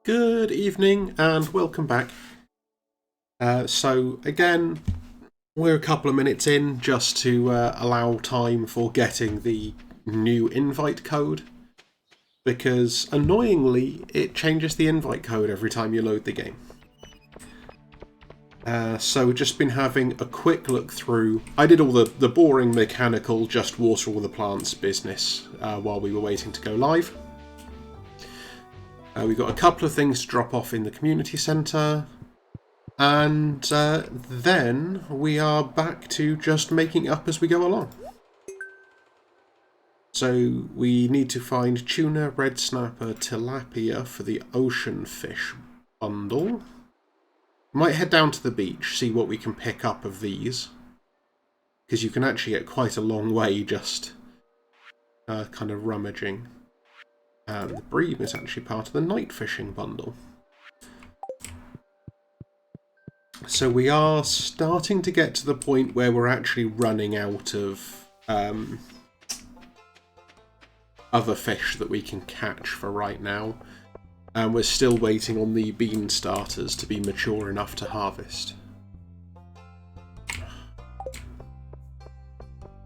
Good evening and welcome back. So again, we're a couple of minutes in just to allow time for getting the new invite code, because annoyingly it changes the invite code every time you load the game. So we've just been having a quick look through. I did all the boring mechanical just water all the plants business while we were waiting to go live. We've got a couple of things to drop off in the community centre, and then we are back to just making up as we go along. So we need to find tuna, red snapper, tilapia for the ocean fish bundle. Might head down to the beach, see what we can pick up of these, because you can actually get quite a long way just kind of rummaging. And the bream is actually part of the night fishing bundle. So we are starting to get to the point where we're actually running out of other fish that we can catch for right now. And we're still waiting on the bean starters to be mature enough to harvest.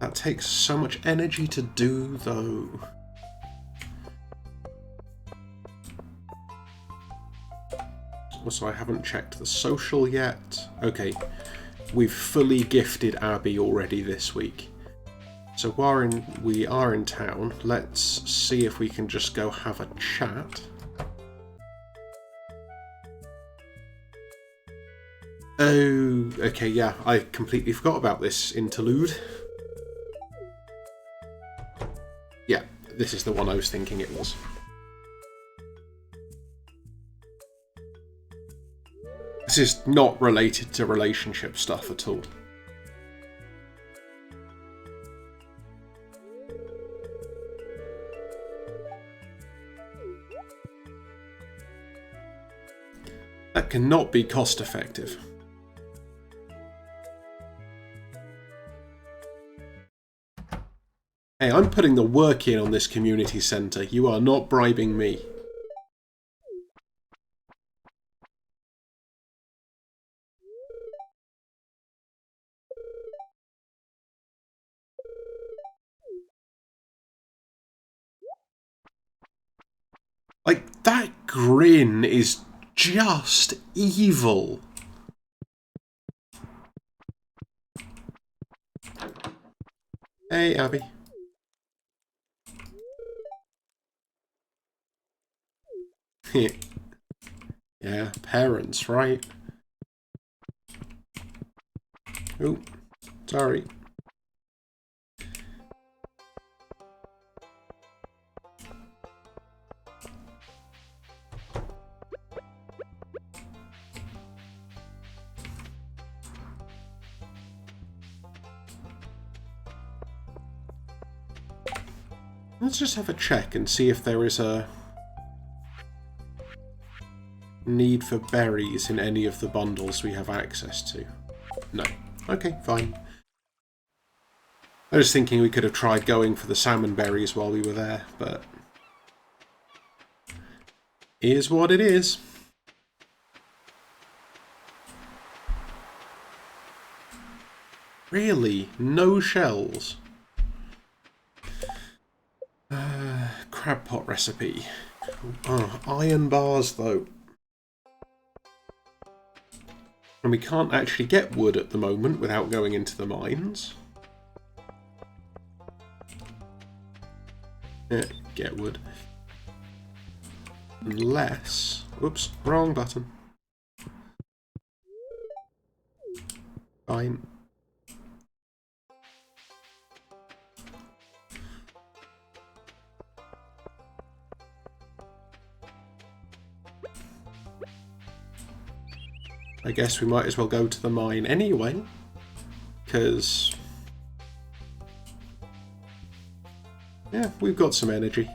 That takes so much energy to do, though. Also, I haven't checked the social yet. Okay, we've fully gifted Abby already this week. So we are in town. Let's see if we can just go have a chat. Oh, okay, yeah, I completely forgot about this interlude. Yeah, this is the one I was thinking it was. This is not related to relationship stuff at all. That cannot be cost effective. Hey, I'm putting the work in on this community centre. You are not bribing me. Like, that grin is just evil. Hey, Abby. Yeah, parents, right? Oh, sorry. Let's just have a check and see if there is a need for berries in any of the bundles we have access to. No. Okay, fine. I was thinking we could have tried going for the salmon berries while we were there, but is what it is. Really? No shells? Crab pot recipe. Oh, iron bars, though. And we can't actually get wood at the moment without going into the mines. Get wood. Unless... Oops, wrong button. Fine. I guess we might as well go to the mine anyway, because... yeah, we've got some energy.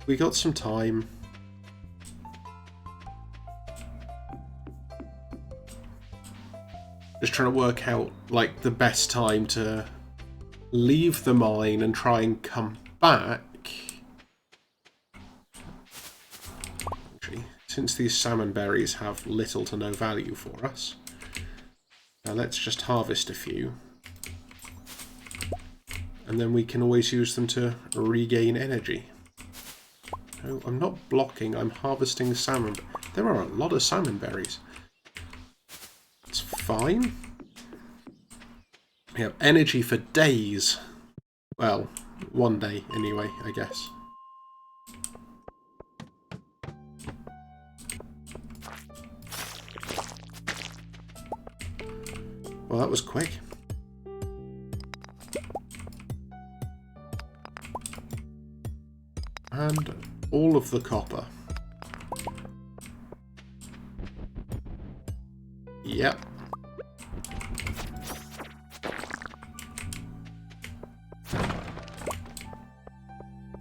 We got some time. Just trying to work out, like, the best time to leave the mine and try and come back. Actually, since these salmon berries have little to no value for us, let's just harvest a few. And then we can always use them to regain energy. No, I'm not blocking, I'm harvesting salmon. There are a lot of salmon berries. It's fine. We have energy for days. Well, one day anyway, I guess. Well, that was quick. And all of the copper. Yep.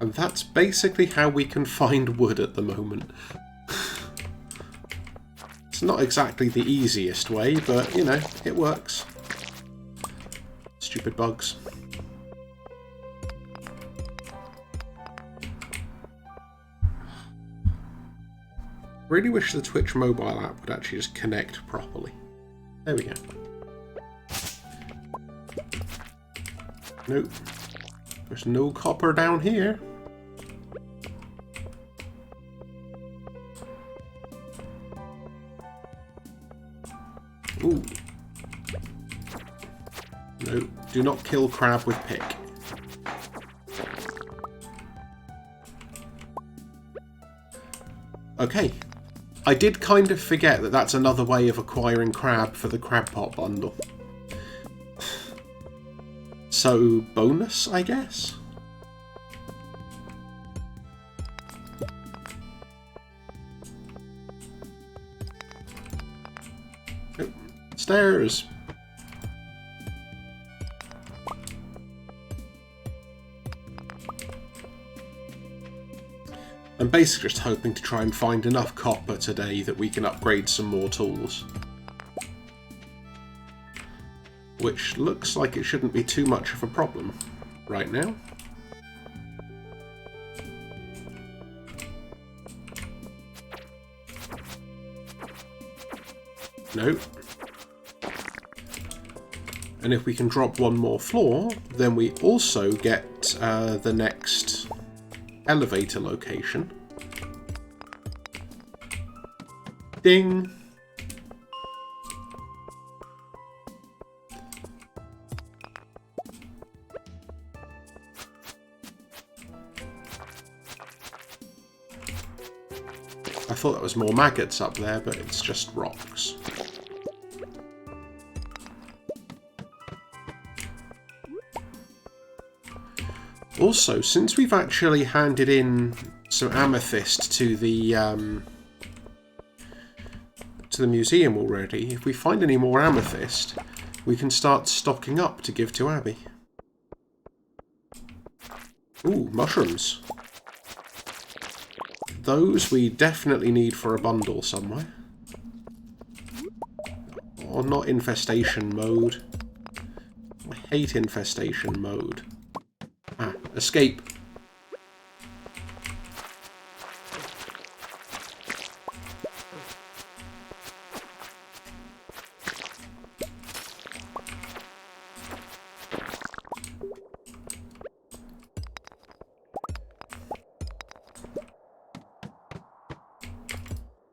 And that's basically how we can find wood at the moment. It's not exactly the easiest way, but, you know, it works. Stupid bugs. Really wish the Twitch mobile app would actually just connect properly. There we go. Nope. There's no copper down here. Ooh. No, do not kill crab with pick. Okay. I did kind of forget that that's another way of acquiring crab for the crab pot bundle. So, bonus, I guess? Oh, stairs! I'm basically just hoping to try and find enough copper today that we can upgrade some more tools. Which looks like it shouldn't be too much of a problem right now. Nope. And if we can drop one more floor, then we also get the next elevator location. Ding! I thought that was more maggots up there, but it's just rocks. Also, since we've actually handed in some amethyst to the museum already, if we find any more amethyst, we can start stocking up to give to Abby. Ooh, mushrooms. Those we definitely need for a bundle somewhere. Or not infestation mode. I hate infestation mode. Ah, escape.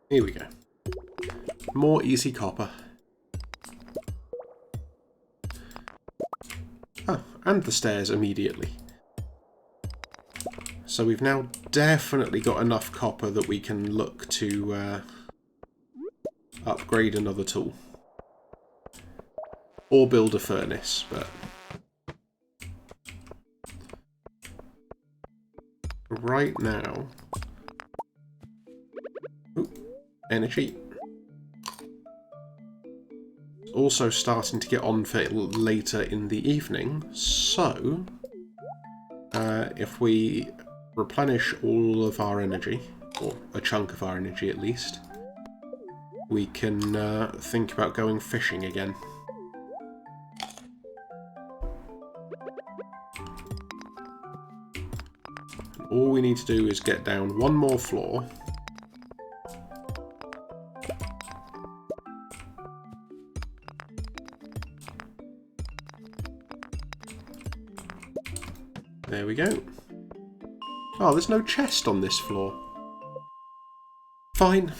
Here we go. More easy copper. Oh, and the stairs immediately. So we've now definitely got enough copper that we can look to upgrade another tool. Or build a furnace, but... right now... Ooh, energy. Also starting to get on for later in the evening, so... if we replenish all of our energy, or a chunk of our energy at least, we can think about going fishing again. All we need to do is get down one more floor, There we go. Oh, there's no chest on this floor. Fine.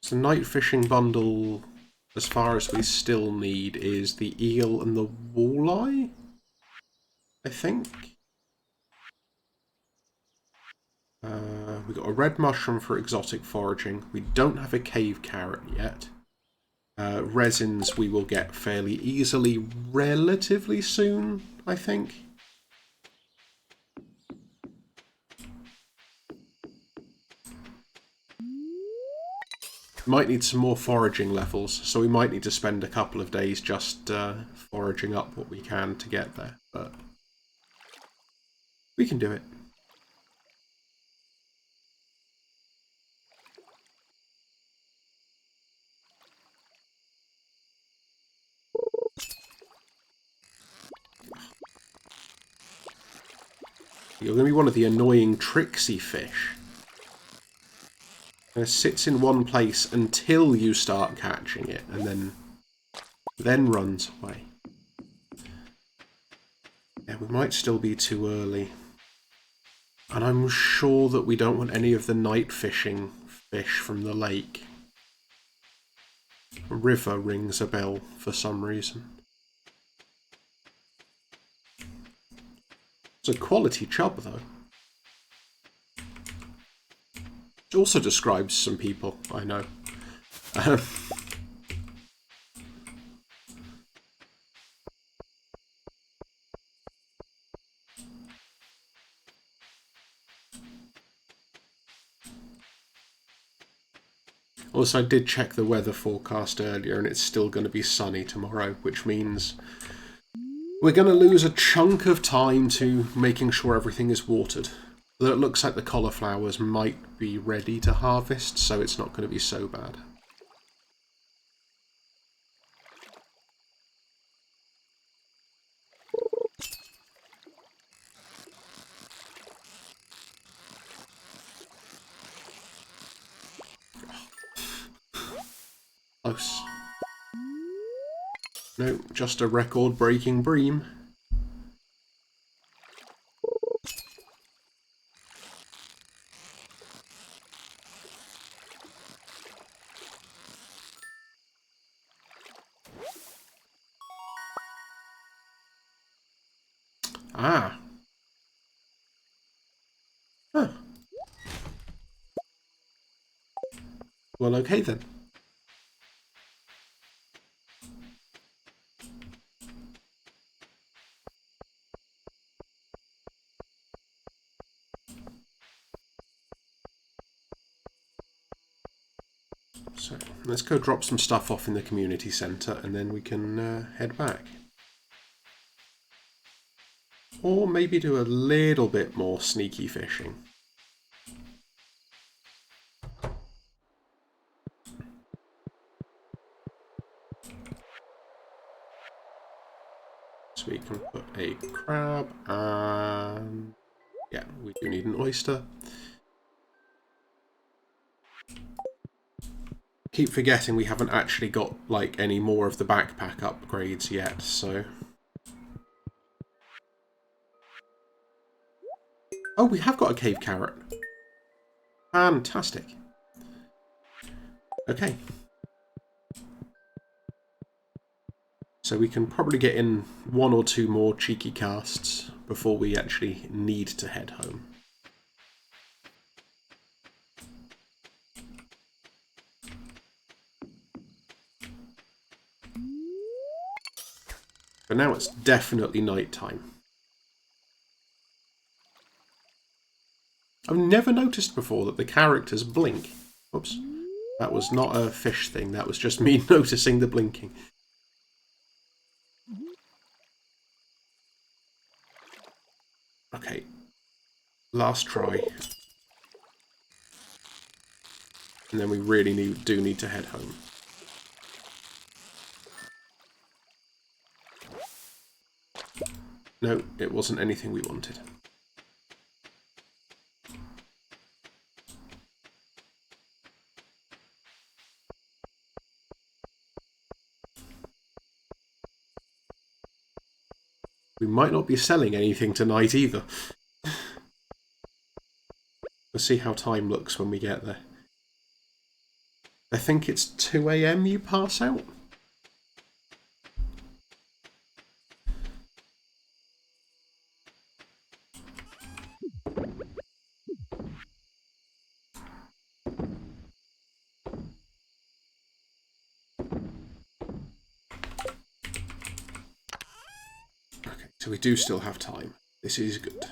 So night fishing bundle, as far as we still need, is the eel and the walleye, I think. We got a red mushroom for exotic foraging. We don't have a cave carrot yet. Resins we will get fairly easily, relatively soon, I think. Might need some more foraging levels, so we might need to spend a couple of days just foraging up what we can to get there, but we can do it. You're going to be one of the annoying tricksy fish. It sits in one place until you start catching it, and then runs away. Yeah, we might still be too early. And I'm sure that we don't want any of the night fishing fish from the lake. A river rings a bell for some reason. It's a quality chub, though. It also describes some people I know. Also, I did check the weather forecast earlier, and it's still going to be sunny tomorrow, which means we're going to lose a chunk of time to making sure everything is watered. Though it looks like the cauliflowers might be ready to harvest, so it's not going to be so bad. Close. No, just a record-breaking bream. Ah. Huh. Well, okay then. So, let's go drop some stuff off in the community centre, and then we can head back. Or maybe do a little bit more sneaky fishing. So we can put a crab, and yeah, we do need an oyster. Keep forgetting we haven't actually got like any more of the backpack upgrades yet, so... Oh, we have got a cave carrot. Fantastic. Okay. So we can probably get in one or two more cheeky casts before we actually need to head home. But now it's definitely night time. I've never noticed before that the characters blink. Oops. That was not a fish thing, that was just me noticing the blinking. Okay. Last try. And then we really do need to head home. No, it wasn't anything we wanted. We might not be selling anything tonight either. We'll see how time looks when we get there. I think it's 2 AM you pass out? Okay, so we do still have time. This is good.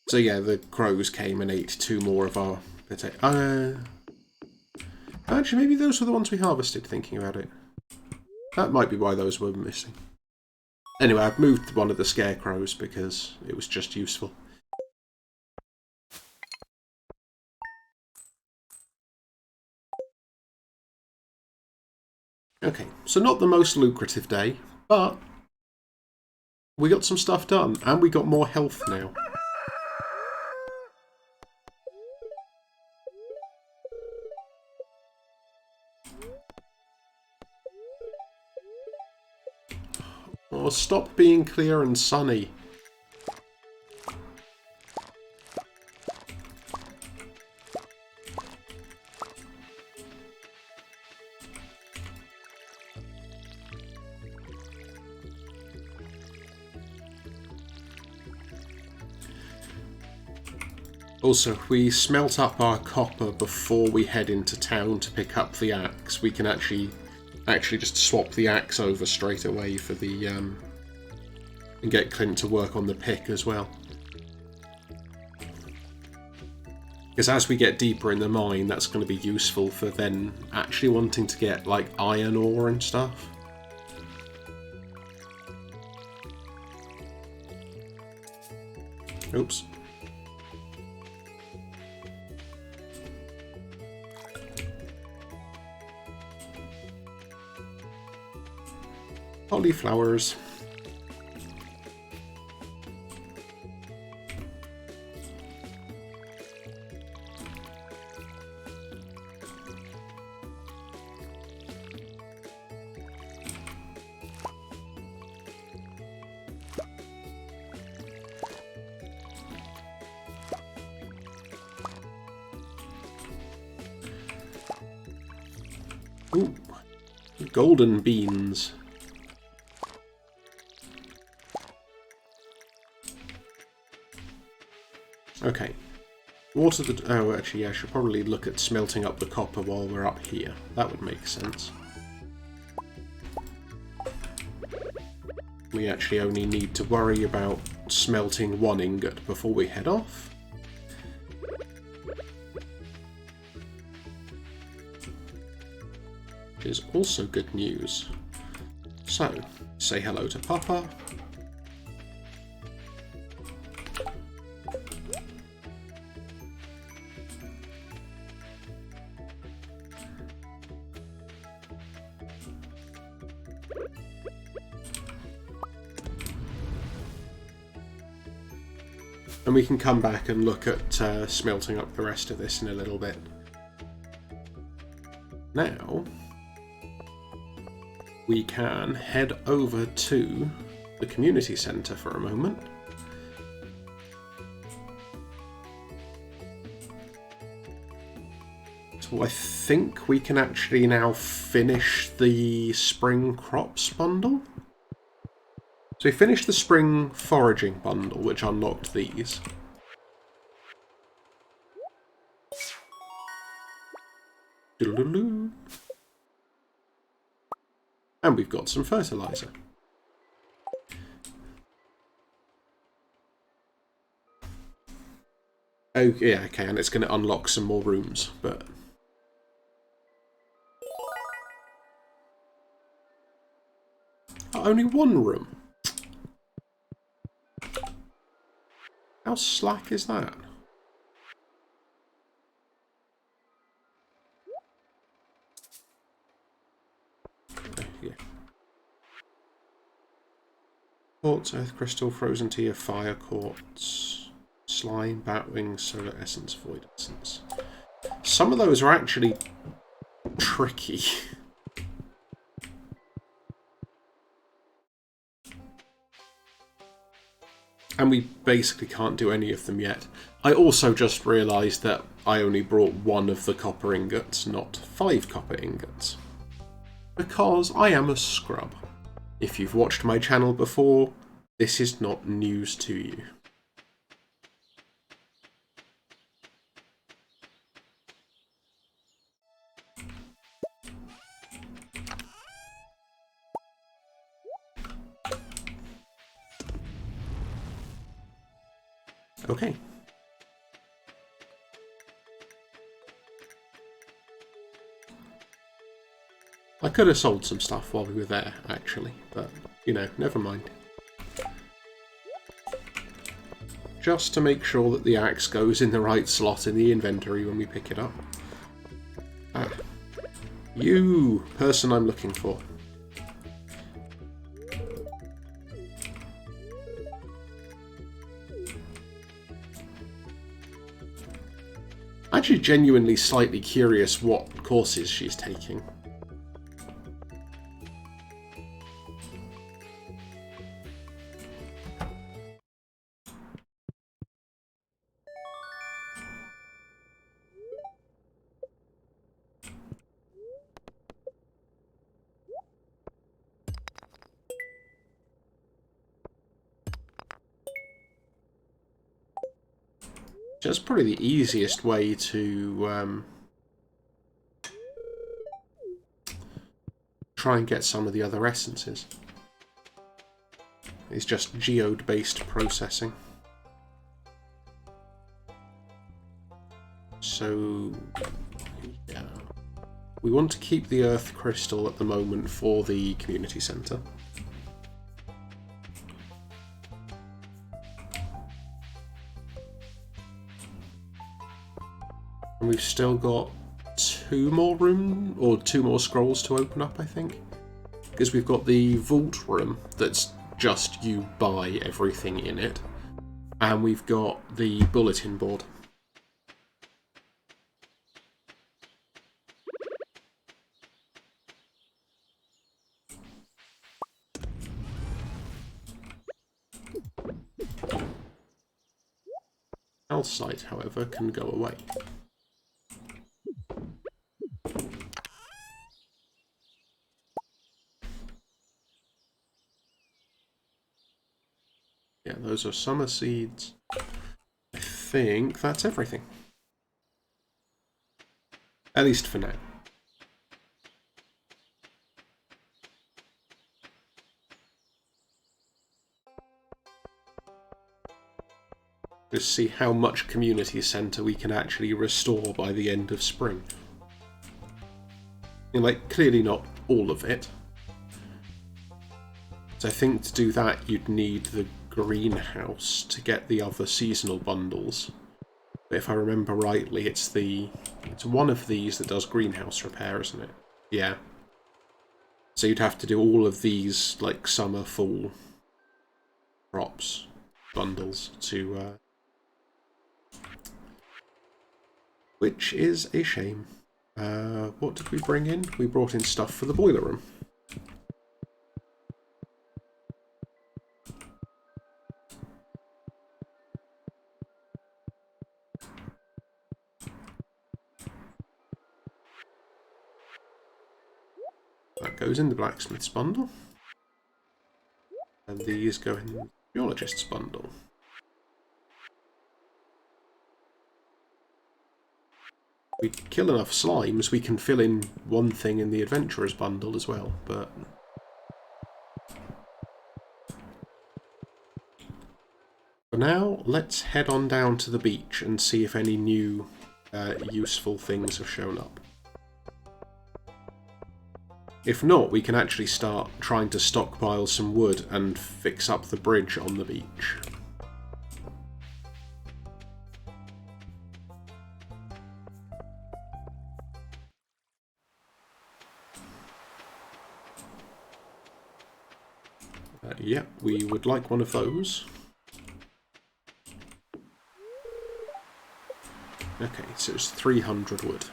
So yeah, the crows came and ate 2 more of our potatoes. Actually, maybe those were the ones we harvested, thinking about it. That might be why those were missing. Anyway, I've moved one of the scarecrows because it was just useful. Okay, so not the most lucrative day, but we got some stuff done, and we got more health now. Oh, stop being clear and sunny. Also, if we smelt up our copper before we head into town to pick up the axe, we can actually just swap the axe over straight away for the and get Clint to work on the pick as well. Because as we get deeper in the mine, that's going to be useful for then actually wanting to get like iron ore and stuff. Oops. Cauliflowers. Ooh, golden beans. Okay. Water the... Oh, actually, yeah, I should probably look at smelting up the copper while we're up here. That would make sense. We actually only need to worry about smelting 1 ingot before we head off. Which is also good news. So, say hello to Papa. And we can come back and look at smelting up the rest of this in a little bit. Now, we can head over to the community centre for a moment. So I think we can actually now finish the spring crops bundle. So we finished the spring foraging bundle, which unlocked these. And we've got some fertilizer. Oh, yeah, okay, and it's going to unlock some more rooms, but... Oh, only 1 room? How slack is that? Yeah. Quartz, earth crystal, frozen tea, fire quartz, Slime, Batwing, Solar Essence, Void Essence. Some of those are actually tricky. And we basically can't do any of them yet. I also just realised that I only brought 1 of the copper ingots, not 5 copper ingots. Because I am a scrub. If you've watched my channel before, this is not news to you. Okay. I could have sold some stuff while we were there, actually, but, you know, never mind. Just to make sure that the axe goes in the right slot in the inventory when we pick it up. Ah. You, person I'm looking for. Actually genuinely slightly curious what courses she's taking. Just probably the easiest way to try and get some of the other essences. It's just geode-based processing. So, yeah. We want to keep the Earth Crystal at the moment for the community centre. And we've still got 2 more scrolls to open up, I think. Because we've got the vault room that's just you buy everything in it. And we've got the bulletin board. Calcite, however, can go away. Yeah, those are summer seeds. I think that's everything. At least for now. Just see how much community centre we can actually restore by the end of spring. And, like, clearly not all of it. So I think to do that you'd need the greenhouse to get the other seasonal bundles. But if I remember rightly, it's one of these that does greenhouse repair, isn't it? Yeah. So you'd have to do all of these, like, summer, fall crops bundles to... which is a shame. What did we bring in? We brought in stuff for the boiler room. That goes in the blacksmith's bundle. And these go in the geologist's bundle. We kill enough slimes, we can fill in one thing in the adventurer's bundle as well, but... For now, let's head on down to the beach and see if any new useful things have shown up. If not, we can actually start trying to stockpile some wood and fix up the bridge on the beach. Yep, we would like one of those. Okay, so it's 300 wood.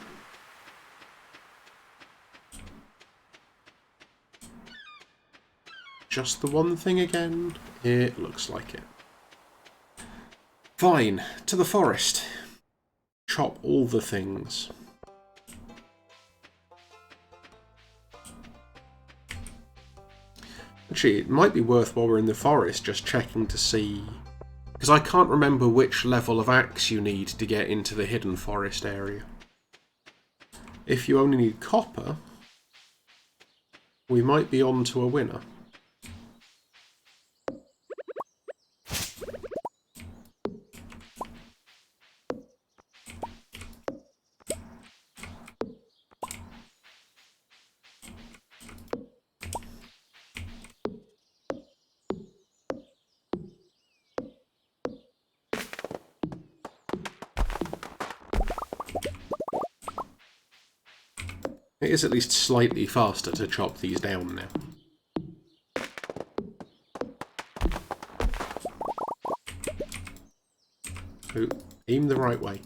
Just the one thing again? It looks like it. Fine, to the forest. Chop all the things. Actually, it might be worth while we're in the forest just checking to see... Because I can't remember which level of axe you need to get into the hidden forest area. If you only need copper, we might be on to a winner. It is at least slightly faster to chop these down now. So, aim the right way.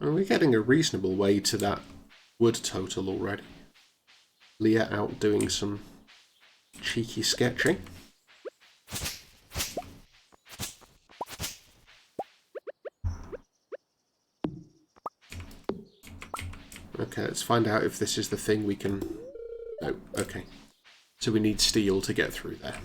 And we're getting a reasonable way to that wood total already. Leah out doing some cheeky sketching. Okay, let's find out if this is the thing we can... Oh, okay. So we need steel to get through there.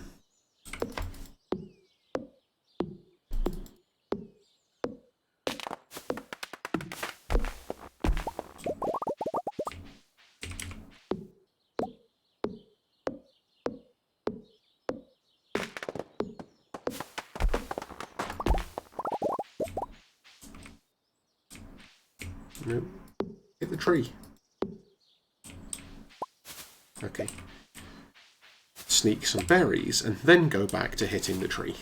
Nope. Hit the tree. Okay. Sneak some berries, and then go back to hitting the tree.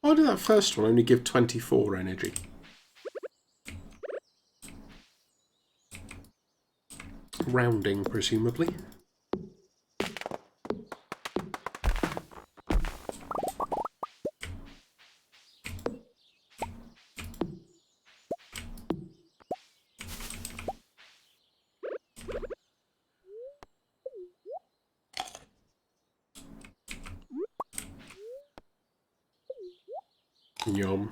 Why did that first one only give 24 energy? Rounding, presumably. Yum.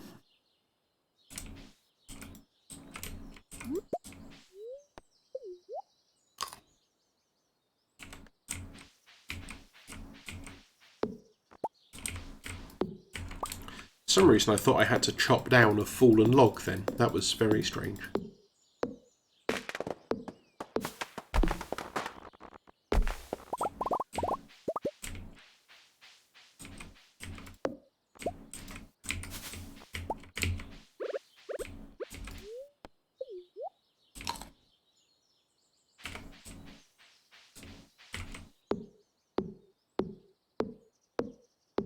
For some reason I thought I had to chop down a fallen log then. That was very strange.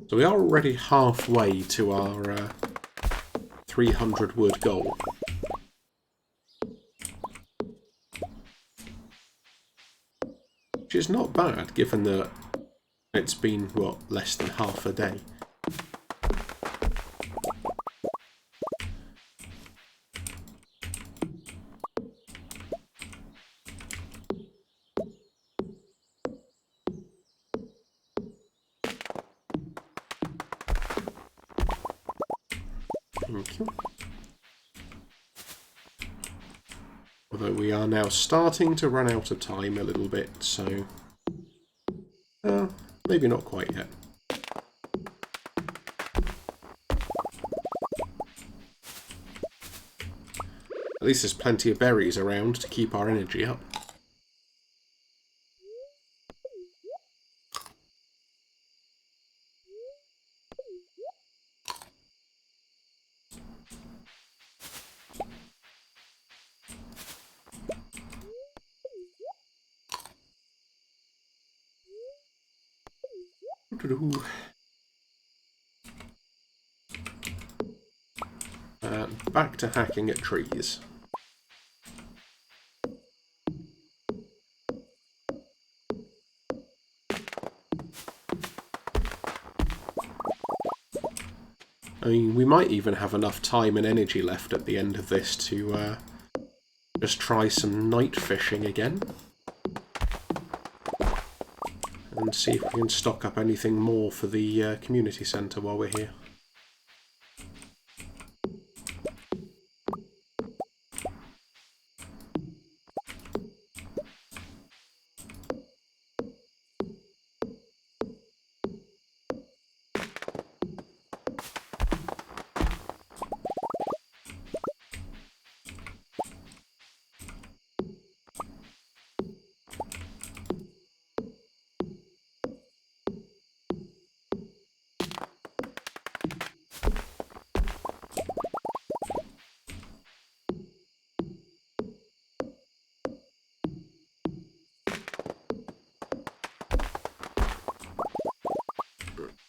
So we are already halfway to our 300 wood goal. Which is not bad, given that it's been, what, less than half a day. Thank you. Although we are now starting to run out of time a little bit, so... maybe not quite yet. At least there's plenty of berries around to keep our energy up. Back to hacking at trees. I mean, we might even have enough time and energy left at the end of this to just try some night fishing again. And see if we can stock up anything more for the community centre while we're here.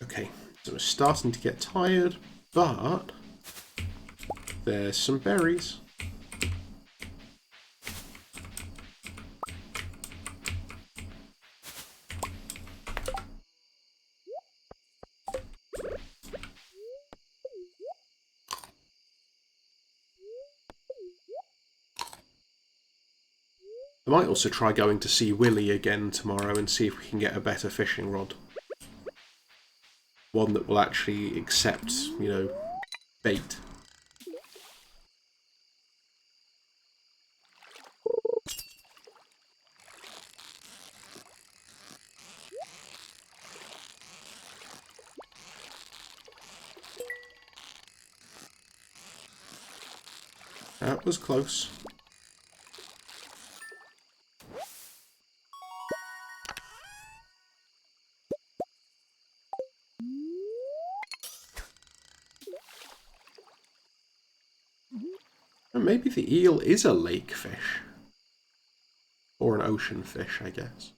Okay, so we're starting to get tired, but there's some berries. I might also try going to see Willy again tomorrow and see if we can get a better fishing rod. One that will actually accept, you know, bait. That was close. And maybe the eel is a lake fish. Or an ocean fish, I guess.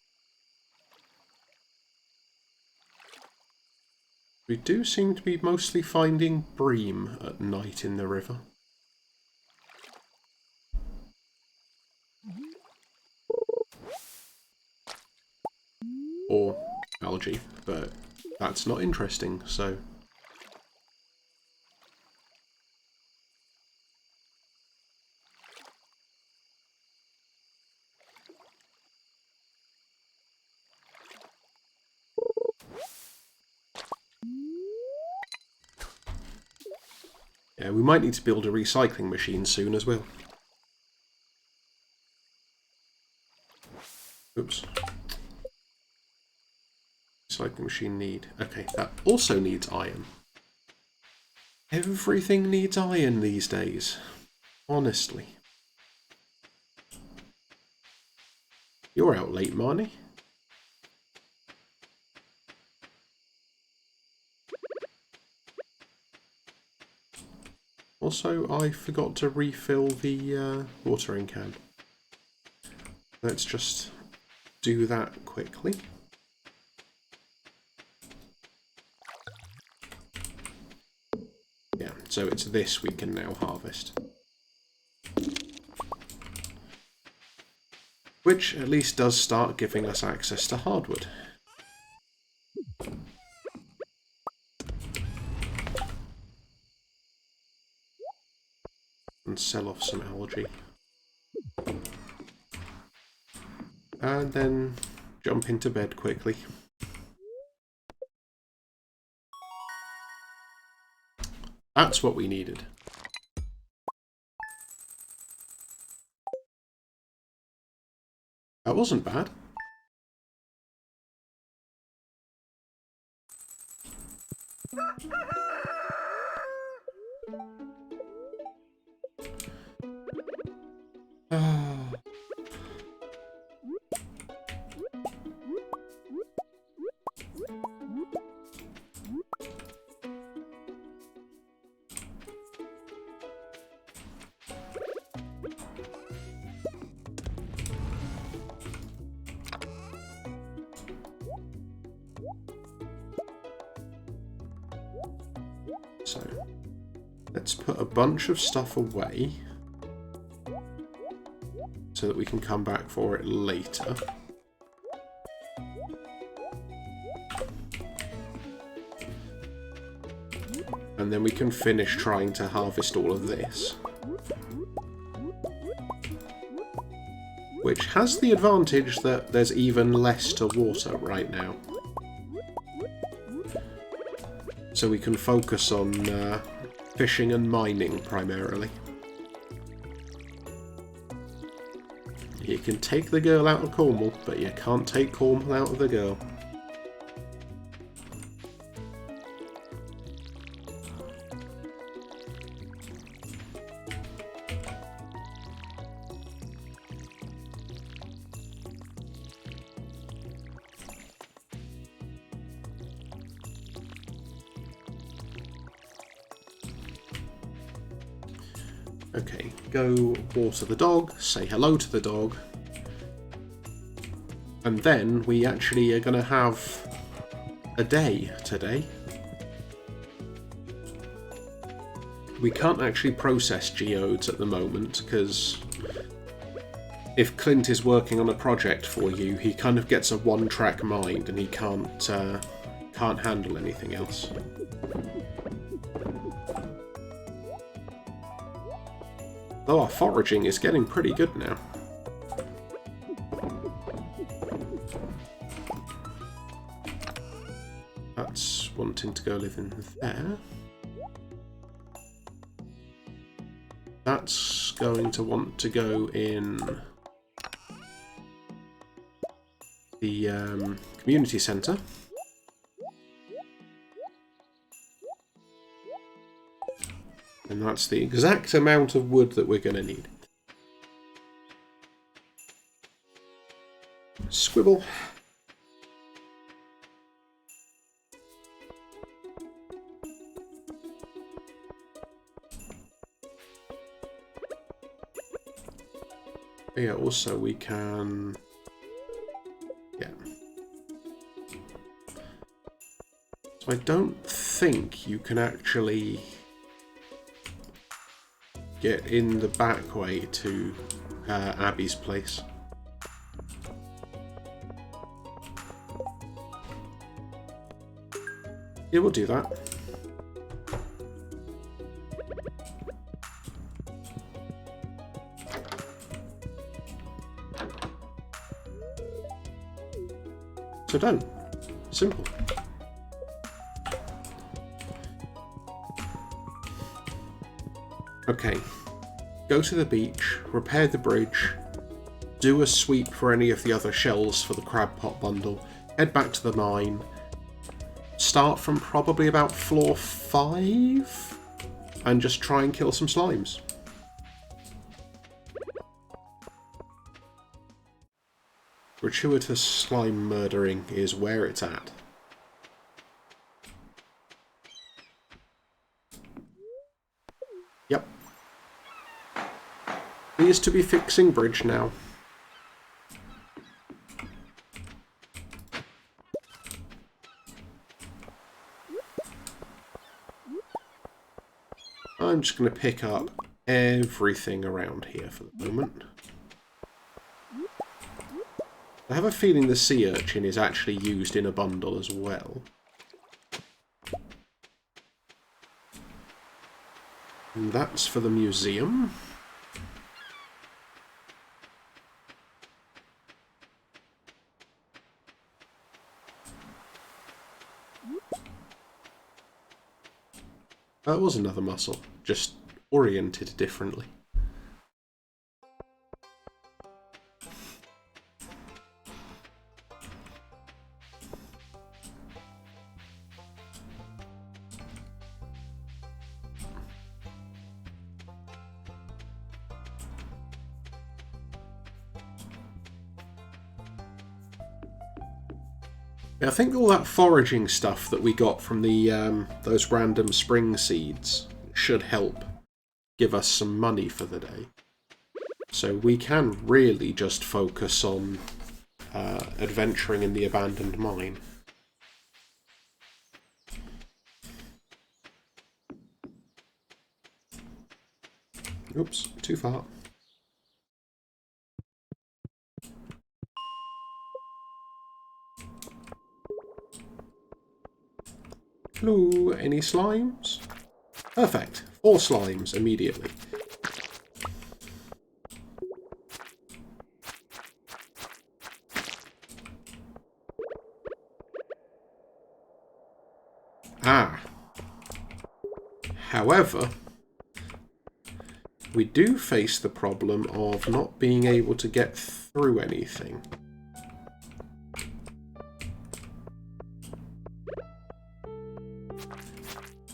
We do seem to be mostly finding bream at night in the river. Or algae, but that's not interesting, so... Yeah, we might need to build a recycling machine soon as well. Oops. Recycling machine need... Okay, that also needs iron. Everything needs iron these days. Honestly. You're out late, Marnie. Also, I forgot to refill the watering can. Let's just do that quickly. Yeah, so it's this we can now harvest. Which at least does start giving us access to hardwood. And sell off some algae. And then jump into bed quickly. That's what we needed. That wasn't bad. Let's put a bunch of stuff away so that we can come back for it later. And then we can finish trying to harvest all of this. Which has the advantage that there's even less to water right now. So we can focus on fishing and mining primarily. You can take the girl out of Cornwall, but you can't take Cornwall out of the girl. Okay, go water the dog, say hello to the dog, and then we actually are going to have a day today. We can't actually process geodes at the moment, because if Clint is working on a project for you, he kind of gets a one-track mind and he can't handle anything else. Though our foraging is getting pretty good now. That's wanting to go live in there. That's going to want to go in the community centre. And that's the exact amount of wood that we're going to need. Scribble. Yeah, also we can... Yeah. So I don't think you can actually get in the back way to Abby's place. Yeah, we'll do that. So done. Simple. Okay, go to the beach, repair the bridge, do a sweep for any of the other shells for the crab pot bundle, head back to the mine, start from probably about floor 5, and just try and kill some slimes. Gratuitous slime murdering is where it's at. Yep. He is to be fixing bridge now. I'm just going to pick up everything around here for the moment. I have a feeling the sea urchin is actually used in a bundle as well. And that's for the museum. That was another mussel, just oriented differently. I think all that foraging stuff that we got from the those random spring seeds should help give us some money for the day. So we can really just focus on adventuring in the abandoned mine. Oops, too far. Hello, any slimes? Perfect. 4 slimes immediately. Ah. However, we do face the problem of not being able to get through anything.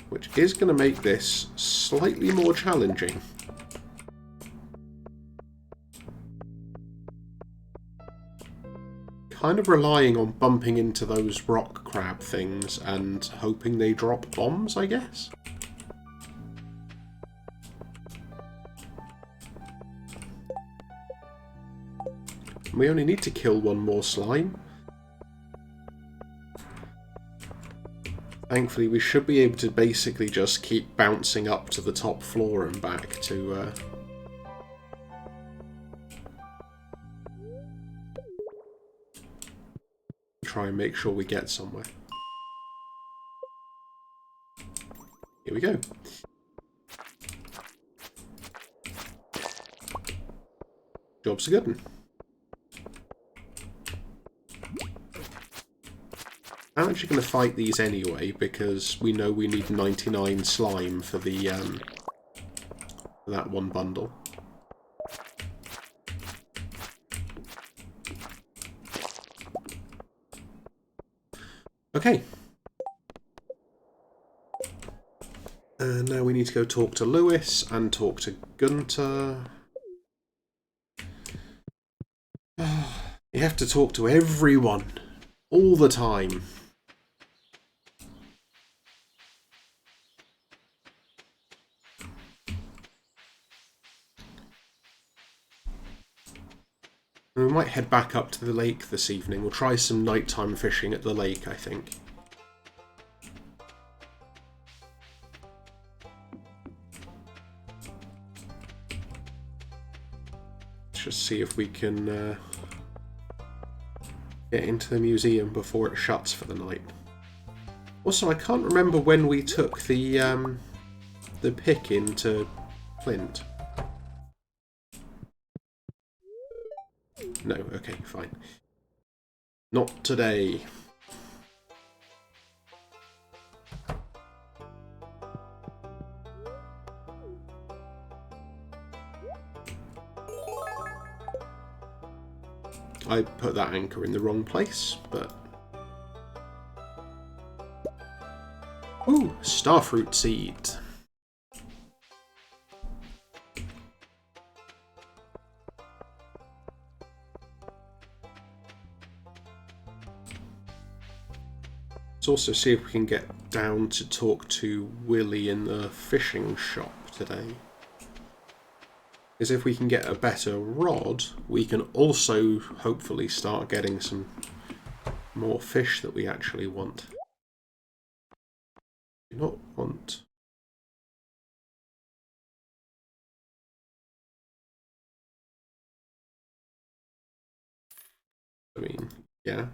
Which is going to make this slightly more challenging. Kind of relying on bumping into those rock crab things and hoping they drop bombs, I guess? We only need to kill one more slime. Thankfully, we should be able to basically just keep bouncing up to the top floor and back to... try and make sure we get somewhere. Here we go. Job's a good one. I'm actually going to fight these anyway, because we know we need 99 slime for the for that one bundle. Okay. And now we need to go talk to Lewis and talk to Gunther. You have to talk to everyone all the time. We might head back up to the lake this evening. We'll try some nighttime fishing at the lake, I think. Let's just see if we can get into the museum before it shuts for the night. Also, I can't remember when we took the pick into Flint. No, okay, fine. Not today. I put that anchor in the wrong place, but... Ooh, starfruit seed. Let's also see if we can get down to talk to Willy in the fishing shop today. Because if we can get a better rod, we can also hopefully start getting some more fish that we actually want. Do not want... I mean, yeah.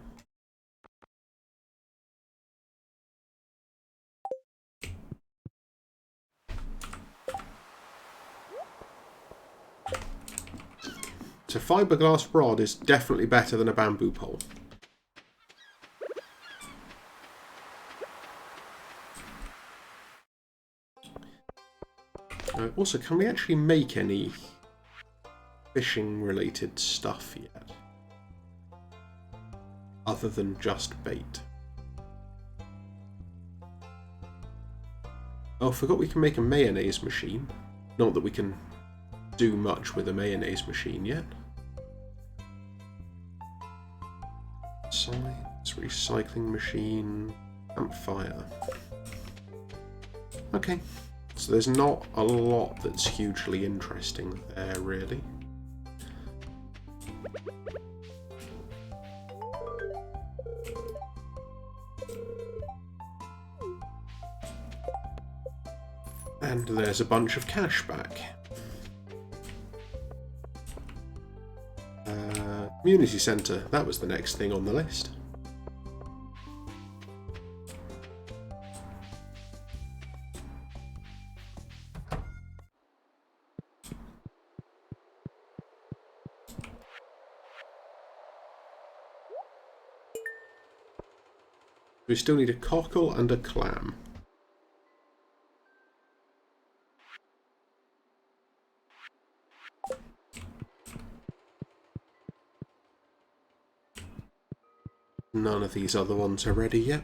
So fiberglass rod is definitely better than a bamboo pole. Also, can we actually make any fishing related stuff yet? Other than just bait. Oh, I forgot we can make a mayonnaise machine. Not that we can do much with a mayonnaise machine yet. Science, recycling machine, campfire. Okay, so there's not a lot that's hugely interesting there, really. And there's a bunch of cash back. Community centre, that was the next thing on the list. We still need a cockle and a clam. None of these other ones are ready yet.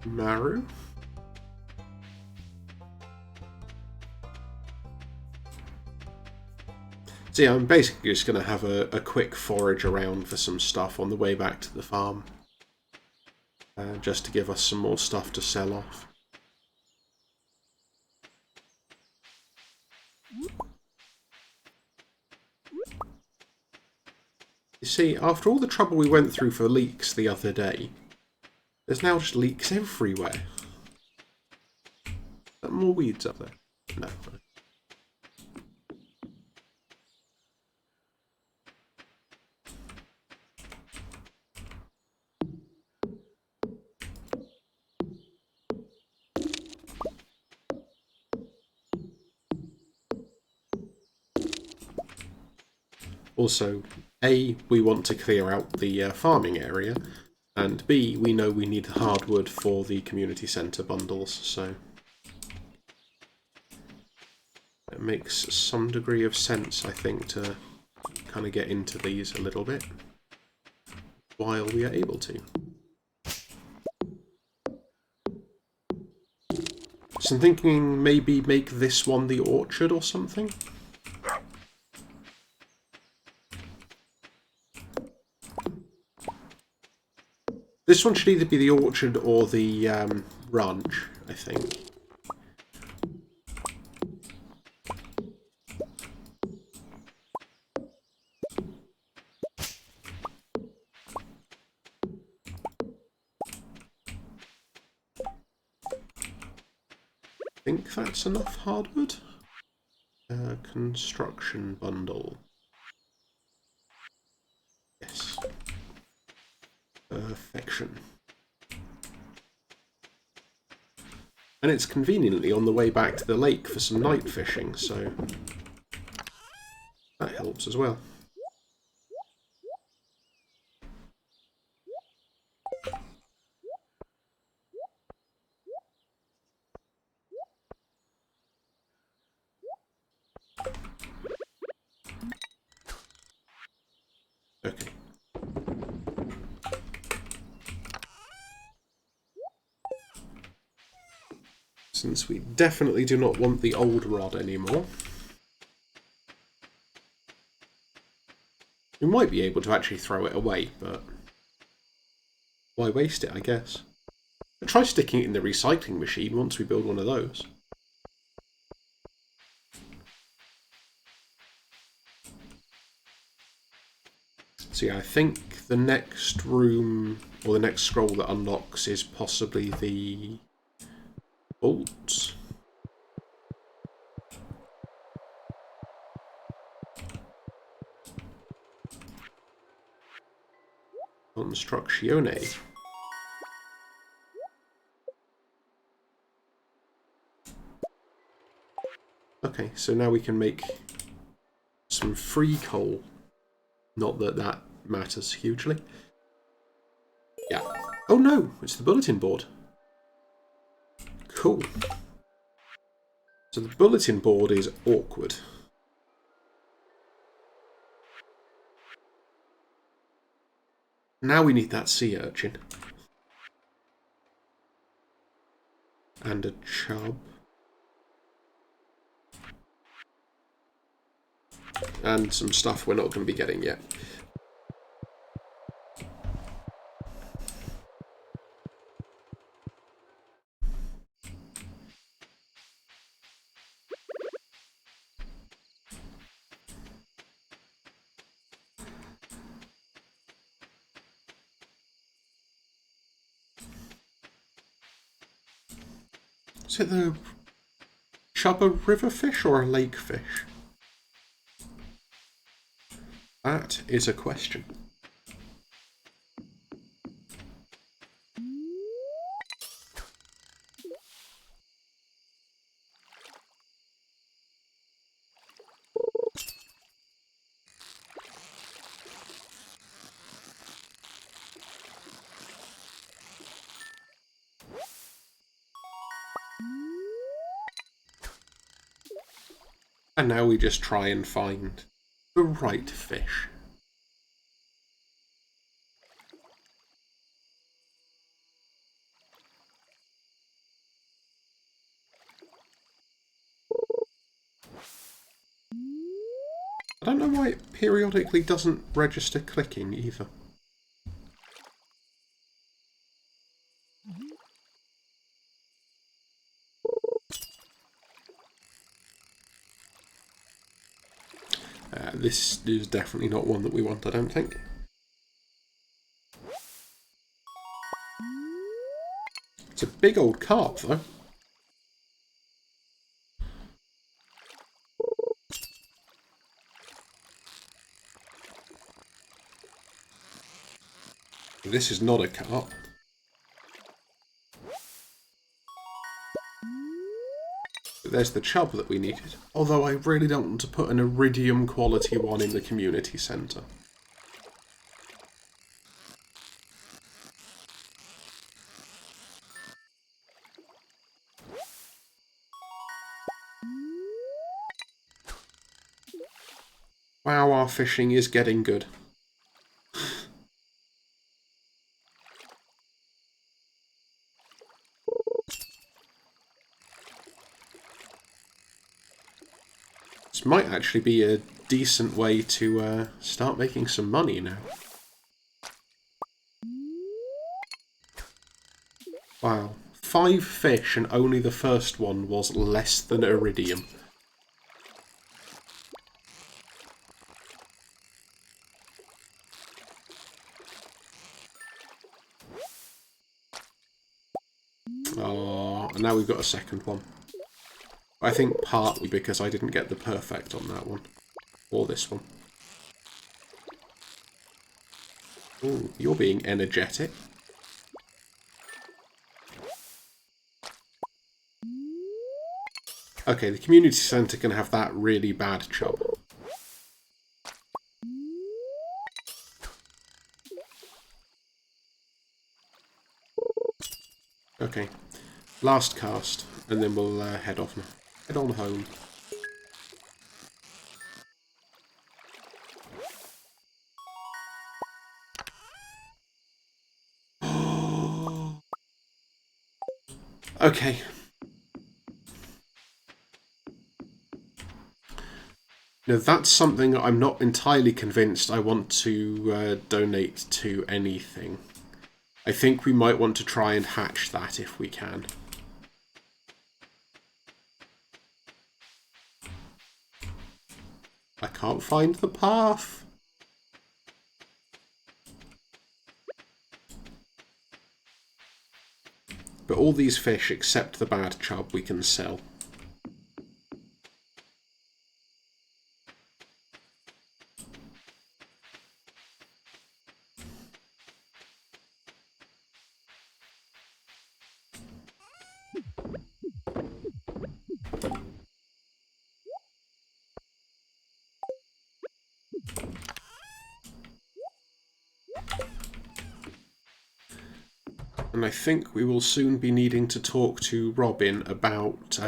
Maru. So yeah, I'm basically just going to have a quick forage around for some stuff on the way back to the farm. Just to give us some more stuff to sell off. You see, after all the trouble we went through for leaks the other day, there's now just leaks everywhere. Are there more weeds up there? No. Also, A, we want to clear out the farming area, and B, we know we need hardwood for the community centre bundles, so it makes some degree of sense, I think, to kind of get into these a little bit while we are able to. So I'm thinking maybe make this one the orchard or something? This one should either be the orchard or the ranch, I think. I think that's enough hardwood. Construction bundle. Yes. Perfection. And it's conveniently on the way back to the lake for some night fishing, so that helps as well. Okay. Since we definitely do not want the old rod anymore, we might be able to actually throw it away, but why waste it, I guess. But try sticking it in the recycling machine once we build one of those. So yeah, I think the next room, or the next scroll that unlocks is possibly the bolts. Constructione. Okay, so now we can make some free coal. Not that that matters hugely. Yeah. Oh no, it's the bulletin board. Cool. So the bulletin board is awkward. Now we need that sea urchin. And a chub. And some stuff we're not going to be getting yet. Is it the chubba river fish or a lake fish? That is a question. And now we just try and find the right fish. I don't know why it periodically doesn't register clicking either. This is definitely not one that we want, I don't think. It's a big old carp, though. This is not a carp. But there's the chub that we needed. Although I really don't want to put an iridium quality one in the community centre. Wow, our fishing is getting good. This might actually be a decent way to start making some money now. Wow. 5 fish and only the first one was less than iridium. Oh, and now we've got a second one. I think partly because I didn't get the perfect on that one. Or this one. Ooh, you're being energetic. Okay, the community centre can have that really bad chub. Okay, last cast, and then we'll head off now. Head on home. Okay. Now that's something I'm not entirely convinced I want to donate to anything. I think we might want to try and hatch that if we can. I can't find the path. But all these fish, except the bad chub, we can sell. And I think we will soon be needing to talk to Robin about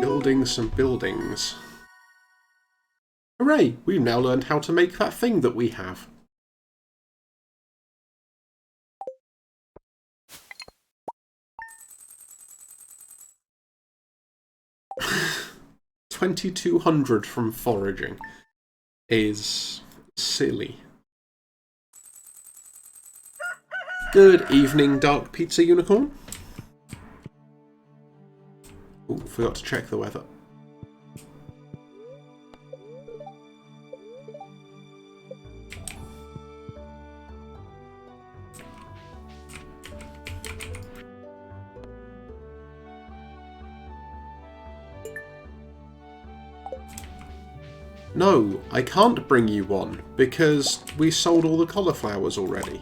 building some buildings. Hooray! We've now learned how to make that thing that we have. $2,200 from foraging is silly. Good evening, Dark Pizza Unicorn. Oh, forgot to check the weather. No, I can't bring you one, because we sold all the cauliflowers already.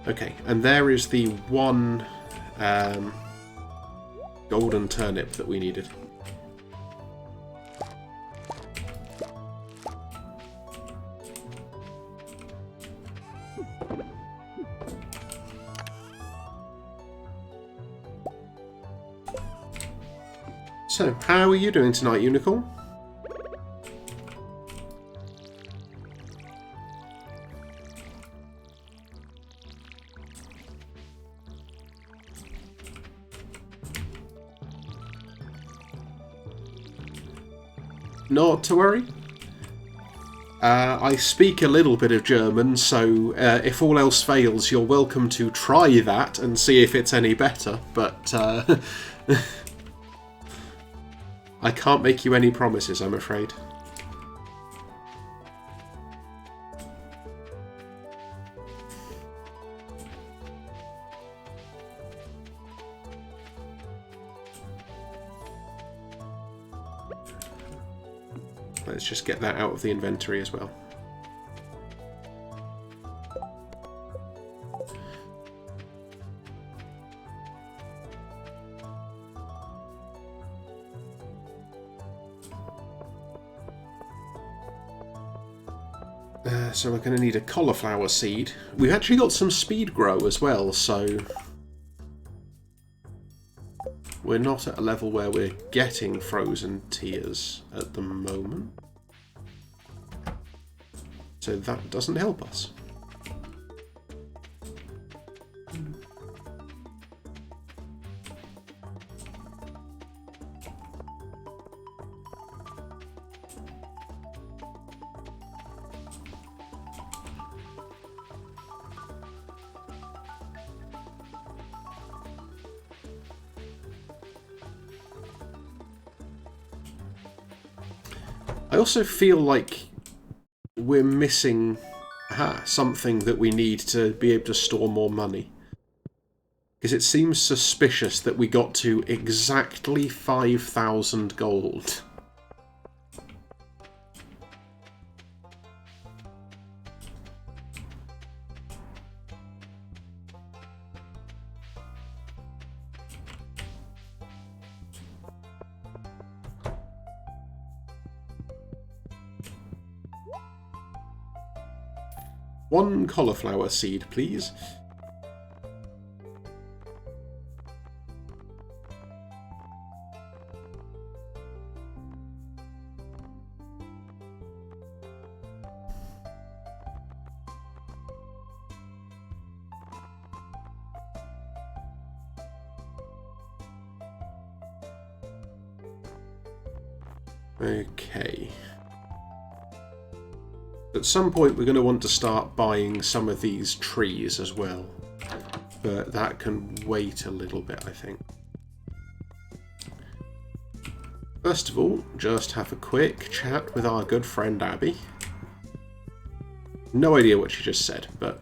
Okay, and there is the one golden turnip that we needed. So, how are you doing tonight, Unicorn? Not to worry. I speak a little bit of German, so if all else fails, you're welcome to try that and see if it's any better, but I can't make you any promises, I'm afraid. Let's just get that out of the inventory as well. So we're going to need a cauliflower seed. We've actually got some speed grow as well, so we're not at a level where we're getting frozen tears at the moment. So that doesn't help us. I also feel like we're missing something that we need to be able to store more money. Because it seems suspicious that we got to exactly 5,000 gold. One cauliflower seed, please. Okay. At some point we're going to want to start buying some of these trees as well. But that can wait a little bit, I think. First of all, just have a quick chat with our good friend Abby. No idea what she just said, but...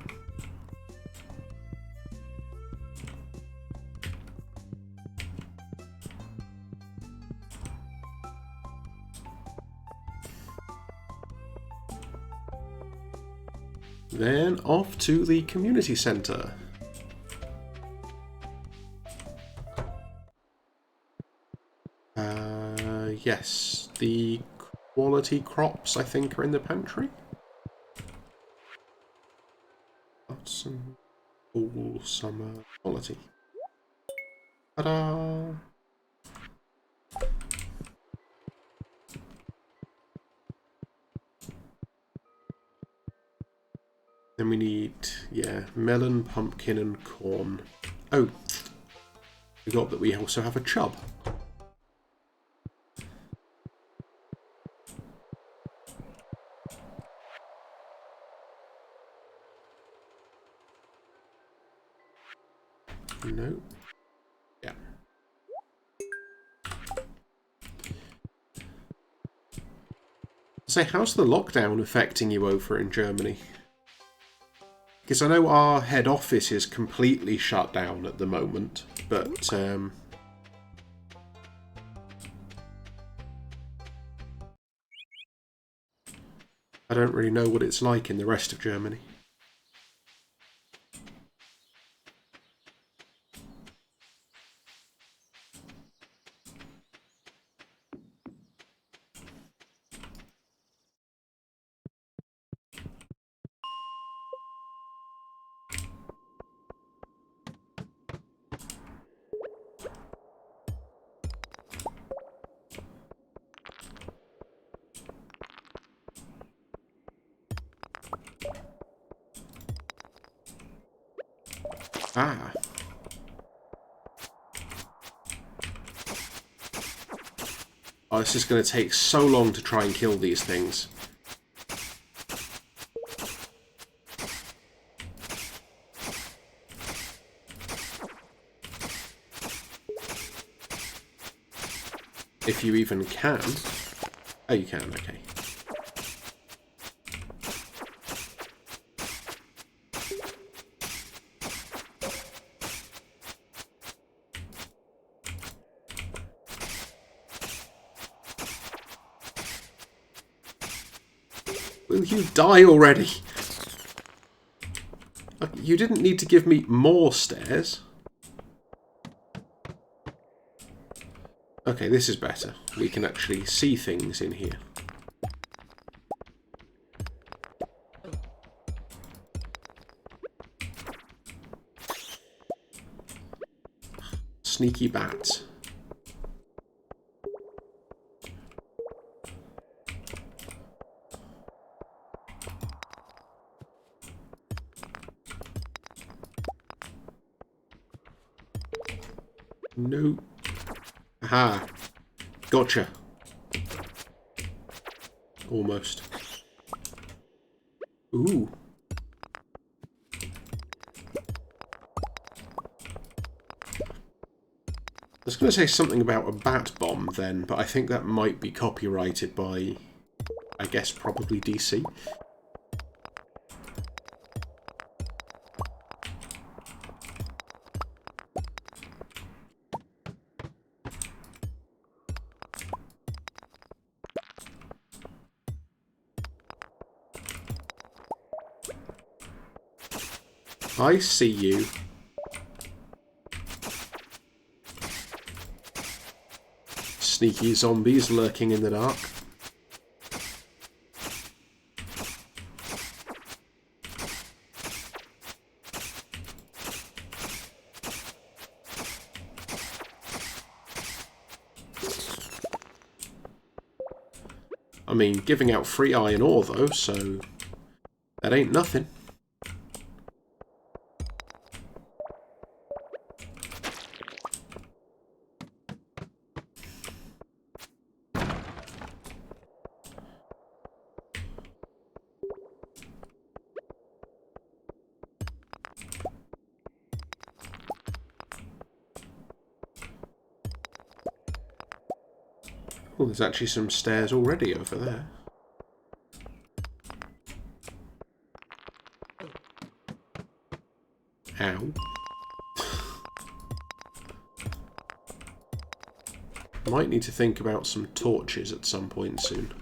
Then off to the community centre. Yes, the quality crops, I think, are in the pantry. Some all summer quality. Ta-da! Then we need, yeah, melon, pumpkin, and corn. Oh, we forgot that we also have a chub. No. Yeah. So how's the lockdown affecting you over in Germany? Because I know our head office is completely shut down at the moment, but I don't really know what it's like in the rest of Germany. Ah. Oh, this is going to take so long to try and kill these things. If you even can. Oh, you can, okay. Will you die already? You didn't need to give me more stairs. Okay, this is better. We can actually see things in here. Sneaky bats. No. Aha. Gotcha. Almost. Ooh. I was going to say something about a bat bomb then, but I think that might be copyrighted by, I guess, probably DC. I see you. Sneaky zombies lurking in the dark. I mean, giving out free iron ore though, so that ain't nothing. Oh, there's actually some stairs already over there. Ow. Might need to think about some torches at some point soon.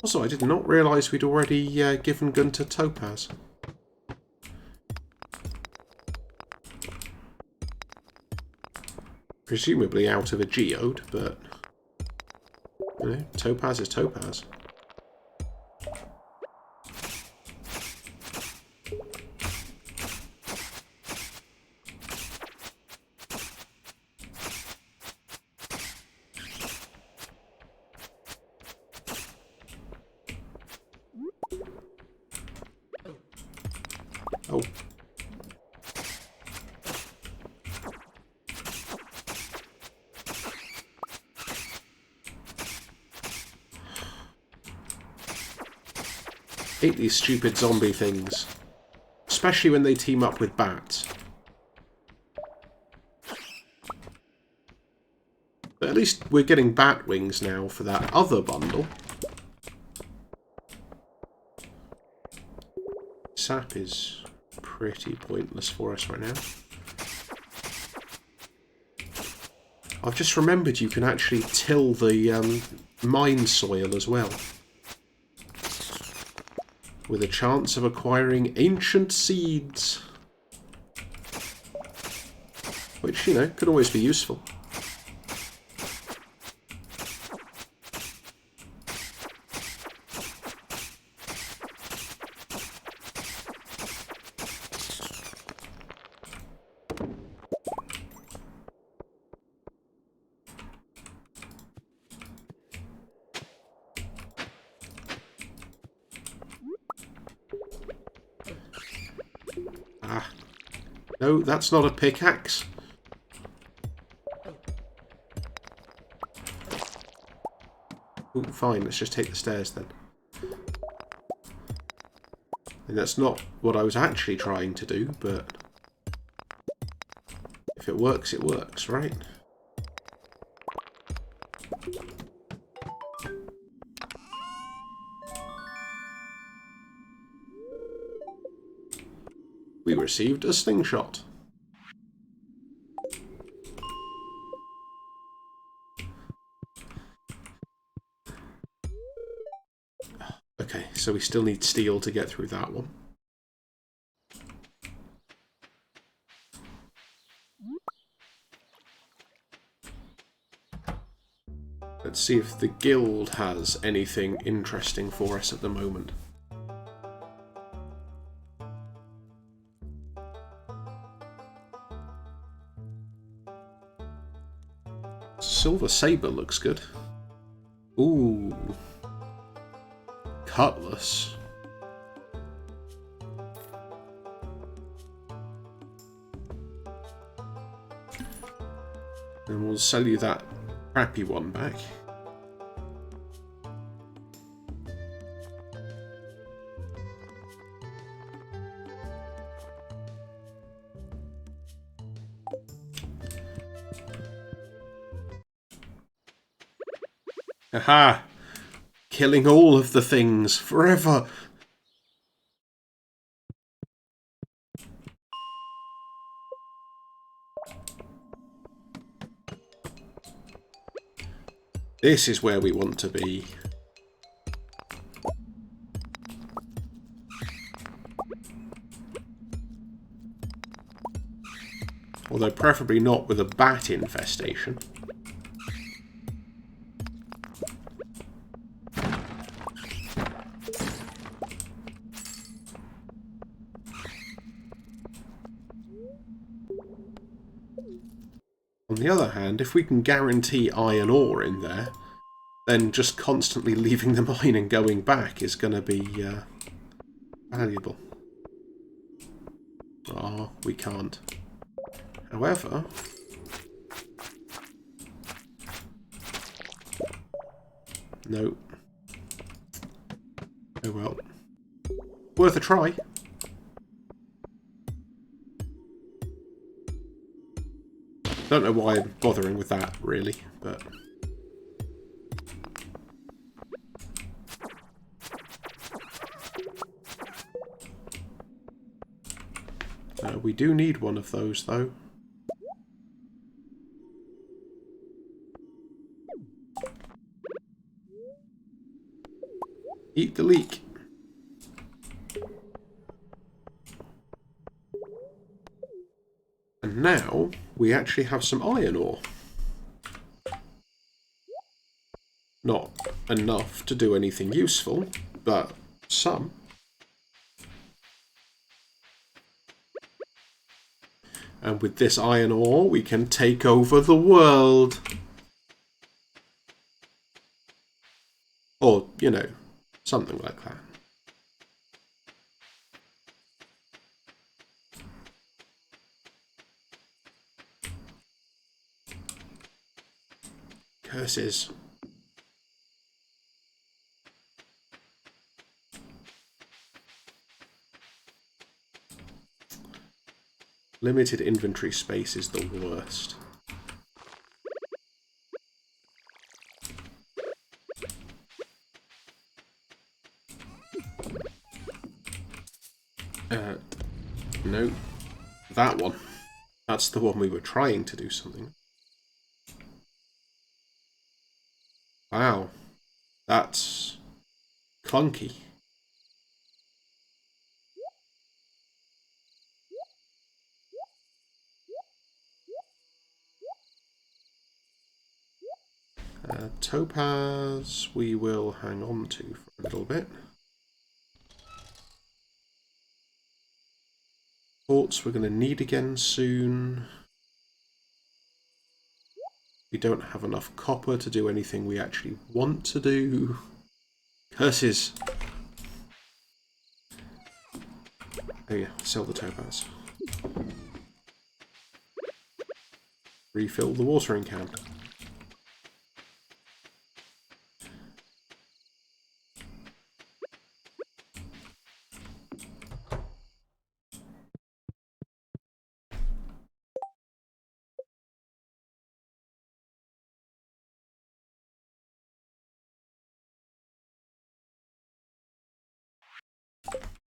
Also, I did not realise we'd already given Gunther topaz. Presumably out of a geode, but you know, topaz is topaz. Oh. Hate these stupid zombie things. Especially when they team up with bats. But at least we're getting bat wings now for that other bundle. Sap is pretty pointless for us right now. I've just remembered you can actually till the mine soil as well. with a chance of acquiring ancient seeds. Which, you know, could always be useful. Ah. No, that's not a pickaxe. Ooh, fine, let's just take the stairs then. And that's not what I was actually trying to do, but if it works, right? We received a slingshot. Okay, so we still need steel to get through that one. Let's see if the guild has anything interesting for us at the moment. Silver saber looks good. Ooh. Cutlass. And we'll sell you that crappy one back. Aha! Killing all of the things forever! This is where we want to be. Although preferably not with a bat infestation. On the other hand, if we can guarantee iron ore in there, then just constantly leaving the mine and going back is going to be valuable. Oh, we can't. However, no. Oh well. Worth a try. Don't know why I'm bothering with that, really, but... we do need one of those, though. Eat the leek. And now, we actually have some iron ore. Not enough to do anything useful, but some. And with this iron ore, we can take over the world. Or, you know, something like that. Curses. Limited inventory space is the worst. No. That one. That's the one we were trying to do something. Wow. That's clunky. Topaz we will hang on to for a little bit. Quartz we're going to need again soon. We don't have enough copper to do anything we actually want to do. Curses! Oh yeah, sell the topaz. Refill the watering can.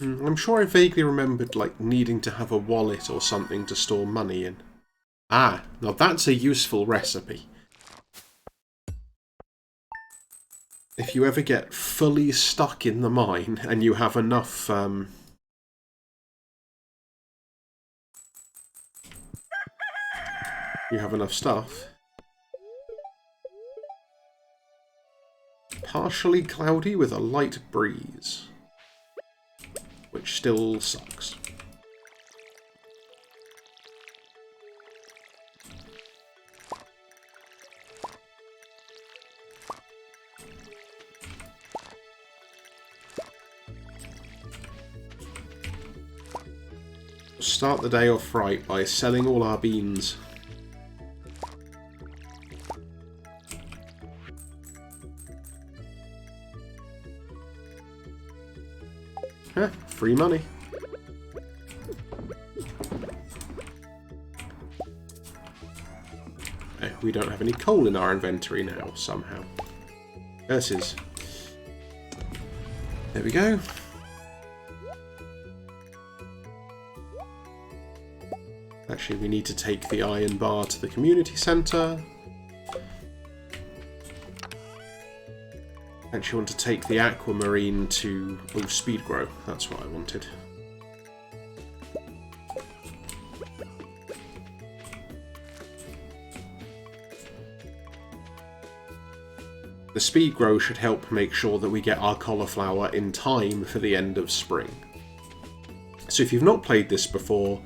I'm sure I vaguely remembered, like, needing to have a wallet or something to store money in. Ah, now that's a useful recipe. If you ever get fully stuck in the mine and you have enough, stuff. Partially cloudy with a light breeze. Which still sucks. Start the day off right by selling all our beans. Huh, free money. We don't have any coal in our inventory now, somehow. Curses. There we go. Actually, we need to take the iron bar to the community centre. Actually, want to take the aquamarine to... Oh, speed grow. That's what I wanted. The speed grow should help make sure that we get our cauliflower in time for the end of spring. So if you've not played this before,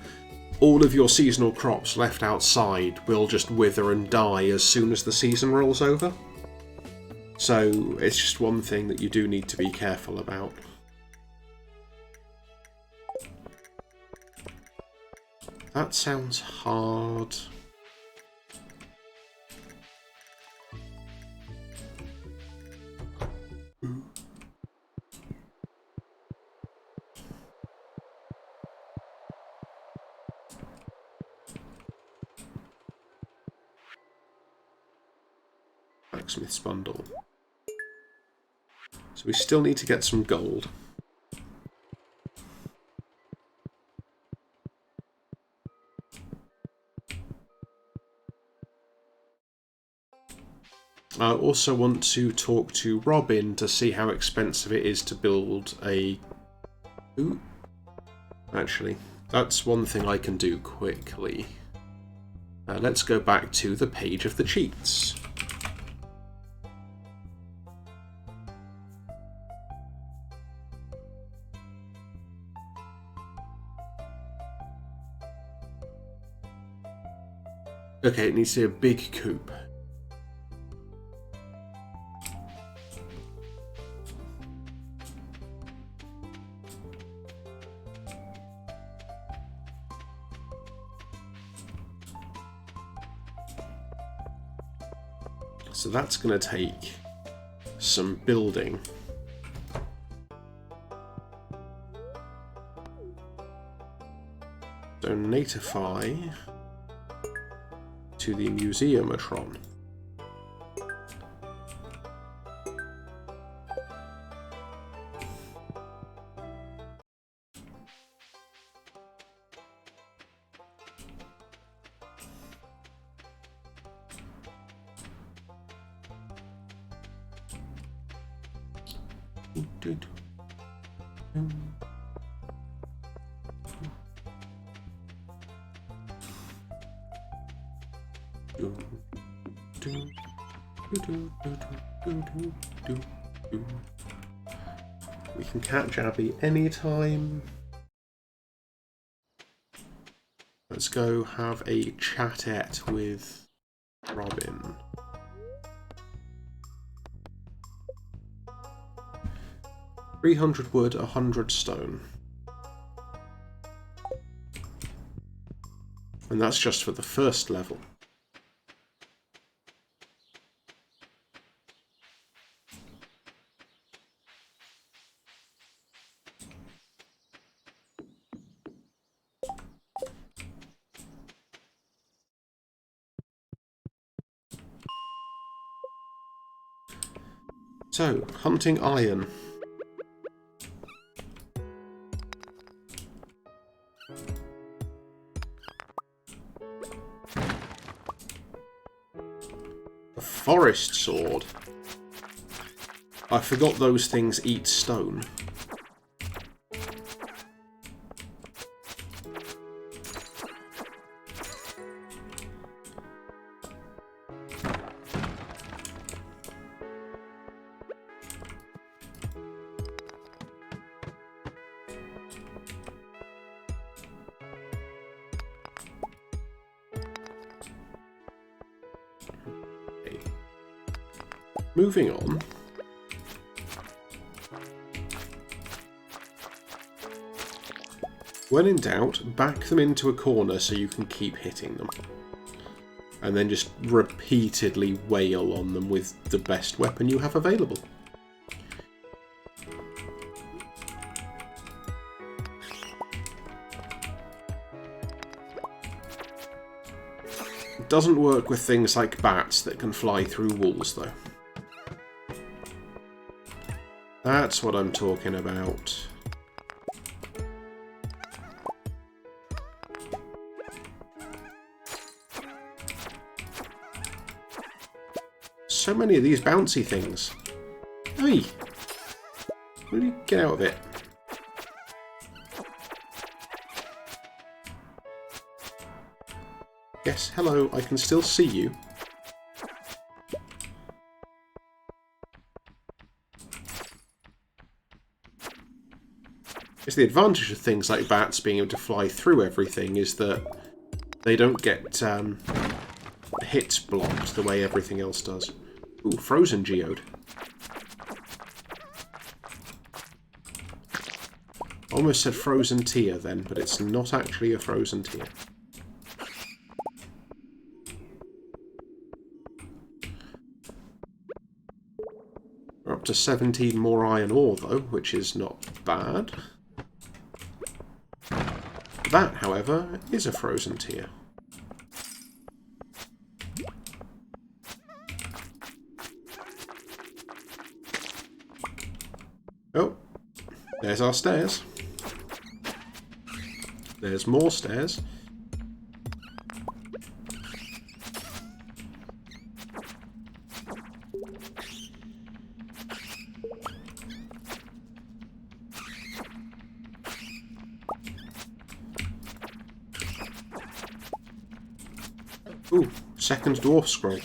all of your seasonal crops left outside will just wither and die as soon as the season rolls over. So it's just one thing that you do need to be careful about. That sounds hard. Blacksmith's bundle. So we still need to get some gold. I also want to talk to Robin to see how expensive it is to build a... Ooh. Actually, that's one thing I can do quickly. Let's go back to the page of the cheats. Okay, it needs to be a big coop. So that's going to take some building. So natify to the museumatron. We can catch Abby anytime. Let's go have a chatette with Robin. $300 wood, 100 stone. And that's just for the first level. So, hunting iron. A forest sword. I forgot those things eat stone. Moving on. When in doubt, back them into a corner so you can keep hitting them. And then just repeatedly wail on them with the best weapon you have available. It doesn't work with things like bats that can fly through walls, though. That's what I'm talking about. So many of these bouncy things. Hey! Will you get out of it? Yes, hello, I can still see you. It's the advantage of things like bats being able to fly through everything is that they don't get hits blocked the way everything else does. Ooh, frozen geode. Almost said frozen tear then, but it's not actually a frozen tear. We're up to 17 more iron ore though, which is not bad. That, however, is a frozen tear. Oh, there's our stairs. There's more stairs. Ooh, second dwarf scroll.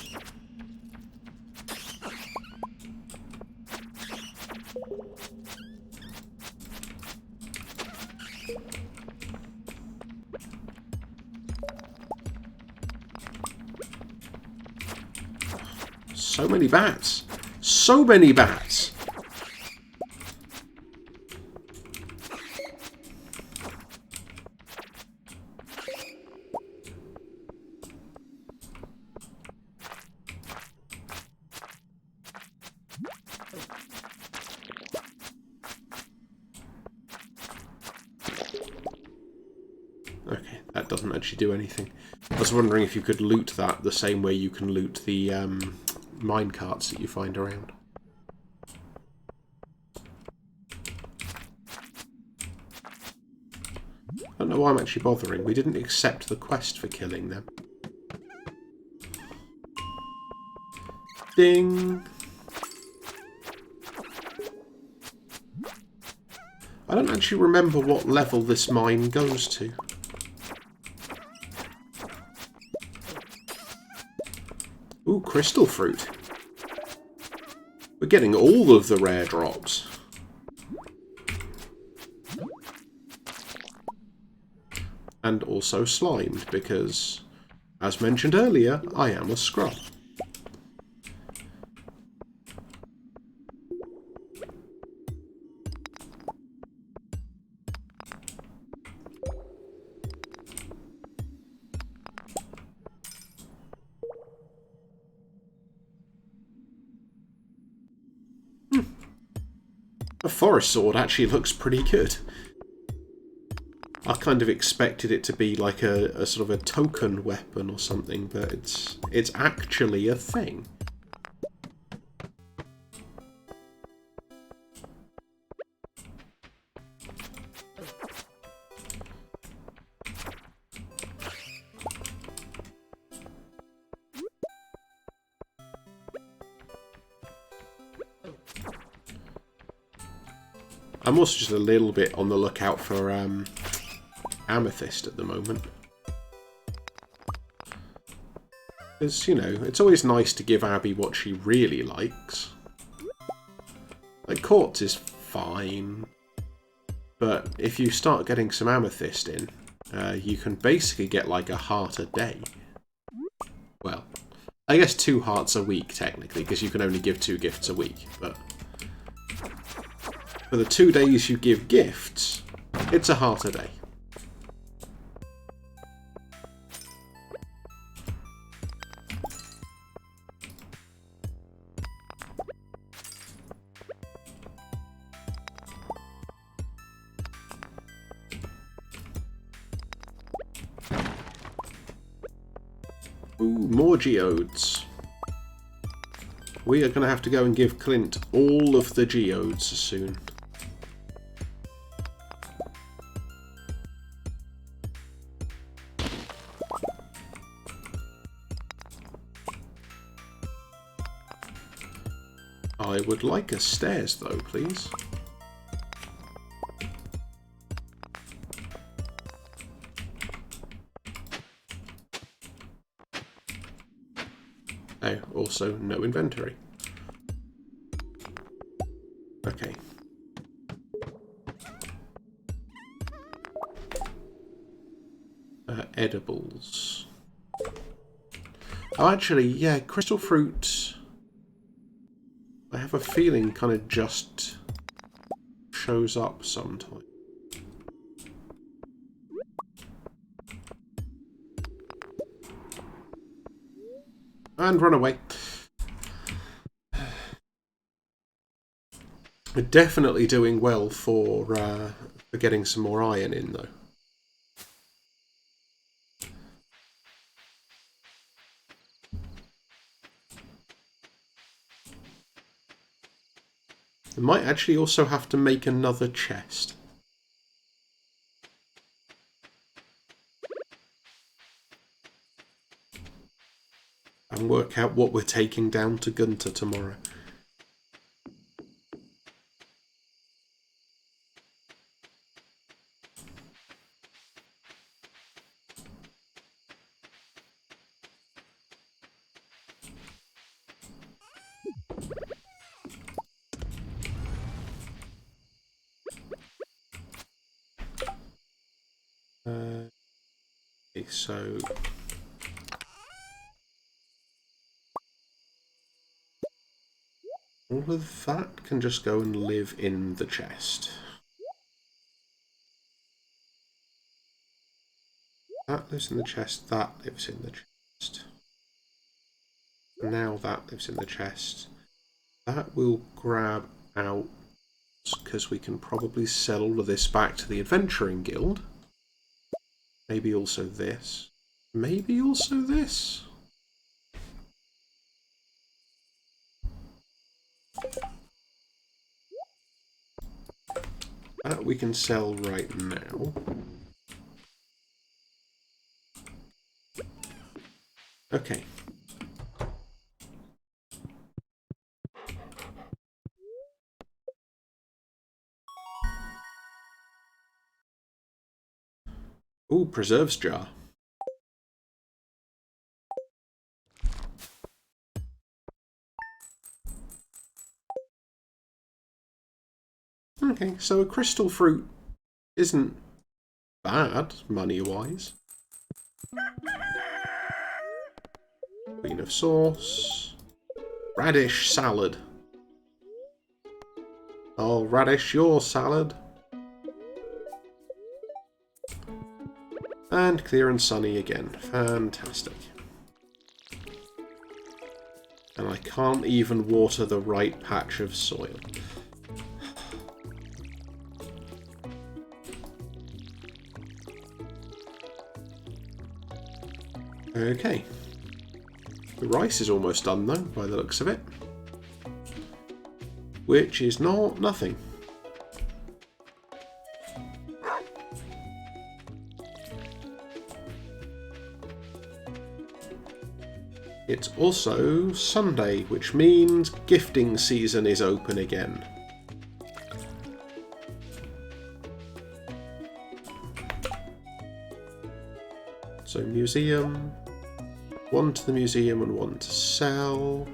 So many bats. So many bats. Okay, that doesn't actually do anything. I was wondering if you could loot that the same way you can loot the minecarts that you find around. I don't know why I'm actually bothering. We didn't accept the quest for killing them. Ding! I don't actually remember what level this mine goes to. Ooh, crystal fruit. We're getting all of the rare drops. And also slimed, because, as mentioned earlier, I am a scrub. A forest sword actually looks pretty good. I kind of expected it to be like a sort of a token weapon or something, but it's actually a thing. I'm also just a little bit on the lookout for amethyst at the moment. Because, you know, it's always nice to give Abby what she really likes. Like, quartz is fine. But if you start getting some amethyst in, you can basically get like a heart a day. Well, I guess 2 hearts a week, technically, because you can only give 2 gifts a week. But for the 2 days you give gifts, it's a heart a day. Ooh, more geodes. We are going to have to go and give Clint all of the geodes soon. I would like a stairs though, please. Oh, also no inventory. Okay. Edibles. Oh, actually, yeah, crystal fruit. I have a feeling kind of just shows up sometime. And run away. We're definitely doing well for getting some more iron in, though. I might actually also have to make another chest. And work out what we're taking down to Gunther tomorrow. Okay, so all of that can just go and live in the chest. That lives in the chest, that lives in the chest. Now that lives in the chest. That will grab out, because we can probably sell all of this back to the Adventuring Guild. Maybe also this. Maybe also this. That we can sell right now. Okay. Ooh, preserves jar. Okay, so a crystal fruit isn't bad, money-wise. Queen of sauce. Radish salad. I'll radish your salad. And clear and sunny again. Fantastic. And I can't even water the right patch of soil. Okay. The rice is almost done though, by the looks of it. Which is not nothing. It's also Sunday, which means gifting season is open again. So museum, one to the museum and one to sell,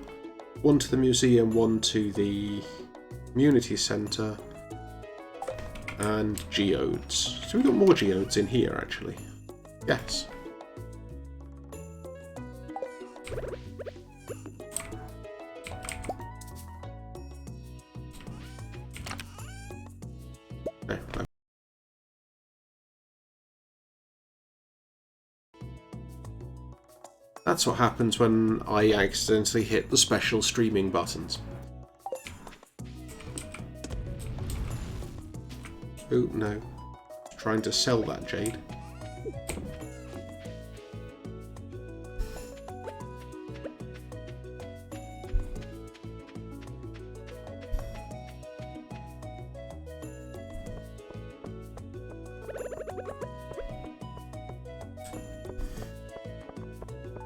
one to the museum, one to the community centre, and geodes. So we've got more geodes in here actually. Yes. No. That's what happens when I accidentally hit the special streaming buttons. Oh no. Trying to sell that jade.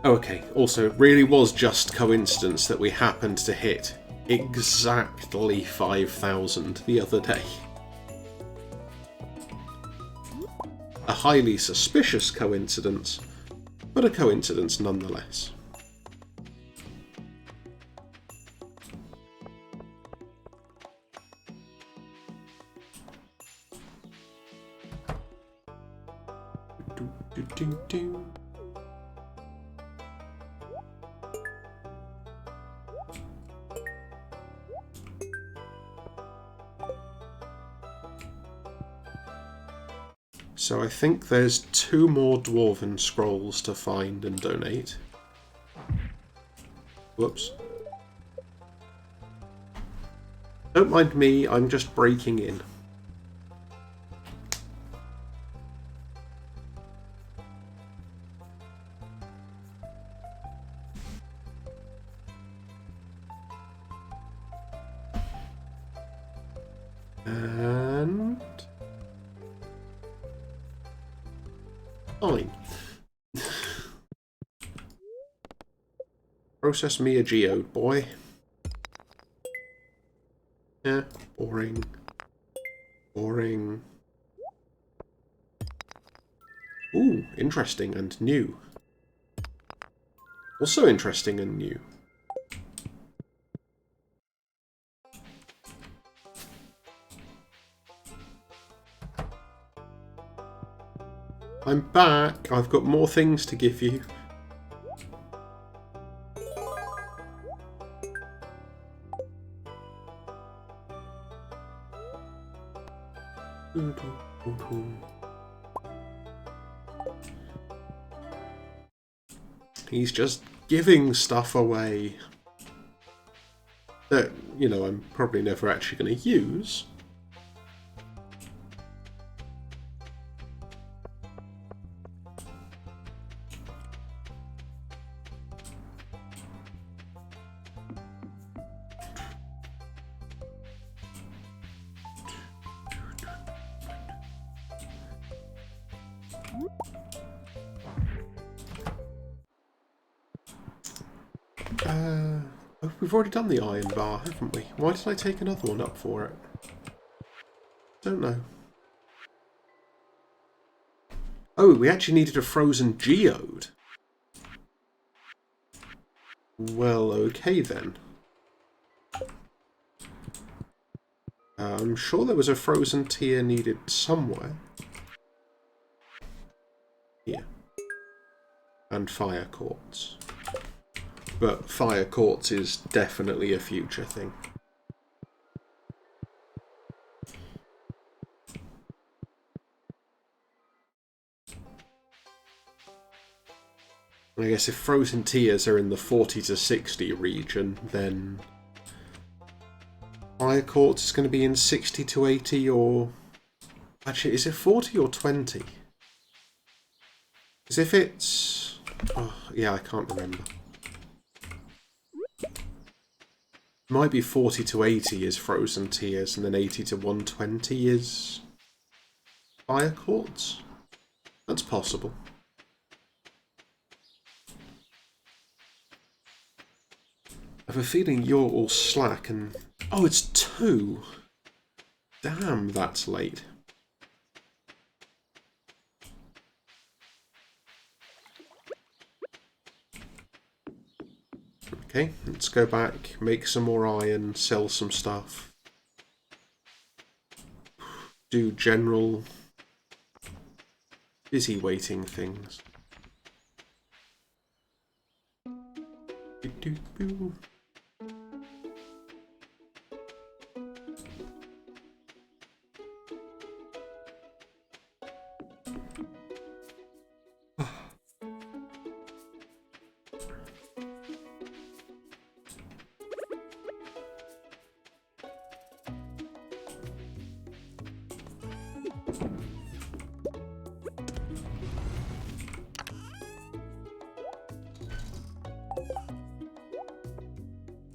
Okay, also, it really was just coincidence that we happened to hit exactly 5,000 the other day. A highly suspicious coincidence, but a coincidence nonetheless. Do. So I think there's 2 more Dwarven Scrolls to find and donate. Whoops. Don't mind me, I'm just breaking in. And... fine. Process me a geode, boy. Yeah, boring. Boring. Ooh, interesting and new. Also interesting and new. I'm back. I've got more things to give you. He's just giving stuff away that, you know, I'm probably never actually going to use. We've already done the iron bar, haven't we? Why did I take another one up for it? Don't know. Oh, we actually needed a frozen geode. Well, okay then. I'm sure there was a frozen tier needed somewhere. Here. And fire quartz. But fire quartz is definitely a future thing. I guess if frozen tiers are in the 40 to 60 region, then fire quartz is going to be in 60 to 80, or... Actually, is it 40 or 20? Because if it's... Oh, yeah, I can't remember. Might be 40 to 80 is frozen tiers, and then 80 to 120 is fire quartz. That's possible. I have a feeling you're all slack and... Oh, it's 2! Damn, that's late. Okay, let's go back, make some more iron, sell some stuff. Do general busy waiting things. Doo-doo-boo.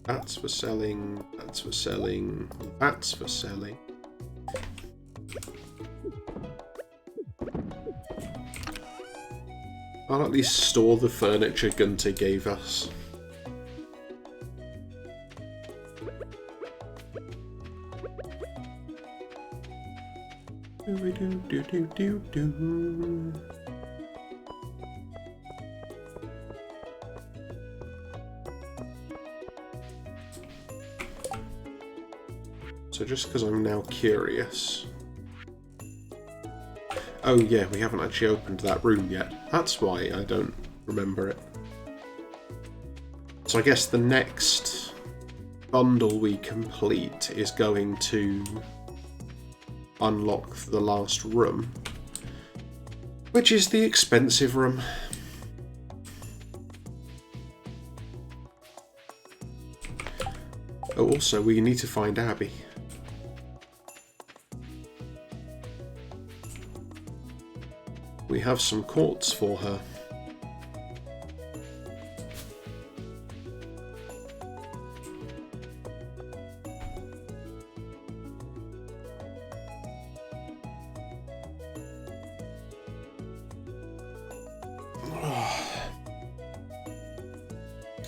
That's for selling, that's for selling, that's for selling. I'll at least store the furniture Gunther gave us. So just because I'm now curious... Oh yeah, we haven't actually opened that room yet. That's why I don't remember it. So I guess the next bundle we complete is going to unlock the last room, which is the expensive room. Oh, also, we need to find Abby. We have some quartz for her.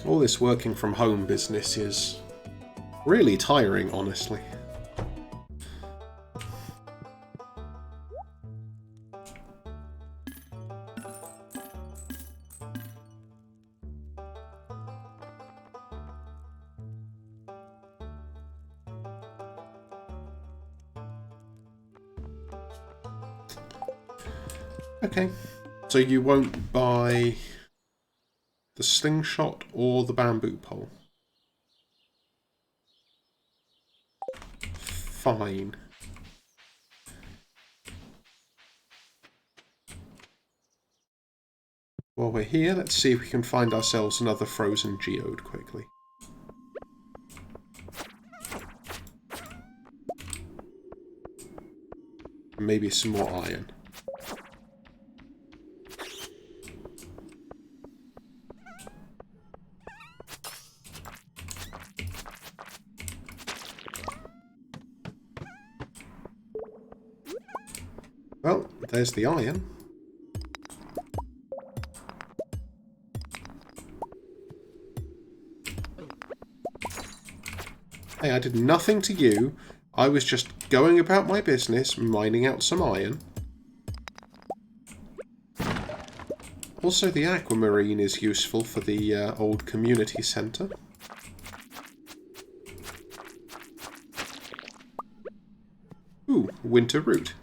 All this working from home business is really tiring, honestly. Okay, so you won't buy the slingshot or the bamboo pole? Fine. While we're here, let's see if we can find ourselves another frozen geode quickly. Maybe some more iron. Well, there's the iron. Hey, I did nothing to you. I was just going about my business, mining out some iron. Also, the aquamarine is useful for the old community centre. winter root.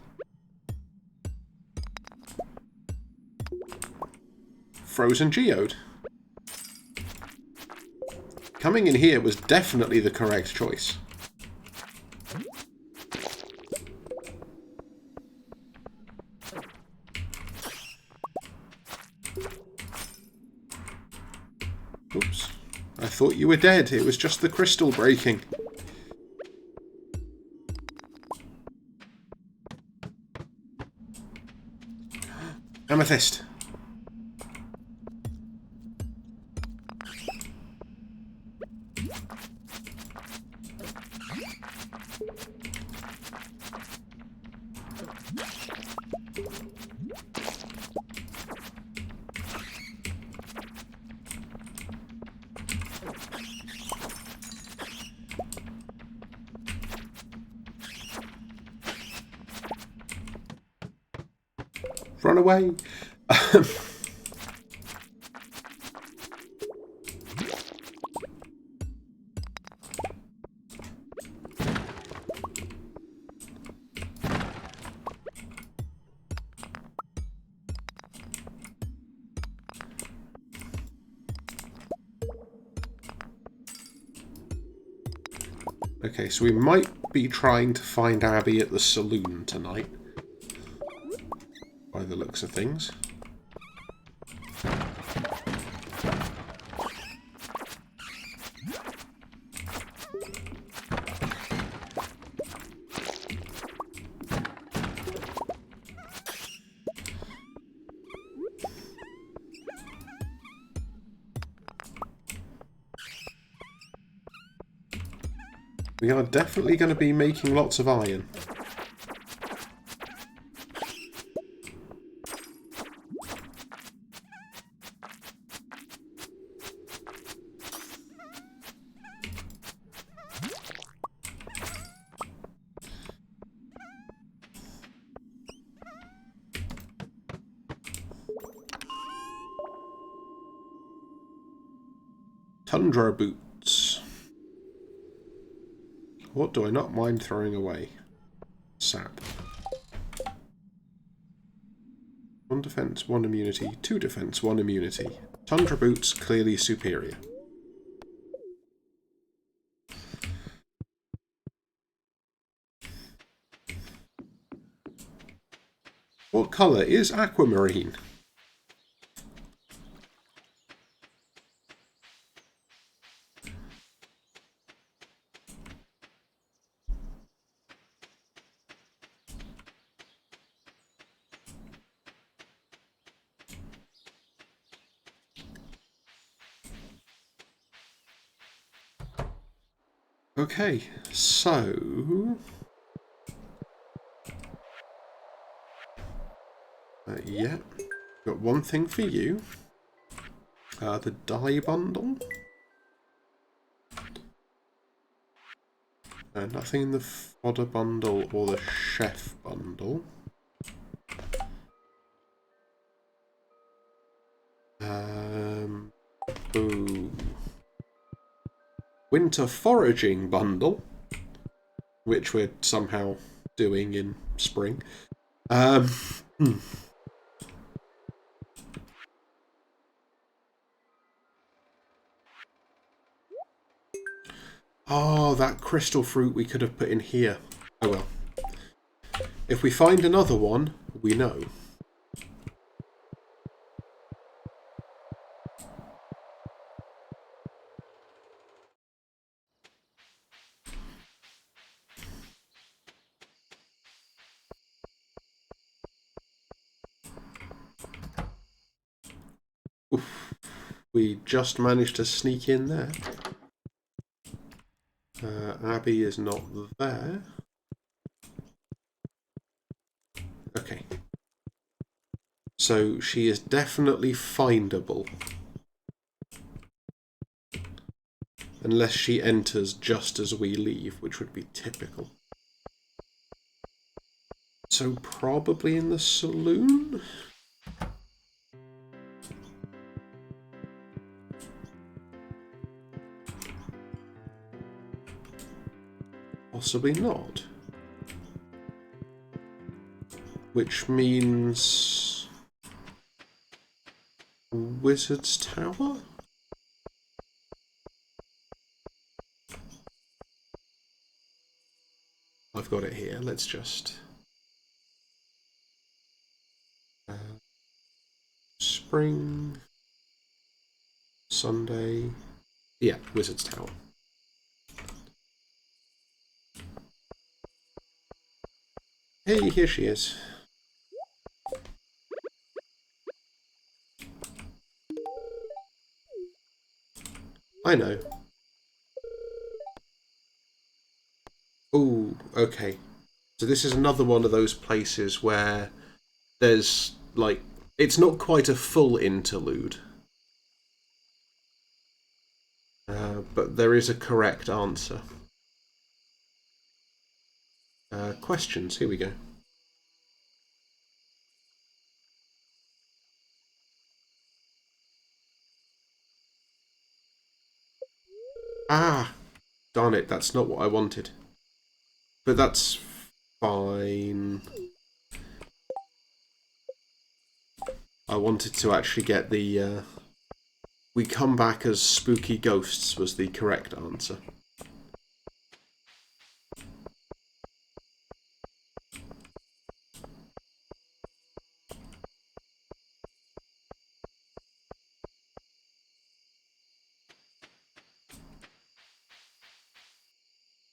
Frozen geode. Coming in here was definitely the correct choice. Oops. I thought you were dead. It was just the crystal breaking. Amethyst. Run away. Okay, so we might be trying to find Abby at the saloon tonight, by the looks of things. We are definitely going to be making lots of iron. Tundra boots. What do I not mind throwing away? Sap. 1 defense, 1 immunity, 2 defense, 1 immunity. Tundra boots, clearly superior. What colour is aquamarine? Okay, so... yeah, got one thing for you. The dye bundle. Nothing in the fodder bundle or the chef bundle. Ooh. Winter foraging bundle, which we're somehow doing in spring. Oh, that crystal fruit we could have put in here. Oh well. If we find another one, we know. Oof. We just managed to sneak in there. Abby is not there. Okay. So she is definitely findable. Unless she enters just as we leave, which would be typical. So probably in the saloon? Possibly not. which means Wizard's Tower? I've got it here. Let's just... spring... Sunday... Yeah, Wizard's Tower. Hey, here she is. I know. Oh, okay. So this is another one of those places where there's, like, it's not quite a full interlude. But there is a correct answer. Questions, here we go. Ah! Darn it, that's not what I wanted. But that's fine. I wanted to actually get the... we come back as spooky ghosts was the correct answer.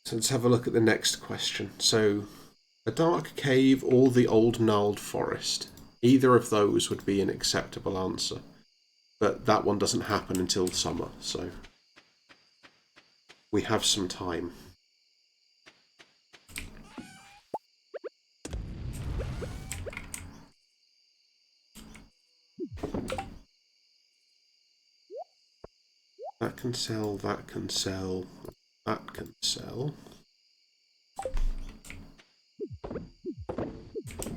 So let's have a look at the next question. So, a dark cave or the old gnarled forest. Either of those would be an acceptable answer. But that one doesn't happen until summer, so we have some time. That can sell, that can sell, that can sell.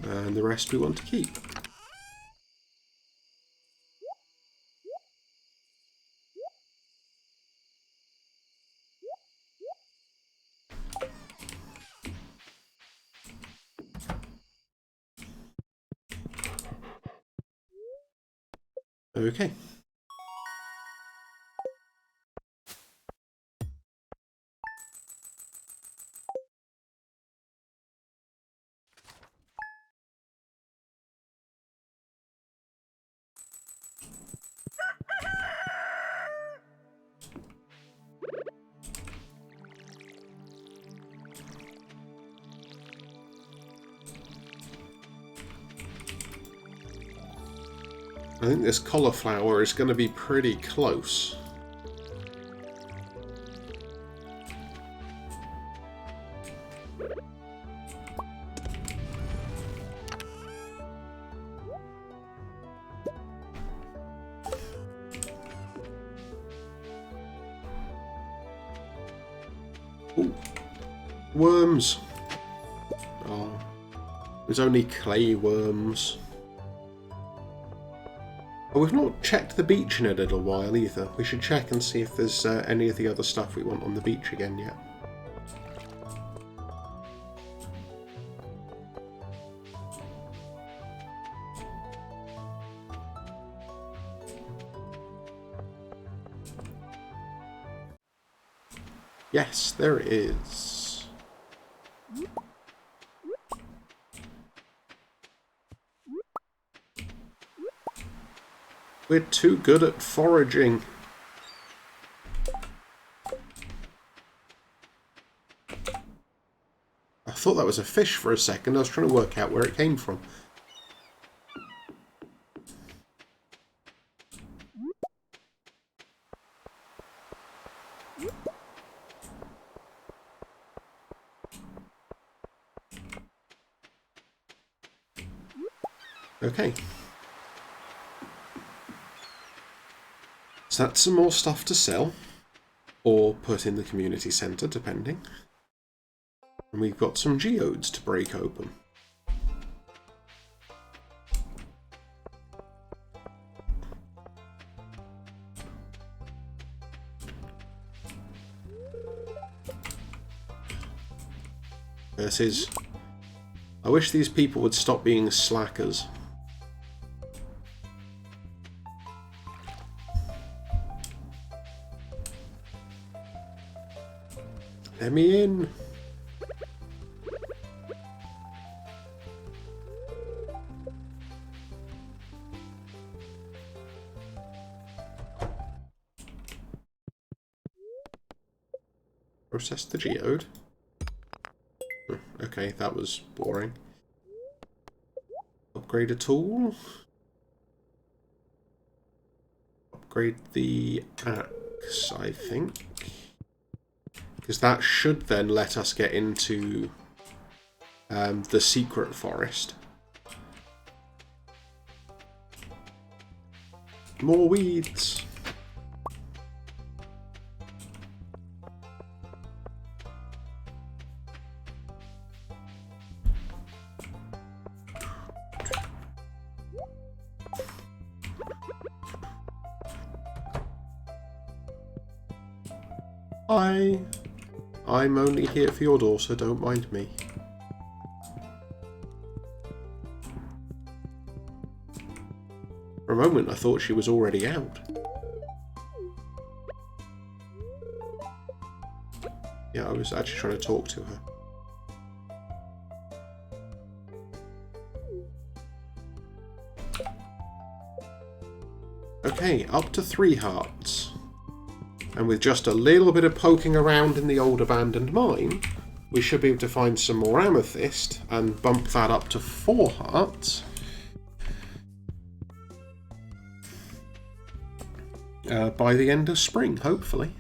And the rest we want to keep. Okay. I think this cauliflower is going to be pretty close. Ooh. Worms! Oh, there's only clay worms. Oh, we've not checked the beach in a little while either. We should check and see if there's any of the other stuff we want on the beach again yet. Yes, there it is. We're too good at foraging. I thought that was a fish for a second. I was trying to work out where it came from. Okay. So that's some more stuff to sell. Or put in the community centre, depending. And we've got some geodes to break open. Versus I wish these people would stop being slackers. Let me in. Process the geode. Oh, okay, that was boring. Upgrade a tool. Upgrade the axe, I think. Because that should then let us get into the secret forest. More weeds. Hi. I'm only here for your daughter, don't mind me. For a moment I thought she was already out. Yeah, I was actually trying to talk to her. Okay, up to 3 hearts. And with just a little bit of poking around in the old abandoned mine, we should be able to find some more amethyst and bump that up to 4 hearts. By the end of spring, hopefully.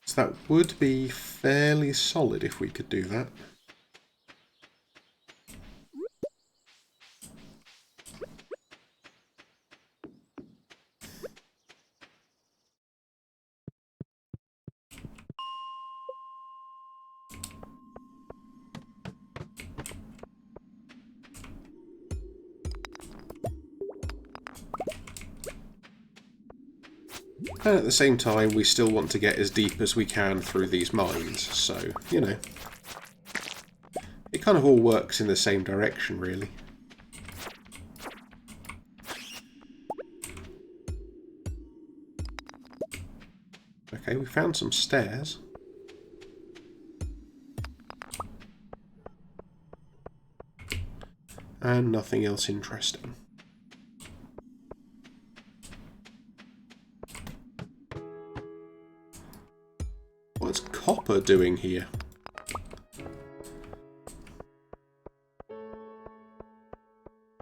So that would be fairly solid if we could do that. And at the same time, we still want to get as deep as we can through these mines, so, you know. It kind of all works in the same direction, really. Okay, we found some stairs. And nothing else interesting. What's copper doing here?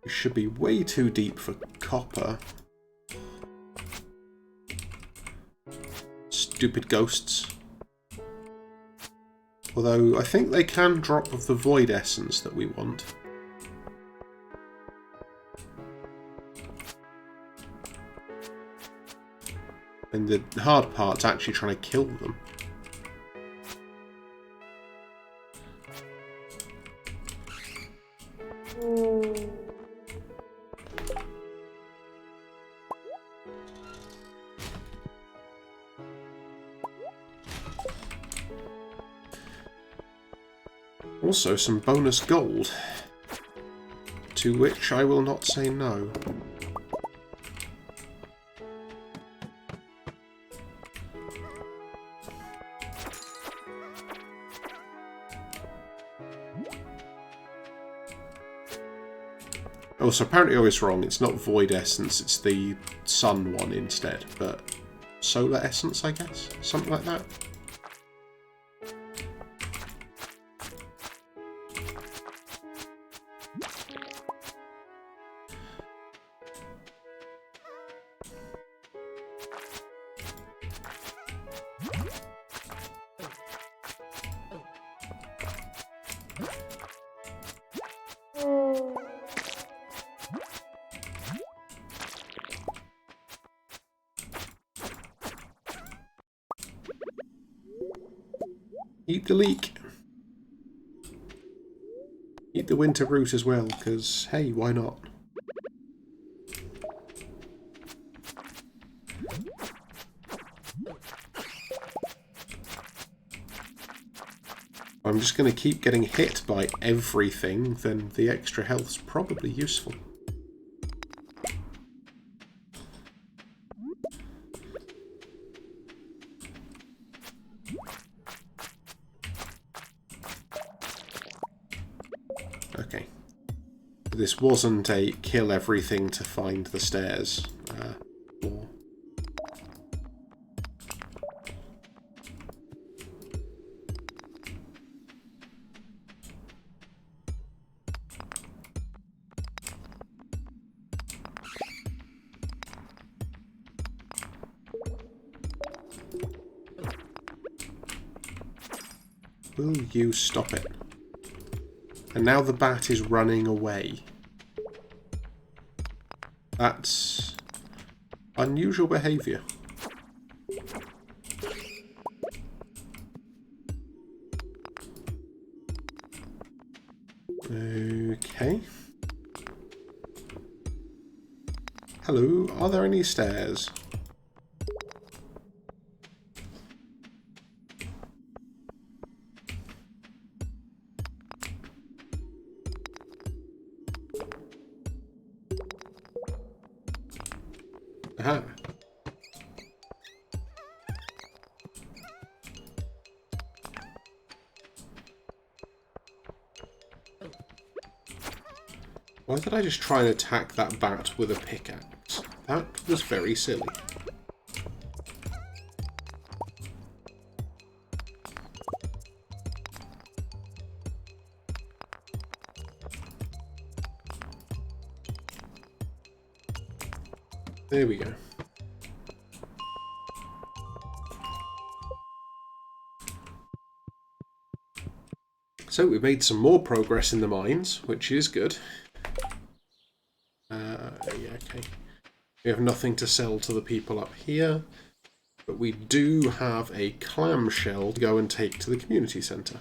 It should be way too deep for copper. Stupid ghosts. Although, I think they can drop the void essence that we want. And the hard part's actually trying to kill them. Also, some bonus gold, to which I will not say no. Oh, so apparently I was wrong. It's not void essence, it's the sun one instead, but solar essence, I guess? Something like that. Eat the leek. take the winter route as well, because, hey, why not? I'm just going to keep getting hit by everything, then the extra health's probably useful. Okay. This wasn't a kill everything to find the stairs floor. Will you stop it? And now the bat is running away. That's unusual behaviour. Okay. Hello, are there any stairs? Aha. Why did I just try and attack that bat with a pickaxe? That was very silly. There we go. So we've made some more progress in the mines, which is good. Yeah, okay. We have nothing to sell to the people up here, but we do have a clamshell to go and take to the community centre.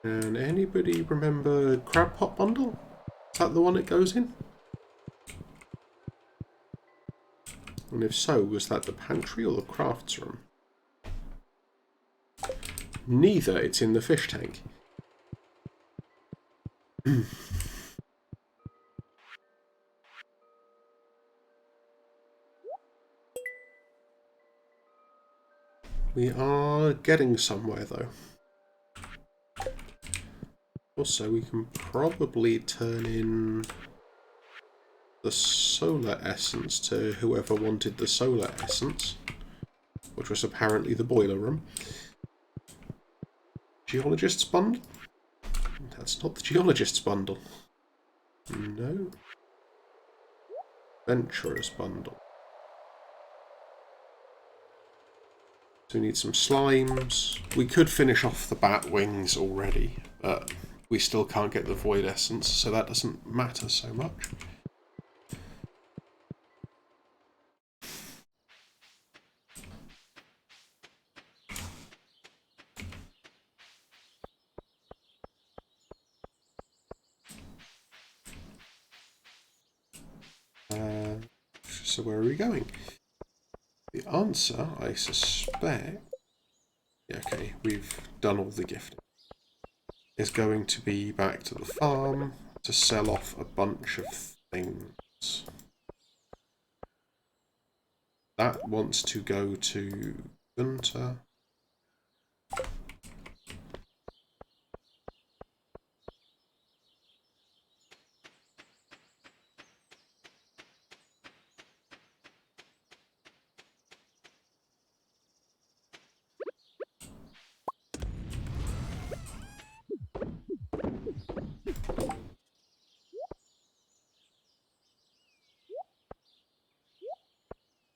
And anybody remember Crab Pot Bundle? Is that the one it goes in? And if so, was that the pantry or the crafts room? Neither, it's in the fish tank. We are getting somewhere though. Also, we can probably turn in the solar essence to whoever wanted the solar essence, which was apparently the boiler room. Geologist's bundle? That's not the geologist's bundle. No. Venturer's bundle. So we need some slimes. We could finish off the bat wings already, but we still can't get the void essence, so that doesn't matter so much. So where are we going? The answer, I suspect... Yeah, okay, we've done all the gifting. Is going to be back to the farm to sell off a bunch of things. That wants to go to Gunther.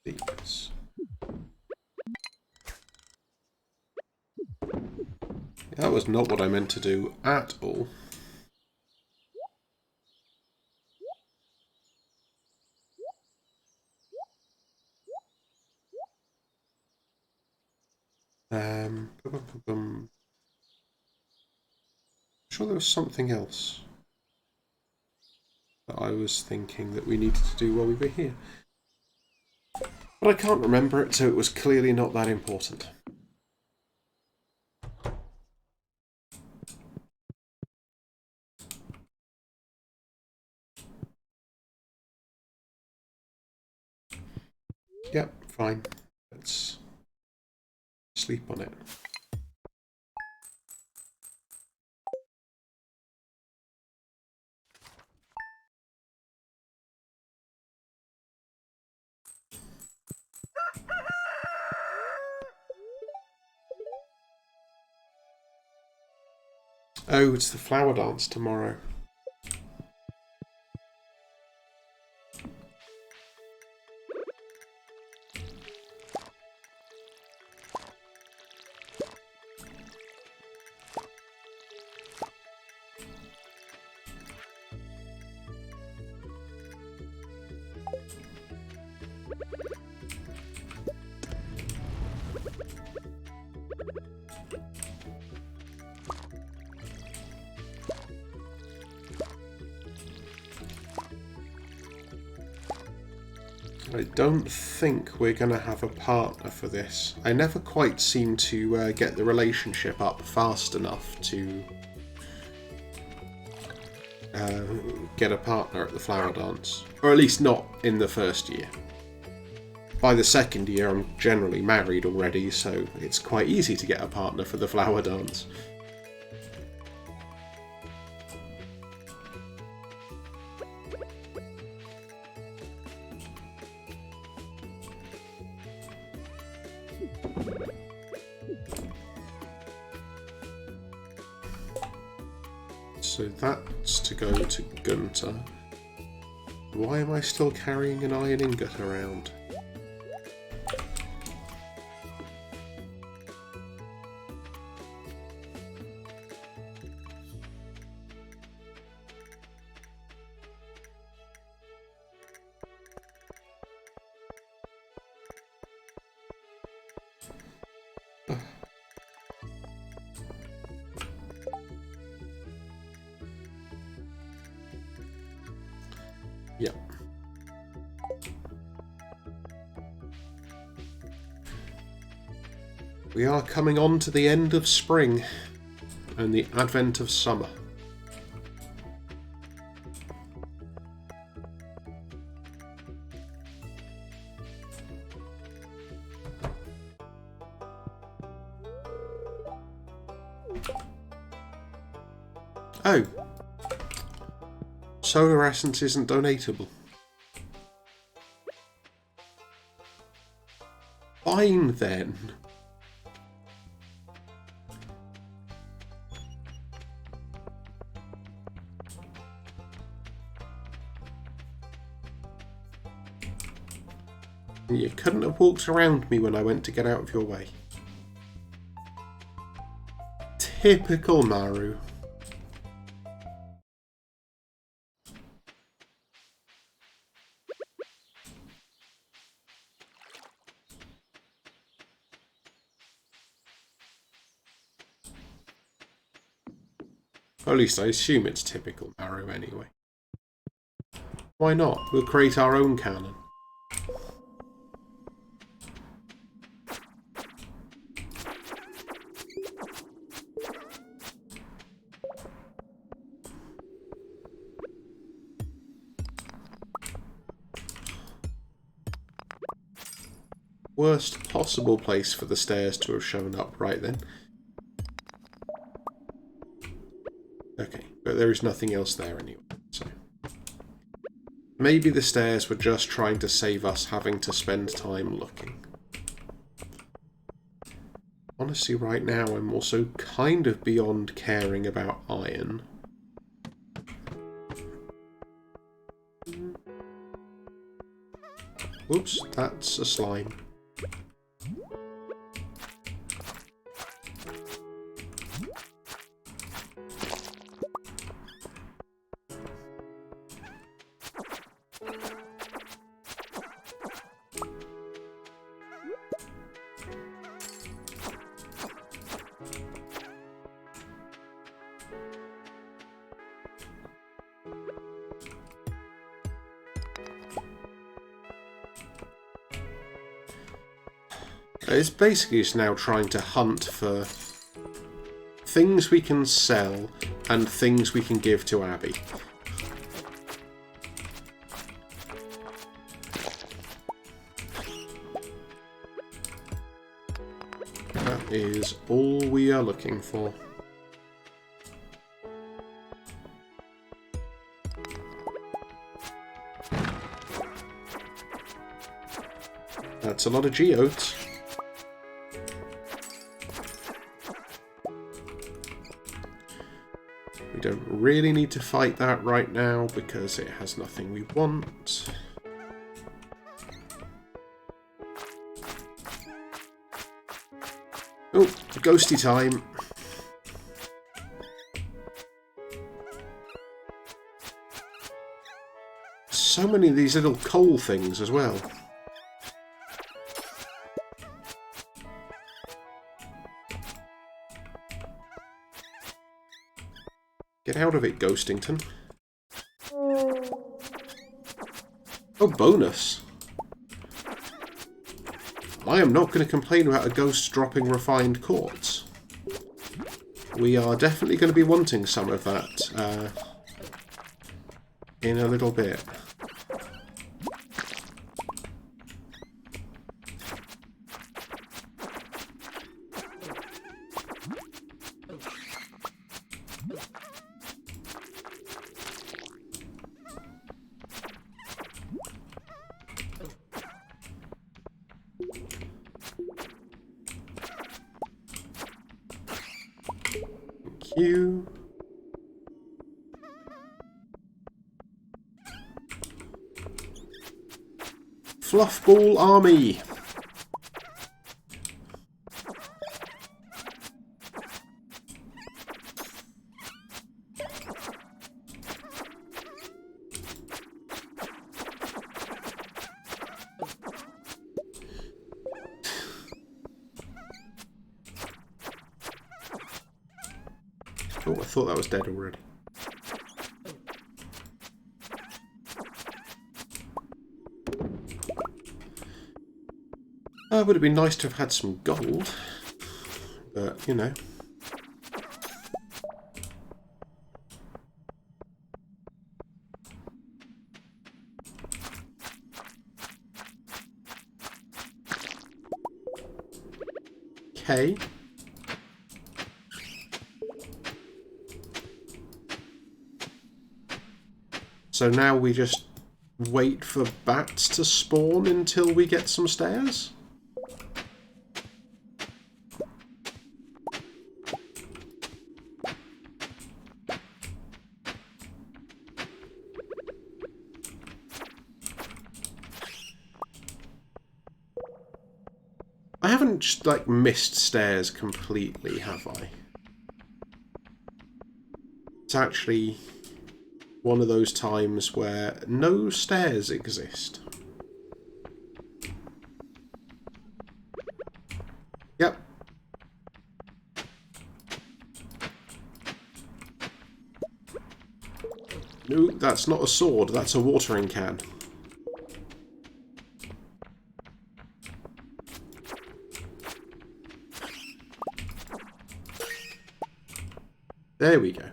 These. That was not what I meant to do at all. I'm sure there was something else that I was thinking that we needed to do while we were here. But I can't remember it, so it was clearly not that important. Yep, fine. Let's sleep on it. Oh, it's the flower dance tomorrow. I don't think we're going to have a partner for this. I never quite seem to get the relationship up fast enough to get a partner at the flower dance. Or at least not in the first year. By the second year I'm generally married already, so it's quite easy to get a partner for the flower dance. So that's to go to Gunther. Why am I still carrying an iron ingot around? Yep. We are coming on to the end of spring and the advent of summer. Oh. Solar essence isn't donatable. Fine then. You couldn't have walked around me when I went to get out of your way. Typical Maru. Or at least I assume it's typical Maru anyway. Why not? We'll create our own canon. Worst possible place for the stairs to have shown up, right then. Okay, but there is nothing else there anyway, so... Maybe the stairs were just trying to save us having to spend time looking. Honestly, right now, I'm also kind of beyond caring about iron. Oops, that's a slime. It's basically just now trying to hunt for things we can sell and things we can give to Abby. That is all we are looking for. That's a lot of geodes. We don't really need to fight that right now because it has nothing we want. Oh, ghosty time. So many of these little coal things as well. Get out of it, Ghostington. Oh, bonus. I am not going to complain about a ghost dropping refined quartz. We are definitely going to be wanting some of that in a little bit. You. Fluffball Army. Oh, I thought that was dead already. It would have been nice to have had some gold, but, you know. Okay. So now we just wait for bats to spawn until we get some stairs? I haven't just, like, missed stairs completely, have I? It's actually one of those times where no stairs exist. Yep. No, that's not a sword, that's a watering can. There we go.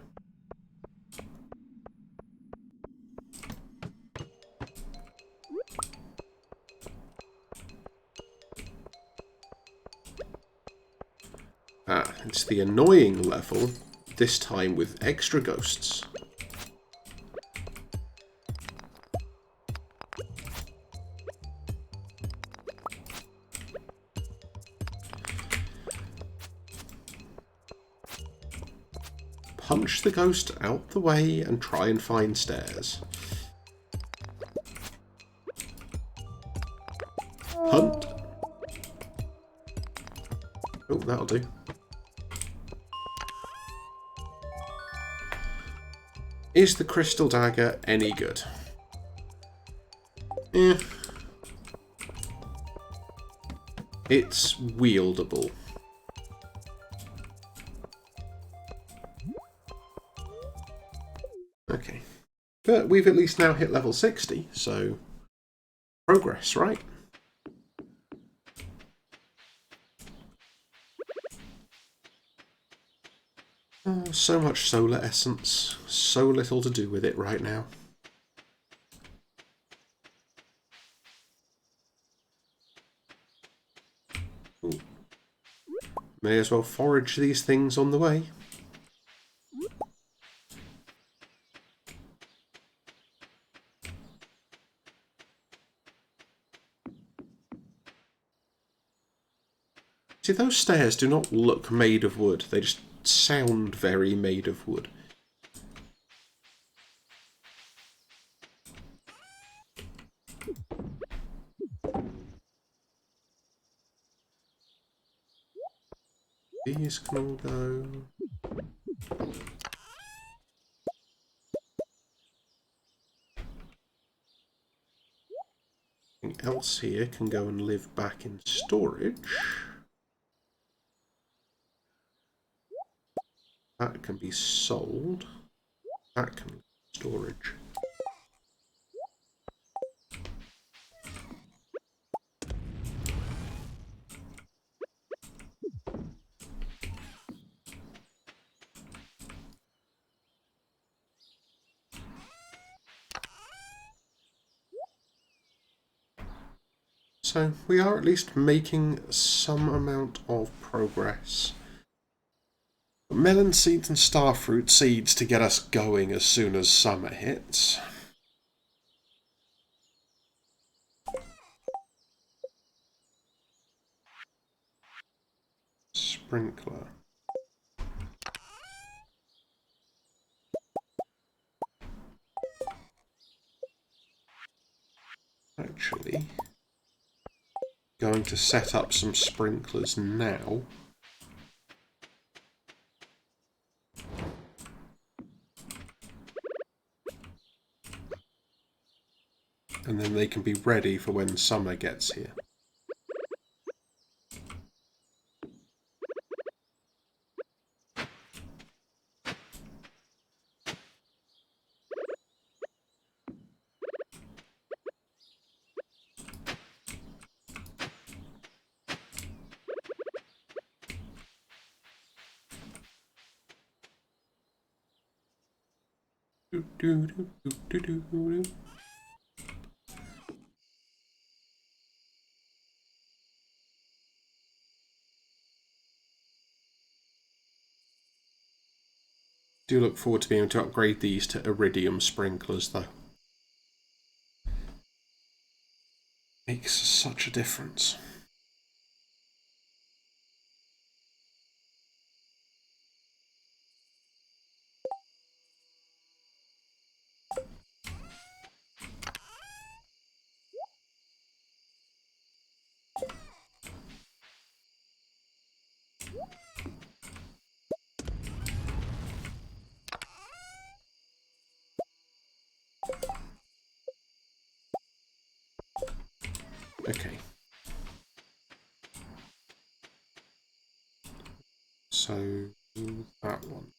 Ah, it's the annoying level, this time with extra ghosts. Punch the ghost out the way and try and find stairs. Hunt. Oh, that'll do. Is the crystal dagger any good? Eh. It's wieldable. Okay. But we've at least now hit level 60, so progress, right? Oh, so much solar essence. So little to do with it right now. Ooh. May as well forage these things on the way. See, those stairs do not look made of wood. They just sound very made of wood. These can all go. Anything else here can go and live back in storage. That can be sold. That can be storage. So we are at least making some amount of progress. Melon seeds and starfruit seeds to get us going as soon as summer hits. Sprinkler. Actually, going to set up some sprinklers now. And then they can be ready for when summer gets here. Do look forward to being able to upgrade these to iridium sprinklers, though. Makes such a difference. Okay. So, that one.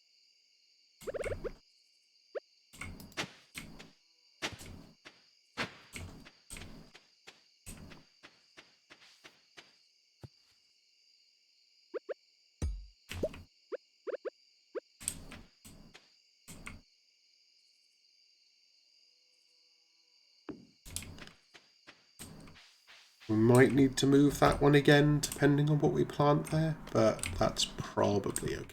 We might need to move that one again, depending on what we plant there, but that's probably okay.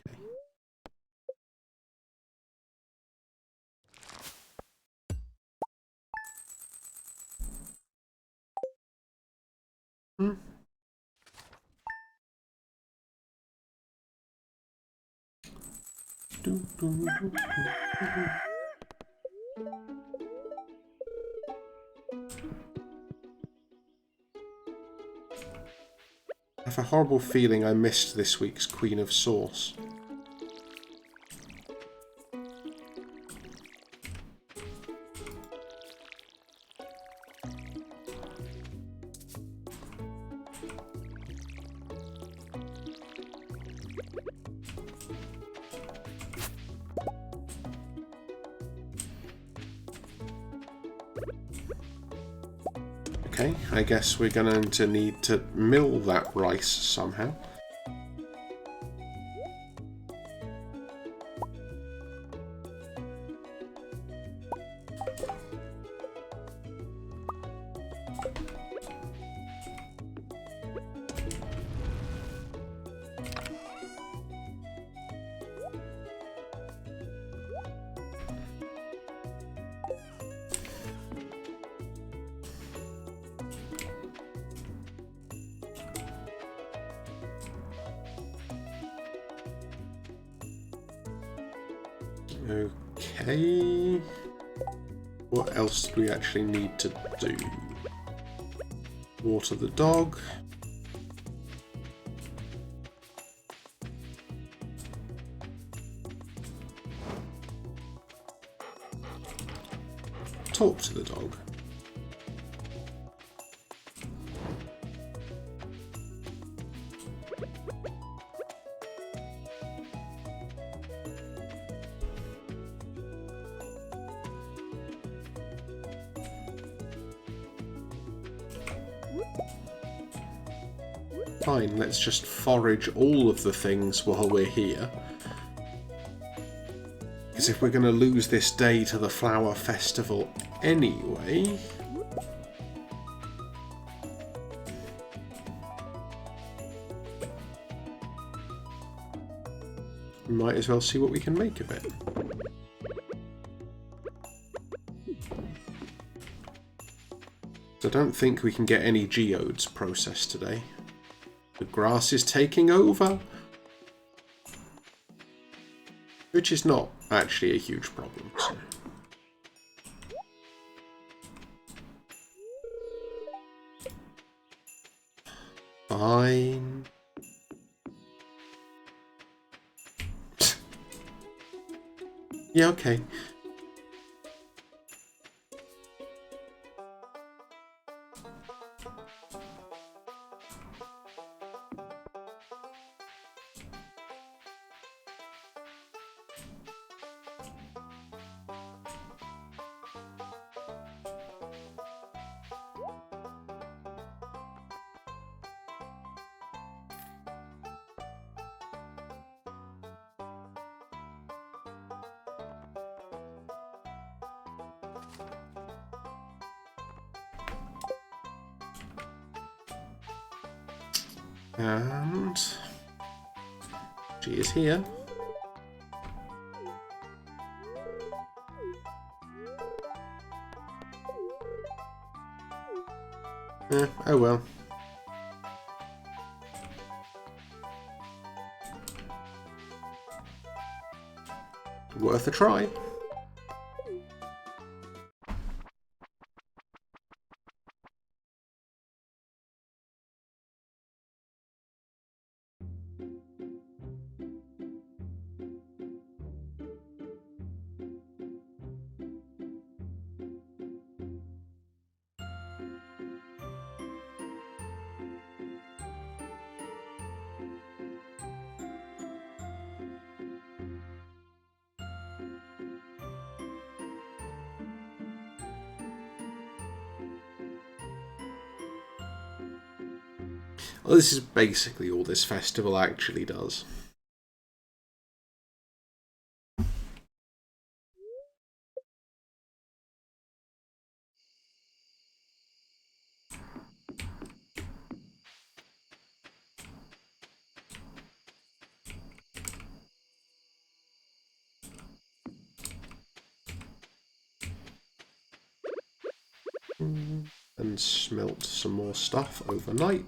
I have a horrible feeling I missed this week's Queen of Sauce. Okay, I guess we're going to need to mill that rice somehow. Okay. What else do we actually need to do? Water the dog. Talk to the dog. Fine, let's just forage all of the things while we're here. Because if we're going to lose this day to the flower festival anyway... we might as well see what we can make of it. So I don't think we can get any geodes processed today. The grass is taking over. Which is not actually a huge problem. So. Fine. Yeah, okay. And she is here. Oh well. Worth a try. Well, this is basically all this festival actually does. And smelt some more stuff overnight.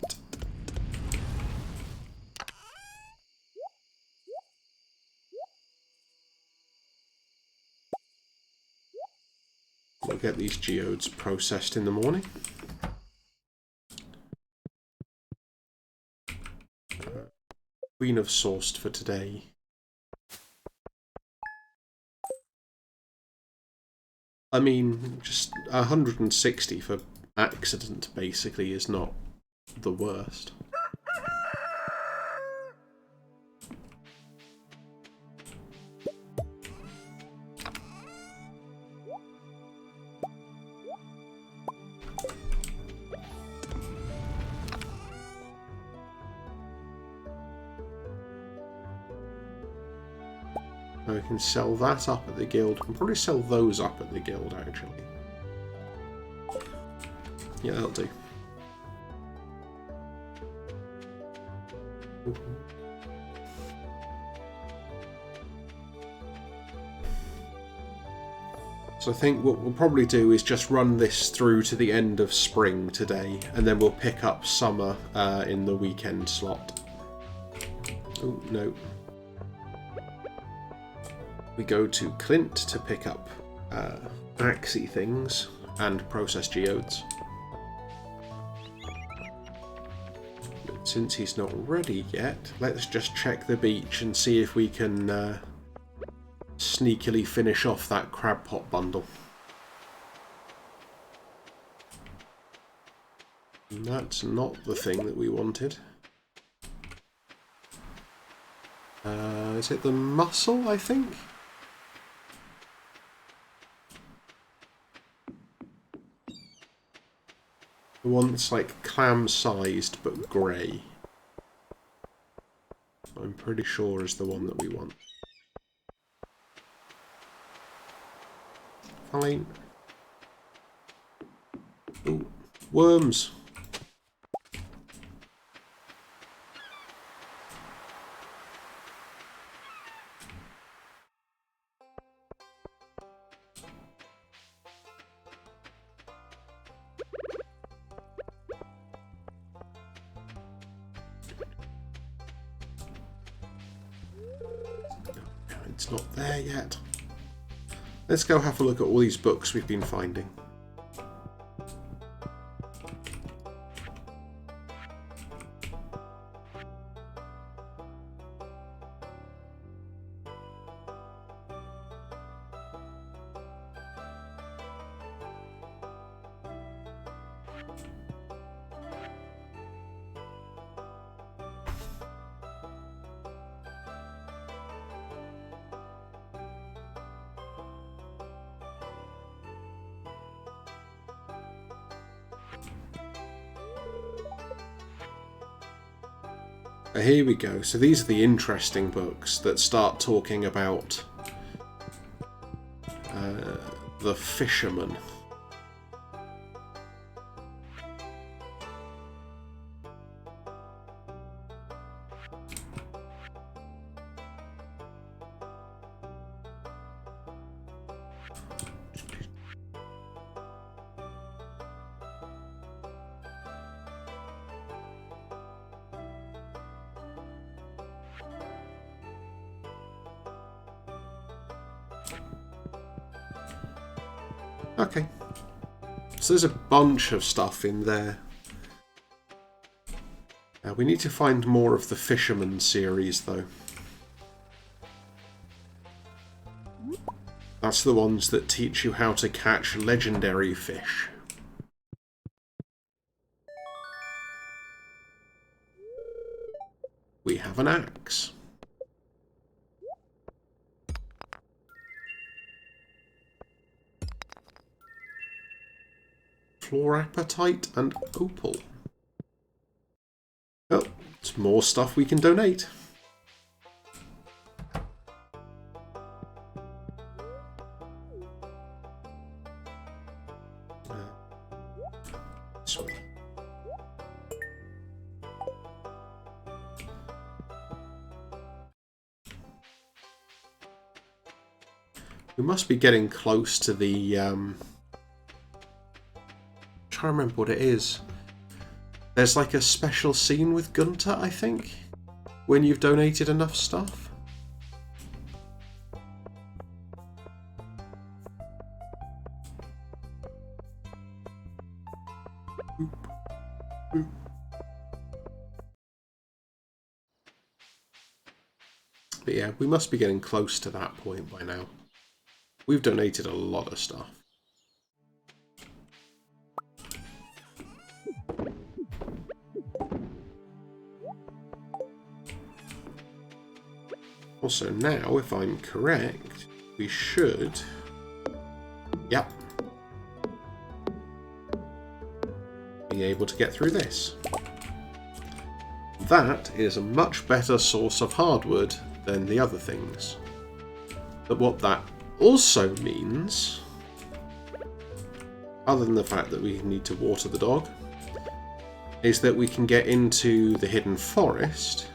We'll get these geodes processed in the morning. Queen of sourced for today. I mean, just 160 for accident basically is not the worst. I can sell that up at the guild. I can probably sell those up at the guild, actually. Yeah, that'll do. So I think what we'll probably do is just run this through to the end of spring today, and then we'll pick up summer in the weekend slot. Oh, no. We go to Clint to pick up axey things and process geodes. But since he's not ready yet, let's just check the beach and see if we can sneakily finish off that crab pot bundle. And that's not the thing that we wanted. Is it the mussel, I think? The one that's like clam-sized but grey. I'm pretty sure is the one that we want. Fine. Ooh, worms! It's not there yet. Let's go have a look at all these books we've been finding. Here we go. So these are the interesting books that start talking about the fisherman. Okay. So there's a bunch of stuff in there. We need to find more of the Fisherman series, though. That's the ones that teach you how to catch legendary fish. We have an axe. Fluorapatite and opal. Oh, it's more stuff we can donate. This way. We must be getting close to the trying to remember what it is. There's like a special scene with Gunther, I think, when you've donated enough stuff. Boop. Boop. But yeah, we must be getting close to that point by now. We've donated a lot of stuff. Also now, if I'm correct, we should... Yep. Be able to get through this. That is a much better source of hardwood than the other things. But what that also means, other than the fact that we need to water the dog, is that we can get into the hidden forest.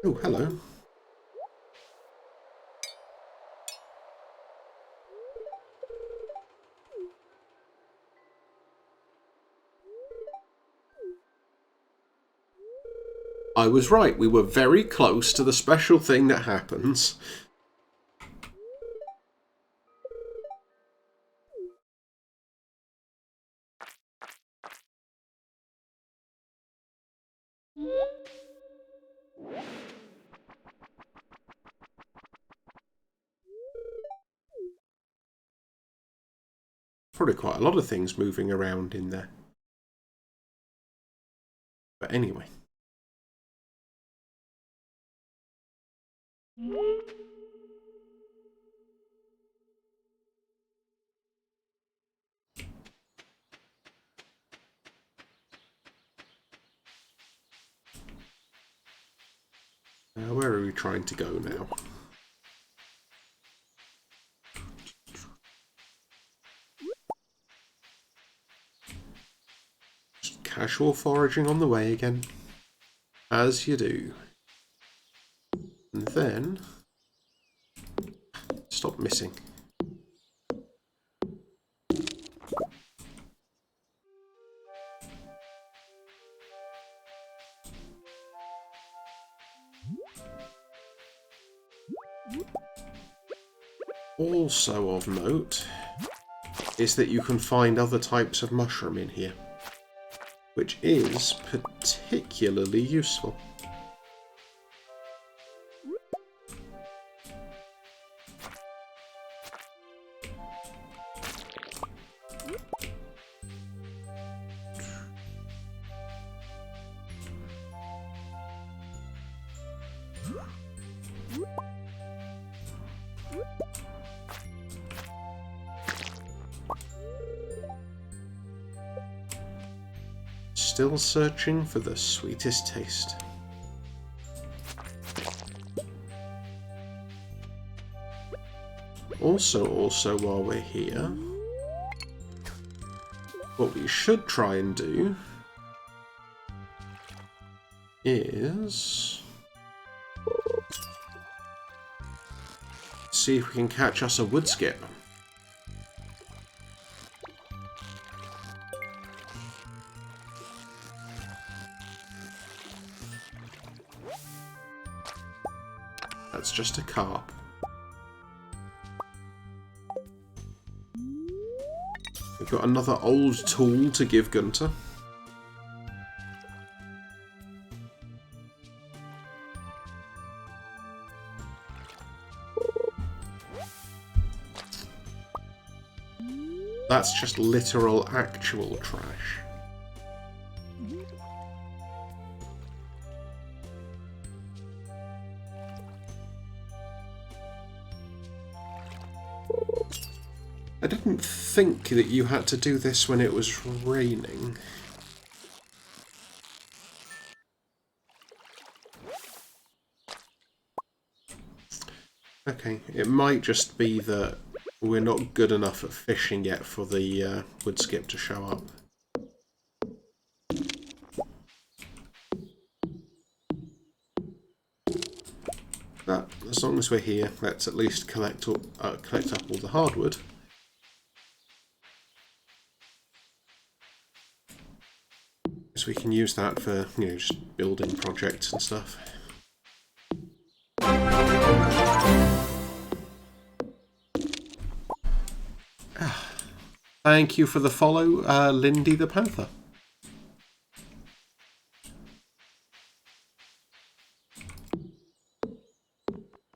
Oh, hello. I was right. We were very close to the special thing that happens. Probably quite a lot of things moving around in there. But anyway. Where are we trying to go now? Just casual foraging on the way again. As you do. And then... Stop missing. Also of note is that you can find other types of mushroom in here, which is particularly useful. Still searching for the sweetest taste. Also, while we're here, what we should try and do is see if we can catch us a wood skip. That's just a carp. We've got another old tool to give Gunther. That's just literal, actual trash. I didn't think that you had to do this when it was raining. Okay, it might just be that we're not good enough at fishing yet for the wood skip to show up. But as long as we're here, let's at least collect up all the hardwood. So we can use that for, you know, just building projects and stuff. Thank you for the follow, Lindy the Panther.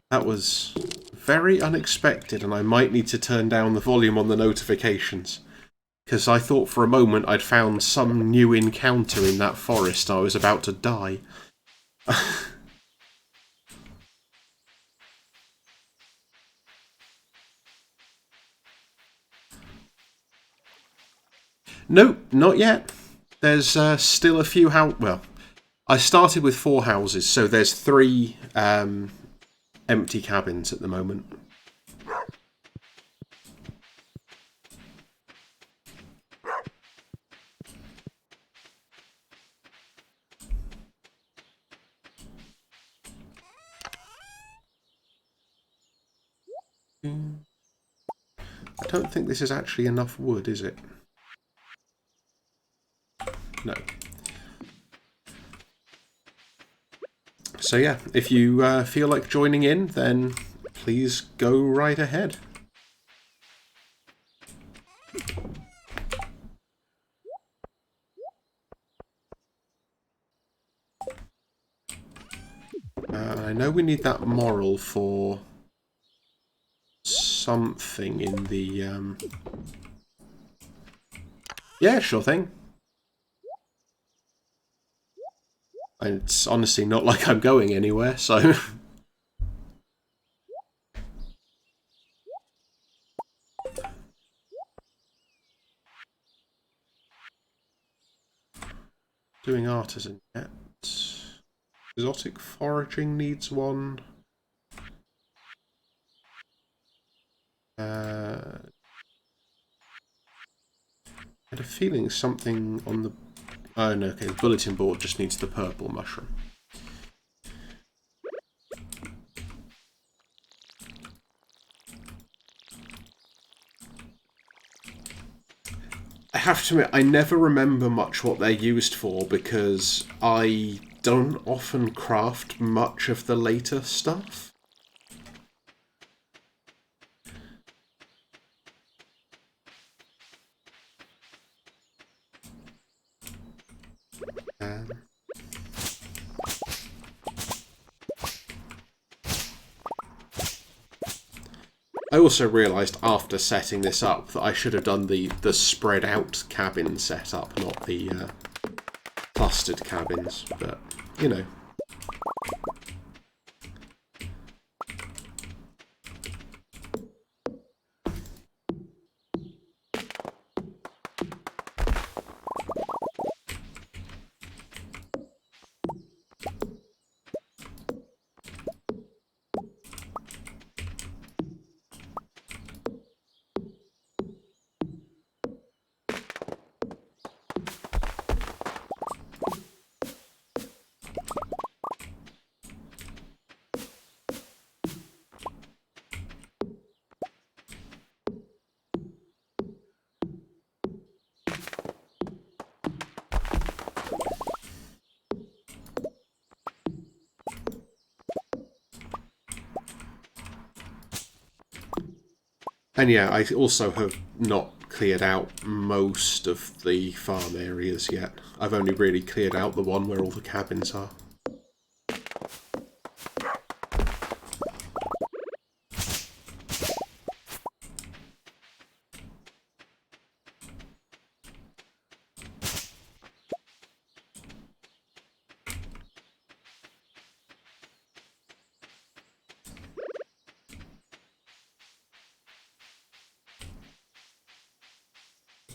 That was very unexpected, and I might need to turn down the volume on the notifications. Because I thought for a moment I'd found some new encounter in that forest. I was about to die. Nope, not yet. There's still a few well, I started with 4 houses, so there's 3 empty cabins at the moment. I don't think this is actually enough wood, is it? No. So yeah, if you feel like joining in, then please go right ahead. I know we need that moral for something in the... Yeah, sure thing. It's honestly not like I'm going anywhere, so... Doing artisan yet. Exotic foraging needs one. I had a feeling something on the... Oh no, okay, the bulletin board just needs the purple mushroom. I have to admit, I never remember much what they're used for because I don't often craft much of the later stuff. I also realised after setting this up that I should have done the spread out cabin setup, not the clustered cabins, but, you know. And yeah, I also have not cleared out most of the farm areas yet. I've only really cleared out the one where all the cabins are.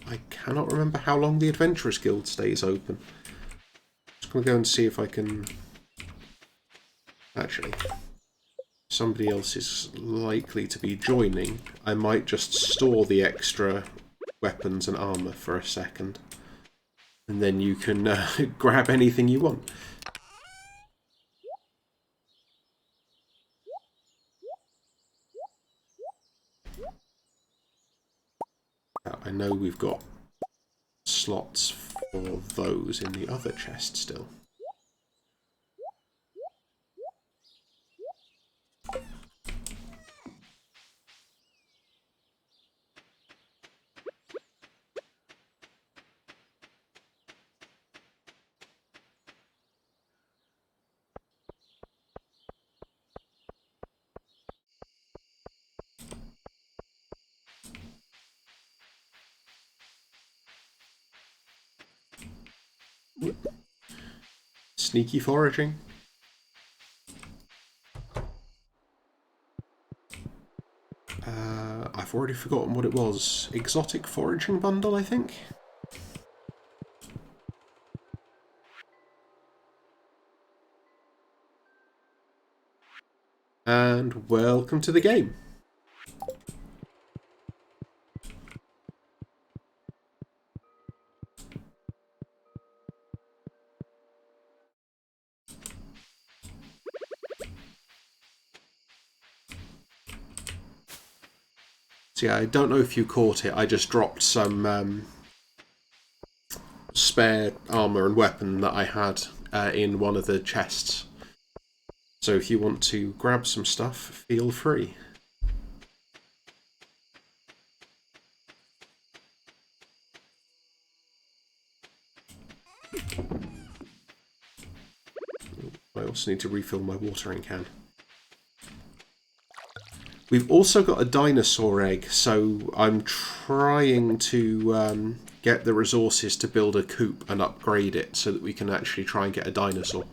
I cannot remember how long the Adventurers Guild stays open. Just going to go and see if I can... Actually, somebody else is likely to be joining. I might just store the extra weapons and armour for a second. And then you can grab anything you want. I know we've got slots for those in the other chest still. Sneaky foraging. I've already forgotten what it was. Exotic foraging bundle, I think? And welcome to the game. So yeah, I don't know if you caught it, I just dropped some spare armour and weapon that I had in one of the chests. So if you want to grab some stuff, feel free. I also need to refill my watering can. We've also got a dinosaur egg, so I'm trying to get the resources to build a coop and upgrade it so that we can actually try and get a dinosaur.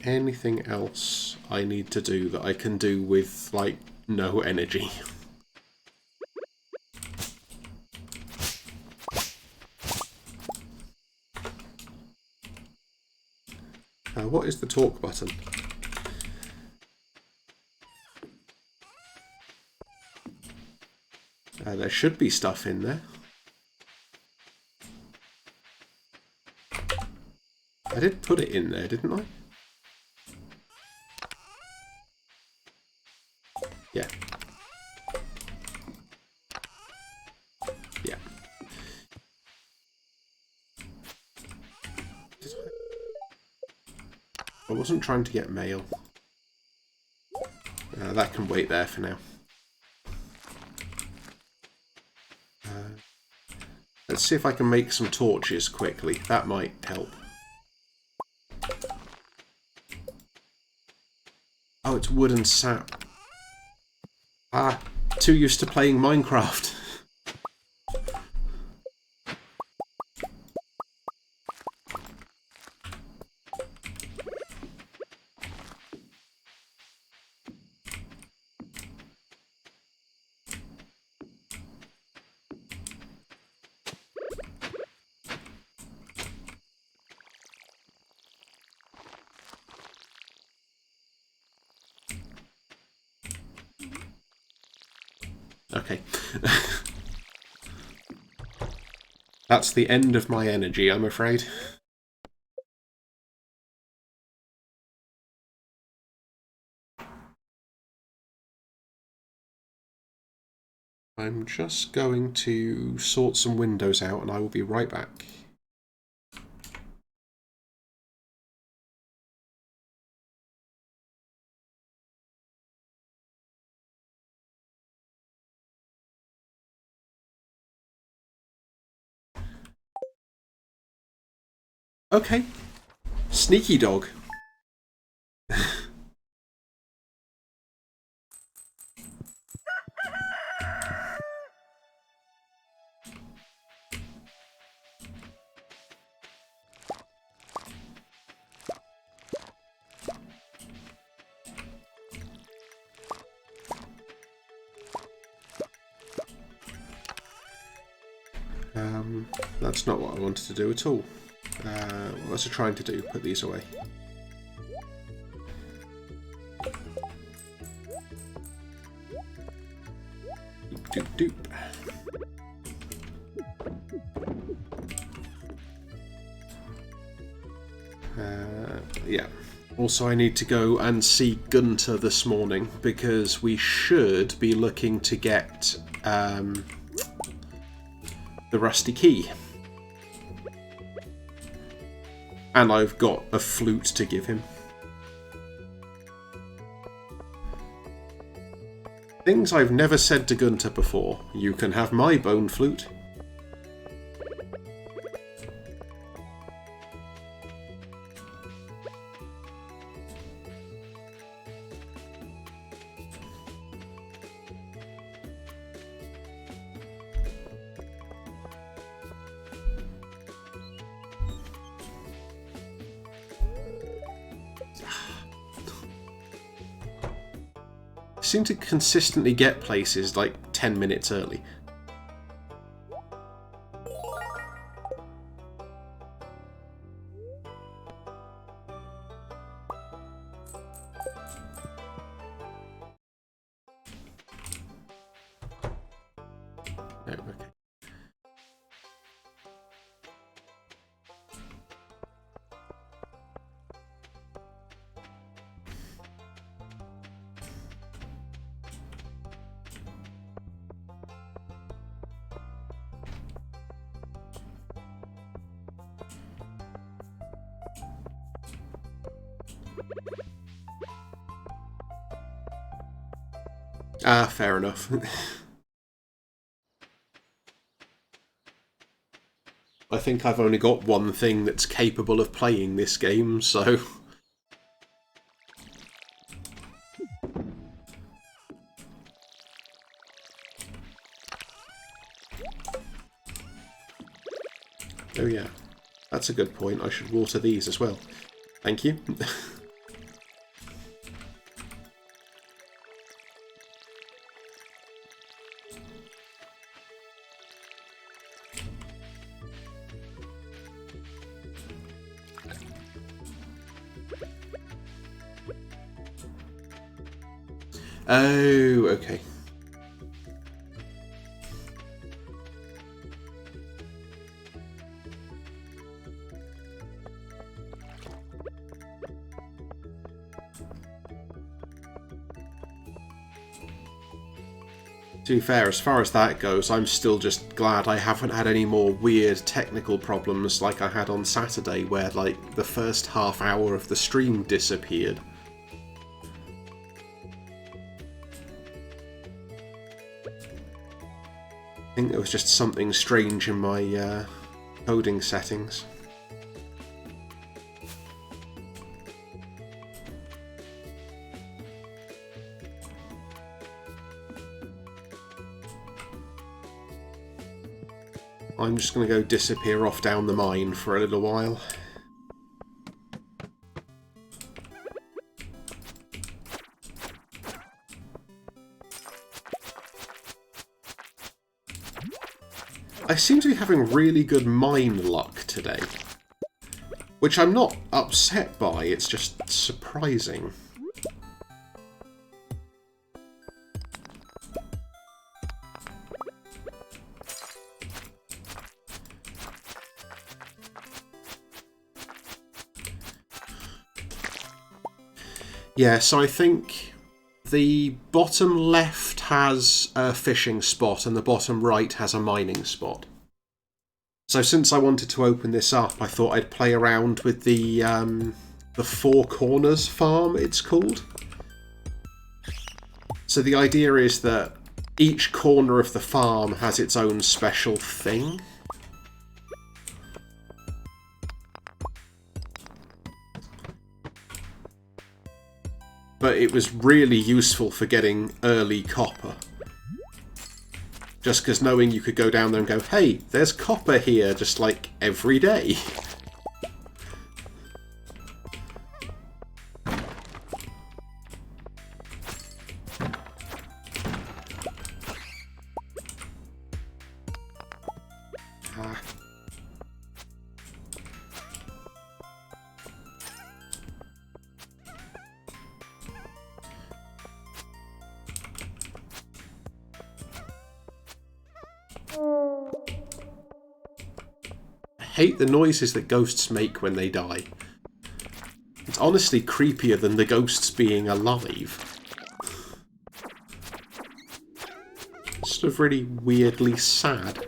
Anything else I need to do that I can do with, like, no energy? What is the talk button? There should be stuff in there. I did put it in there, didn't I? Yeah. Yeah. I wasn't trying to get mail. That can wait there for now. Let's see if I can make some torches quickly. That might help. Oh, it's wood and sap. Ah, too used to playing Minecraft. Okay. That's the end of my energy, I'm afraid. I'm just going to sort some windows out and I will be right back. Okay. Sneaky dog. That's not what I wanted to do at all. What was I trying to do? Put these away. Doop doop doop. Yeah. Also, I need to go and see Gunther this morning because we should be looking to get the rusty key. And I've got a flute to give him. Things I've never said to Gunther before. You can have my bone flute. Seem to consistently get places like 10 minutes early. No, okay. Ah, fair enough. I think I've only got one thing that's capable of playing this game, so... Oh yeah, that's a good point. I should water these as well. Thank you. Oh, okay. To be fair, as far as that goes, I'm still just glad I haven't had any more weird technical problems like I had on Saturday, where, like, the first half hour of the stream disappeared. I think there was just something strange in my coding settings. I'm just going to go disappear off down the mine for a little while. I seem to be having really good mine luck today, which I'm not upset by, it's just surprising. Yeah, so I think the bottom left has a fishing spot and the bottom right has a mining spot. So since I wanted to open this up, I thought I'd play around with the Four Corners farm, it's called. So the idea is that each corner of the farm has its own special thing. But it was really useful for getting early copper. Just because knowing you could go down there and go, hey, there's copper here, just like every day. Hate the noises that ghosts make when they die. It's honestly creepier than the ghosts being alive. It's sort of really weirdly sad.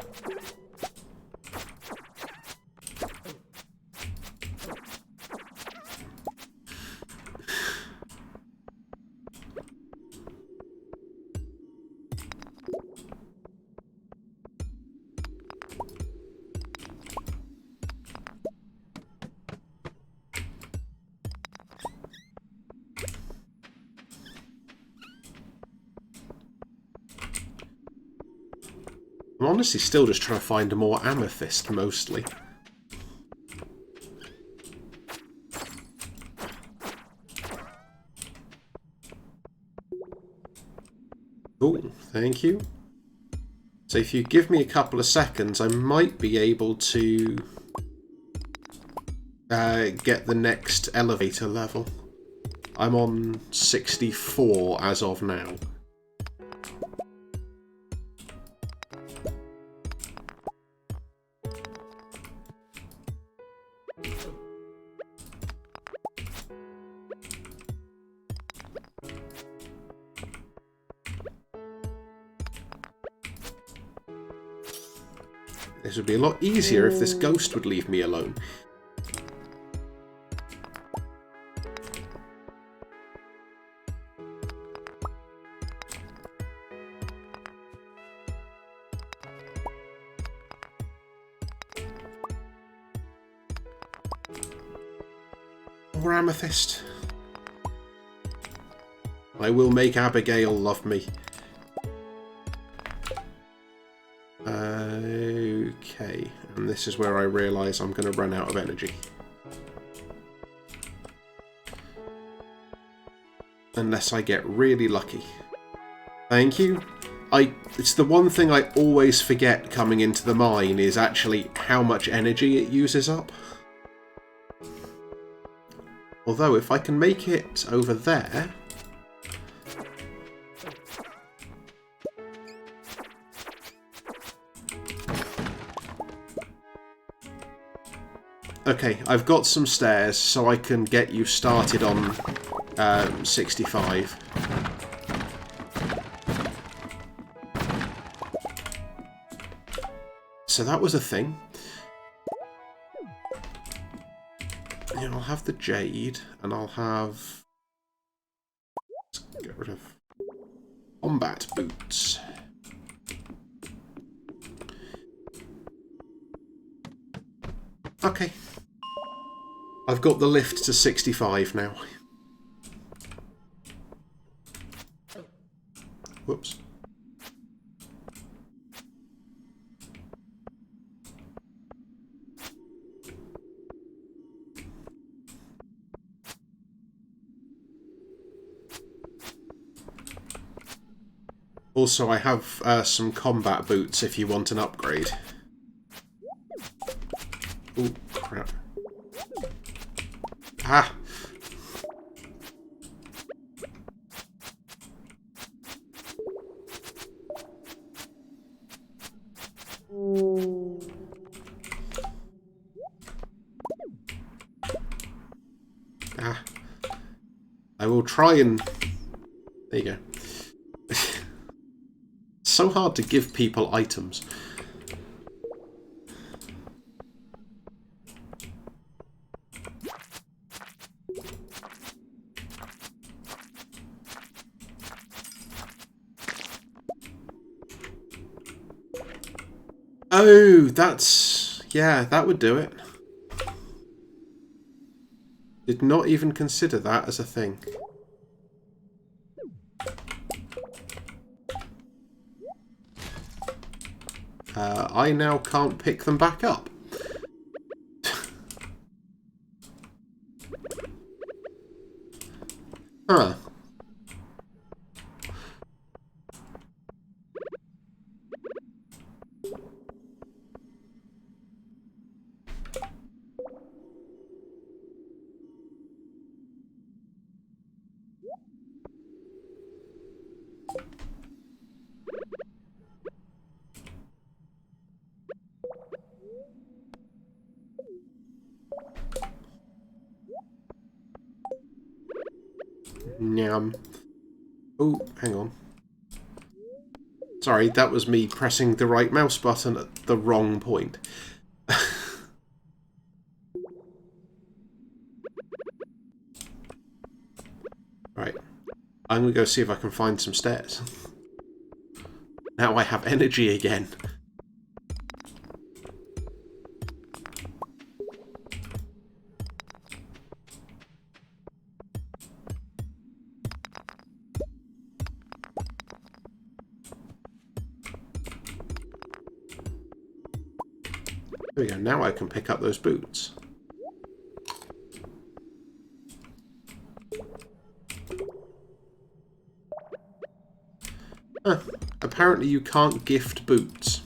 I'm honestly still just trying to find more amethyst, mostly. Cool, thank you. So if you give me a couple of seconds, I might be able to get the next elevator level. I'm on 64 as of now. This would be a lot easier if this ghost would leave me alone. More amethyst. I will make Abigail love me. Okay, and this is where I realise I'm going to run out of energy. Unless I get really lucky. Thank you. It's the one thing I always forget coming into the mine is actually how much energy it uses up. Although, if I can make it over there... Okay, I've got some stairs, so I can get you started on 65. So that was a thing. Yeah, I'll have the jade, and I'll have... Let's get rid of combat boots. Okay. I've got the lift to 65 now. Whoops. Also, I have some combat boots if you want an upgrade. Oh, crap. Ah! Ah. I will try and... There you go. So hard to give people items. Oh, that's... Yeah, that would do it. Did not even consider that as a thing. I now can't pick them back up. Huh. Nyam. Oh, hang on. Sorry, that was me pressing the right mouse button at the wrong point. Right. I'm going to go see if I can find some stairs. Now I have energy again. There we go, now I can pick up those boots. Huh. Apparently you can't gift boots.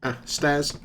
Ah, stairs.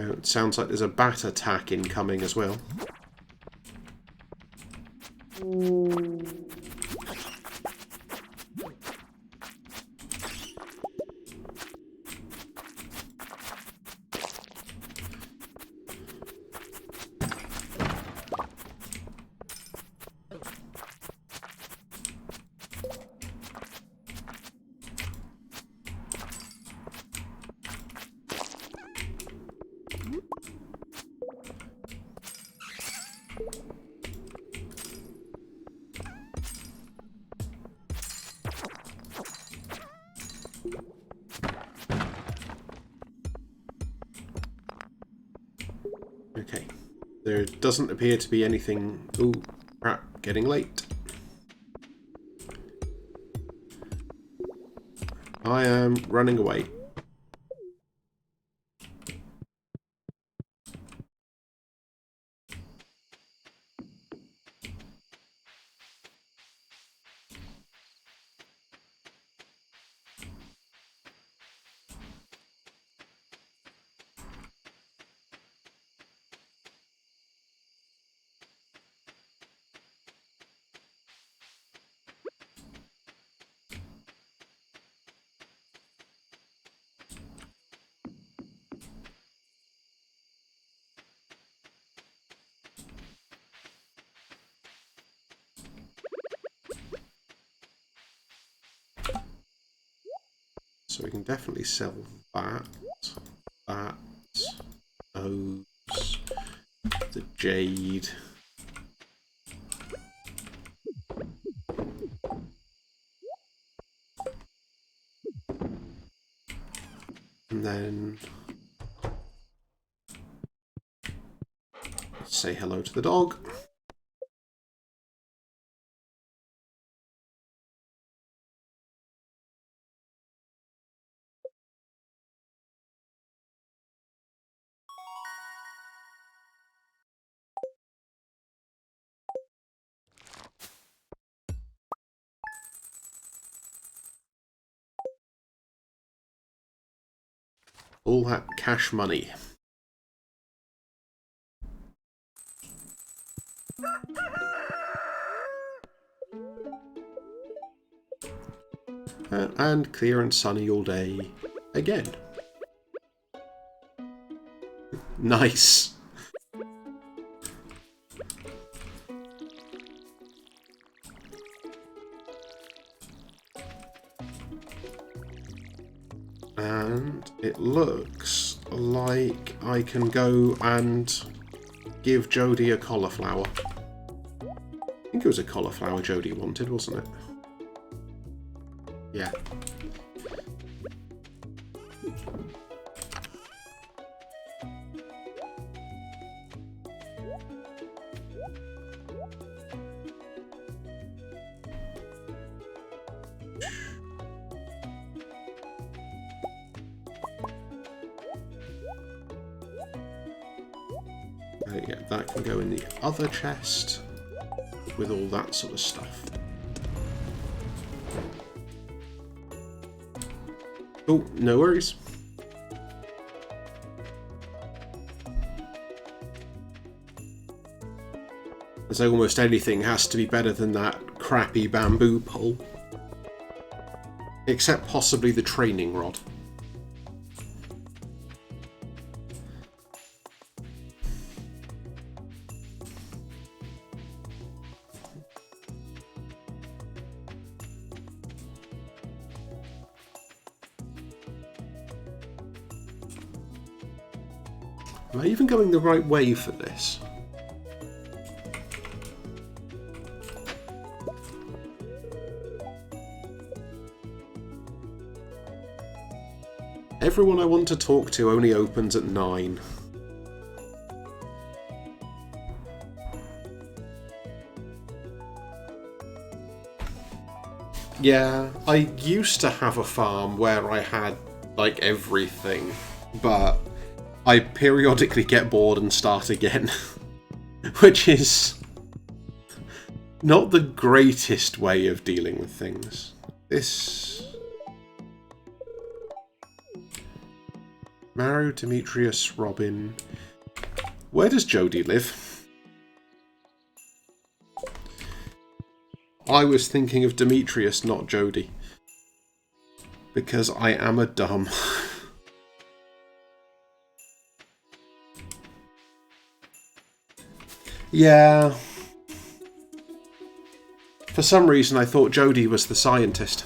Oh, it sounds like there's a bat attack incoming as well. Okay. There doesn't appear to be anything... Ooh, crap, getting late. I am running away. So we can definitely sell that, those, the jade. And then say hello to the dog. All that cash money. And clear and sunny all day again. Nice. And it looks like I can go and give Jodie a cauliflower. I think it was a cauliflower Jodie wanted, wasn't it? Yeah. Yeah, that can go in the other chest with all that sort of stuff. Oh, no worries. As though almost anything has to be better than that crappy bamboo pole. Except possibly the training rod. Am I even going the right way for this? Everyone I want to talk to only opens at 9. Yeah, I used to have a farm where I had, like, everything, but I periodically get bored and start again, which is not the greatest way of dealing with things. This... Maru, Demetrius, Robin. Where does Jodie live? I was thinking of Demetrius, not Jodie. Because I am a dumb. Yeah. For some reason I thought Jodie was the scientist.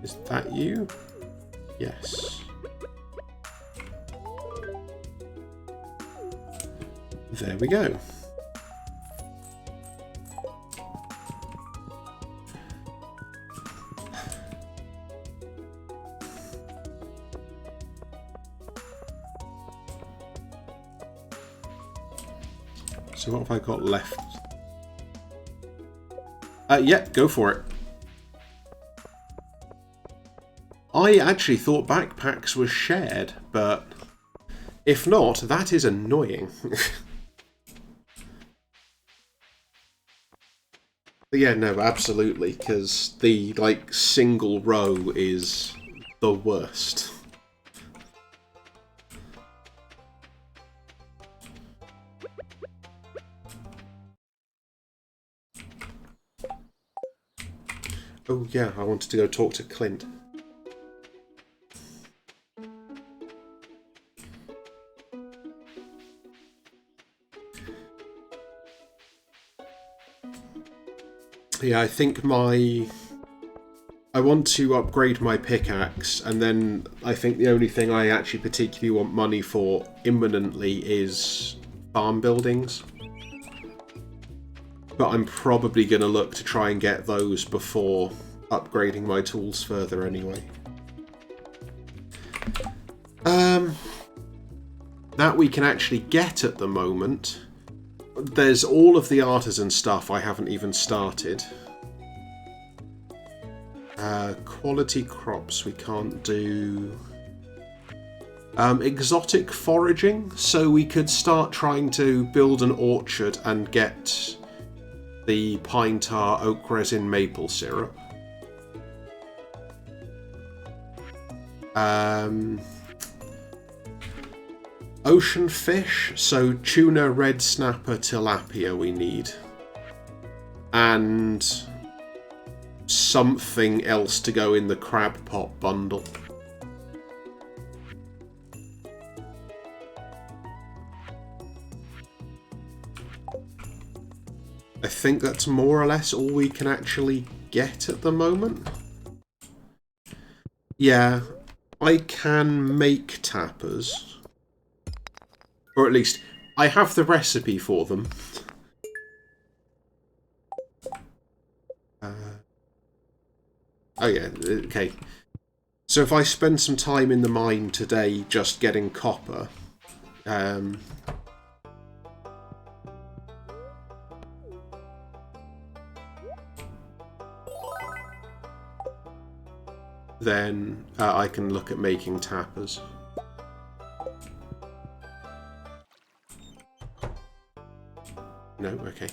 Is that you? Yes. There we go. So what have I got left? Yeah, go for it. I actually thought backpacks were shared, but if not, that is annoying. But yeah, no, absolutely, because the, like, single row is the worst. Oh yeah, I wanted to go talk to Clint. Yeah, I think I want to upgrade my pickaxe, and then I think the only thing I actually particularly want money for imminently is farm buildings. But I'm probably going to look to try and get those before upgrading my tools further anyway. That we can actually get at the moment. There's all of the artisan stuff I haven't even started. Quality crops we can't do. Exotic foraging, so we could start trying to build an orchard and get the pine tar, oak resin, maple syrup. Ocean fish, so tuna, red snapper, tilapia we need. And something else to go in the crab pot bundle. I think that's more or less all we can actually get at the moment. Yeah, I can make tappers. Or at least, I have the recipe for them. Oh yeah, okay. So if I spend some time in the mine today just getting copper, then I can look at making tappers. No? Okay.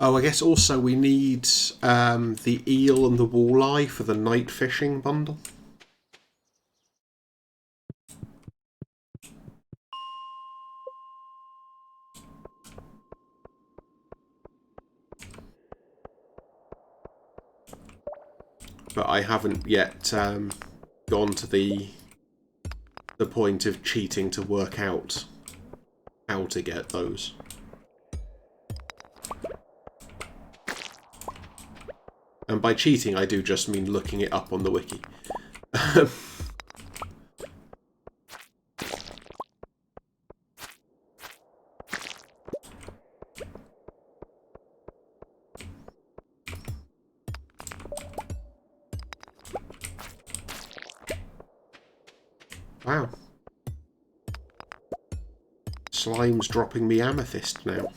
Oh, I guess also we need the eel and the walleye for the night fishing bundle. but I haven't yet gone to the point of cheating to work out how to get those. And by cheating, I do just mean looking it up on the wiki. Wow. Slime's dropping me amethyst now.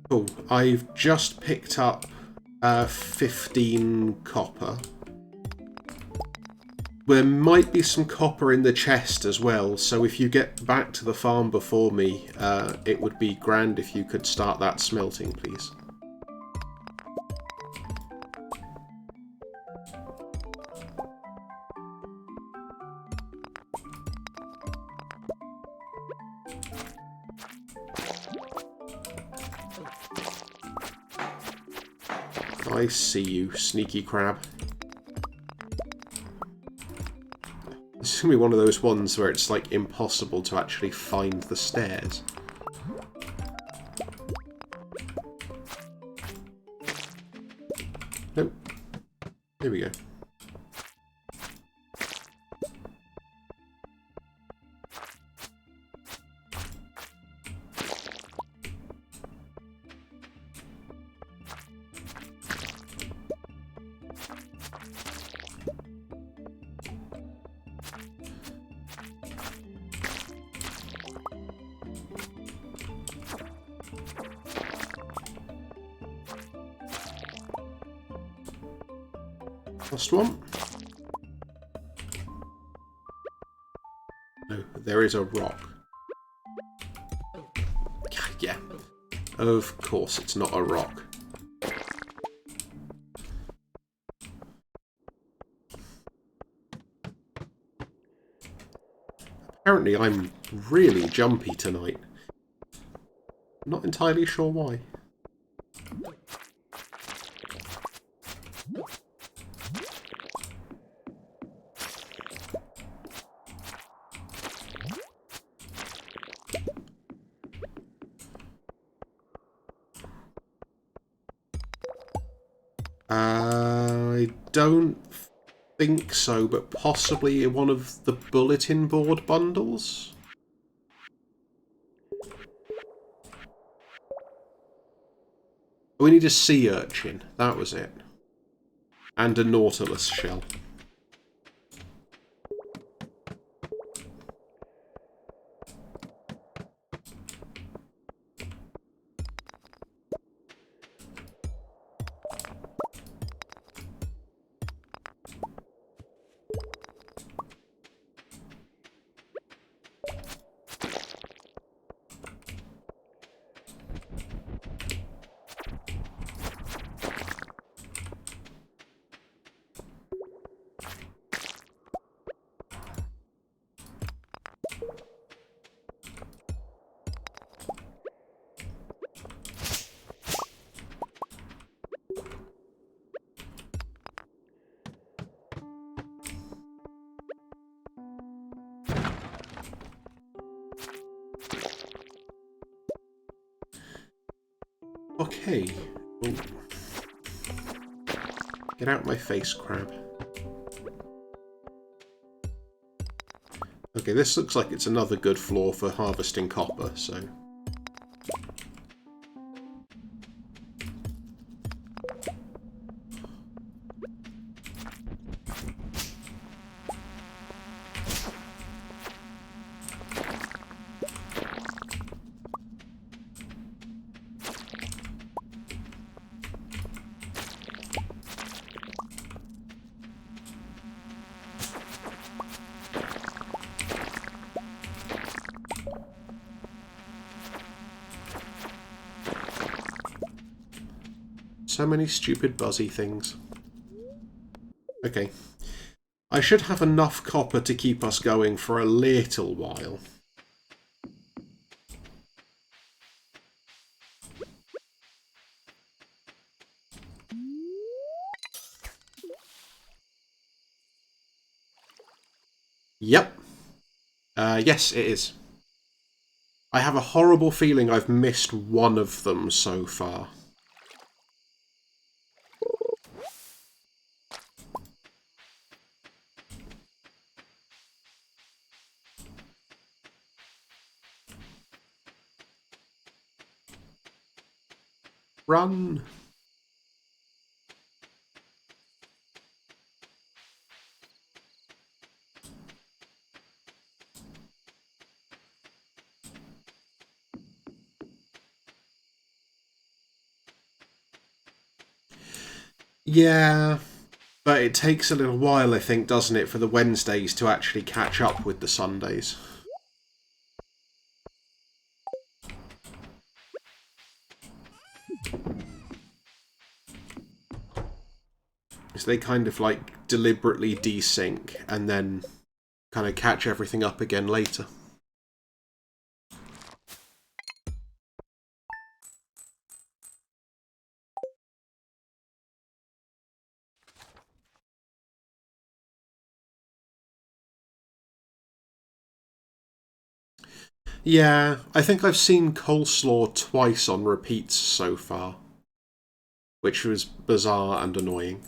Cool. I've just picked up 15 copper. There might be some copper in the chest as well, so if you get back to the farm before me, it would be grand if you could start that smelting, please. I see you, sneaky crab. This is going to be one of those ones where it's like impossible to actually find the stairs. Nope. Here we go. Last one. No, there is a rock. Yeah. Of course it's not a rock. Apparently I'm really jumpy tonight. Not entirely sure why. I don't think so, but possibly one of the bulletin board bundles? We need a sea urchin, that was it. And a nautilus shell. Okay. Ooh. Get out my face, crab. Okay, this looks like it's another good floor for harvesting copper, so... So many stupid buzzy things. Okay. I should have enough copper to keep us going for a little while. Yep. Yes, it is. I have a horrible feeling I've missed one of them so far. Run! Yeah, but it takes a little while, I think, doesn't it, for the Wednesdays to actually catch up with the Sundays. Because they kind of, like, deliberately desync and then kind of catch everything up again later. Yeah, I think I've seen coleslaw twice on repeats so far, which was bizarre and annoying.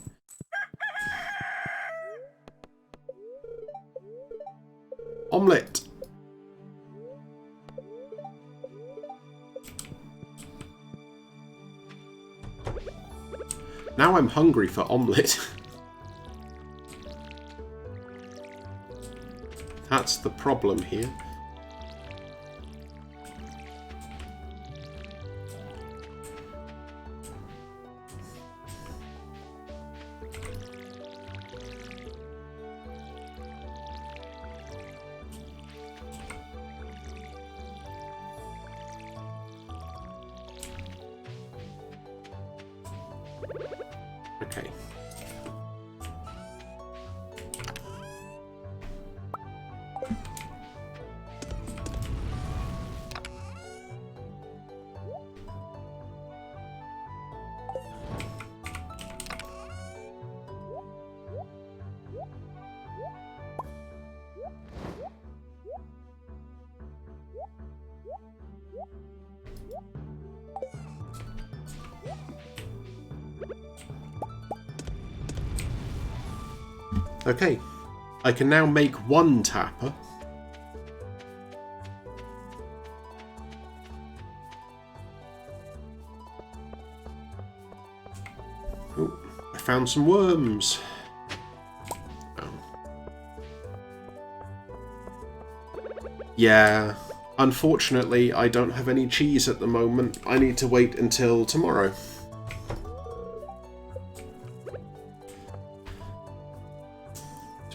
Omelette! Now I'm hungry for omelette. That's the problem here. Okay. Okay. I can now make one tapper. Oh, I found some worms. Oh. Yeah. Unfortunately, I don't have any cheese at the moment. I need to wait until tomorrow.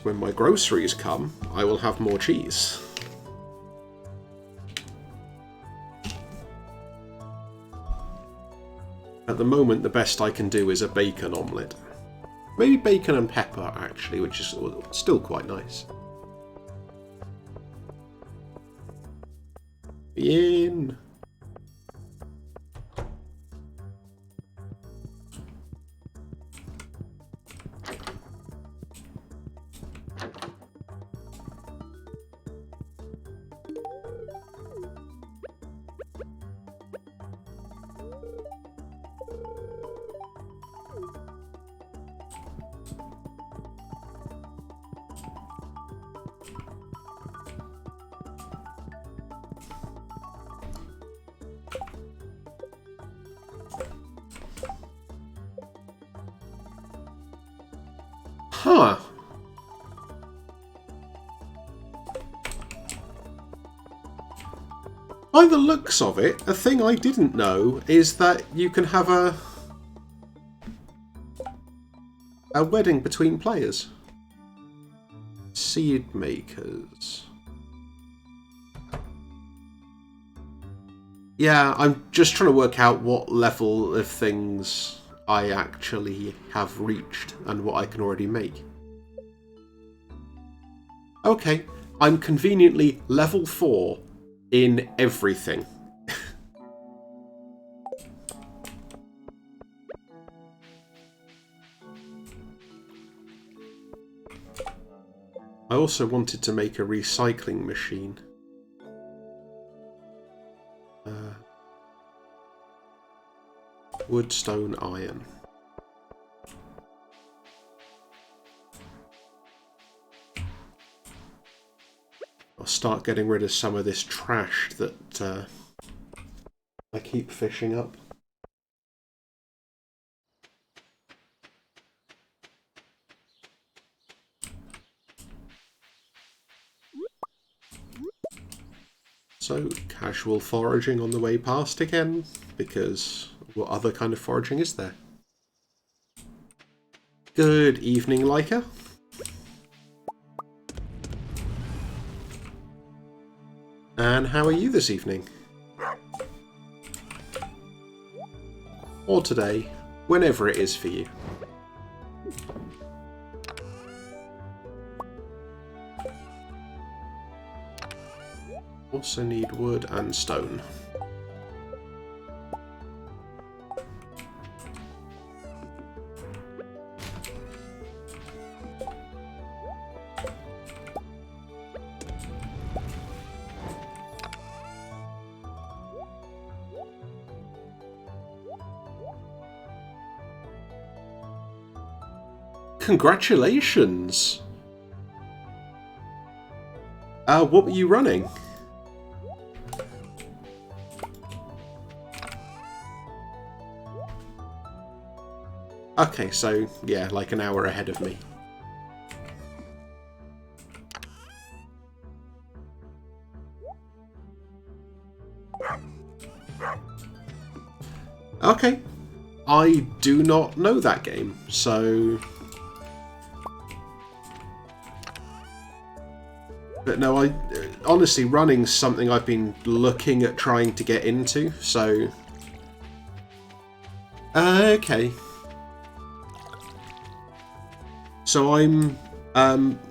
When my groceries come, I will have more cheese. At the moment, the best I can do is a bacon omelette. Maybe bacon and pepper, actually, which is still quite nice. In. Huh. By the looks of it, a thing I didn't know is that you can have a wedding between players. Seed makers. Yeah, I'm just trying to work out what level of things I actually have reached and what I can already make. Okay, I'm conveniently level 4 in everything. I also wanted to make a recycling machine. Wood, stone, iron. I'll start getting rid of some of this trash that I keep fishing up. So, casual foraging on the way past again, because what other kind of foraging is there? Good evening, Leica. And how are you this evening? Or today, whenever it is for you. Also need wood and stone. Congratulations! What were you running? Okay, so, yeah, like an hour ahead of me. Okay. I do not know that game, so... But no, honestly, running's something I've been looking at trying to get into, so... Okay. So I'm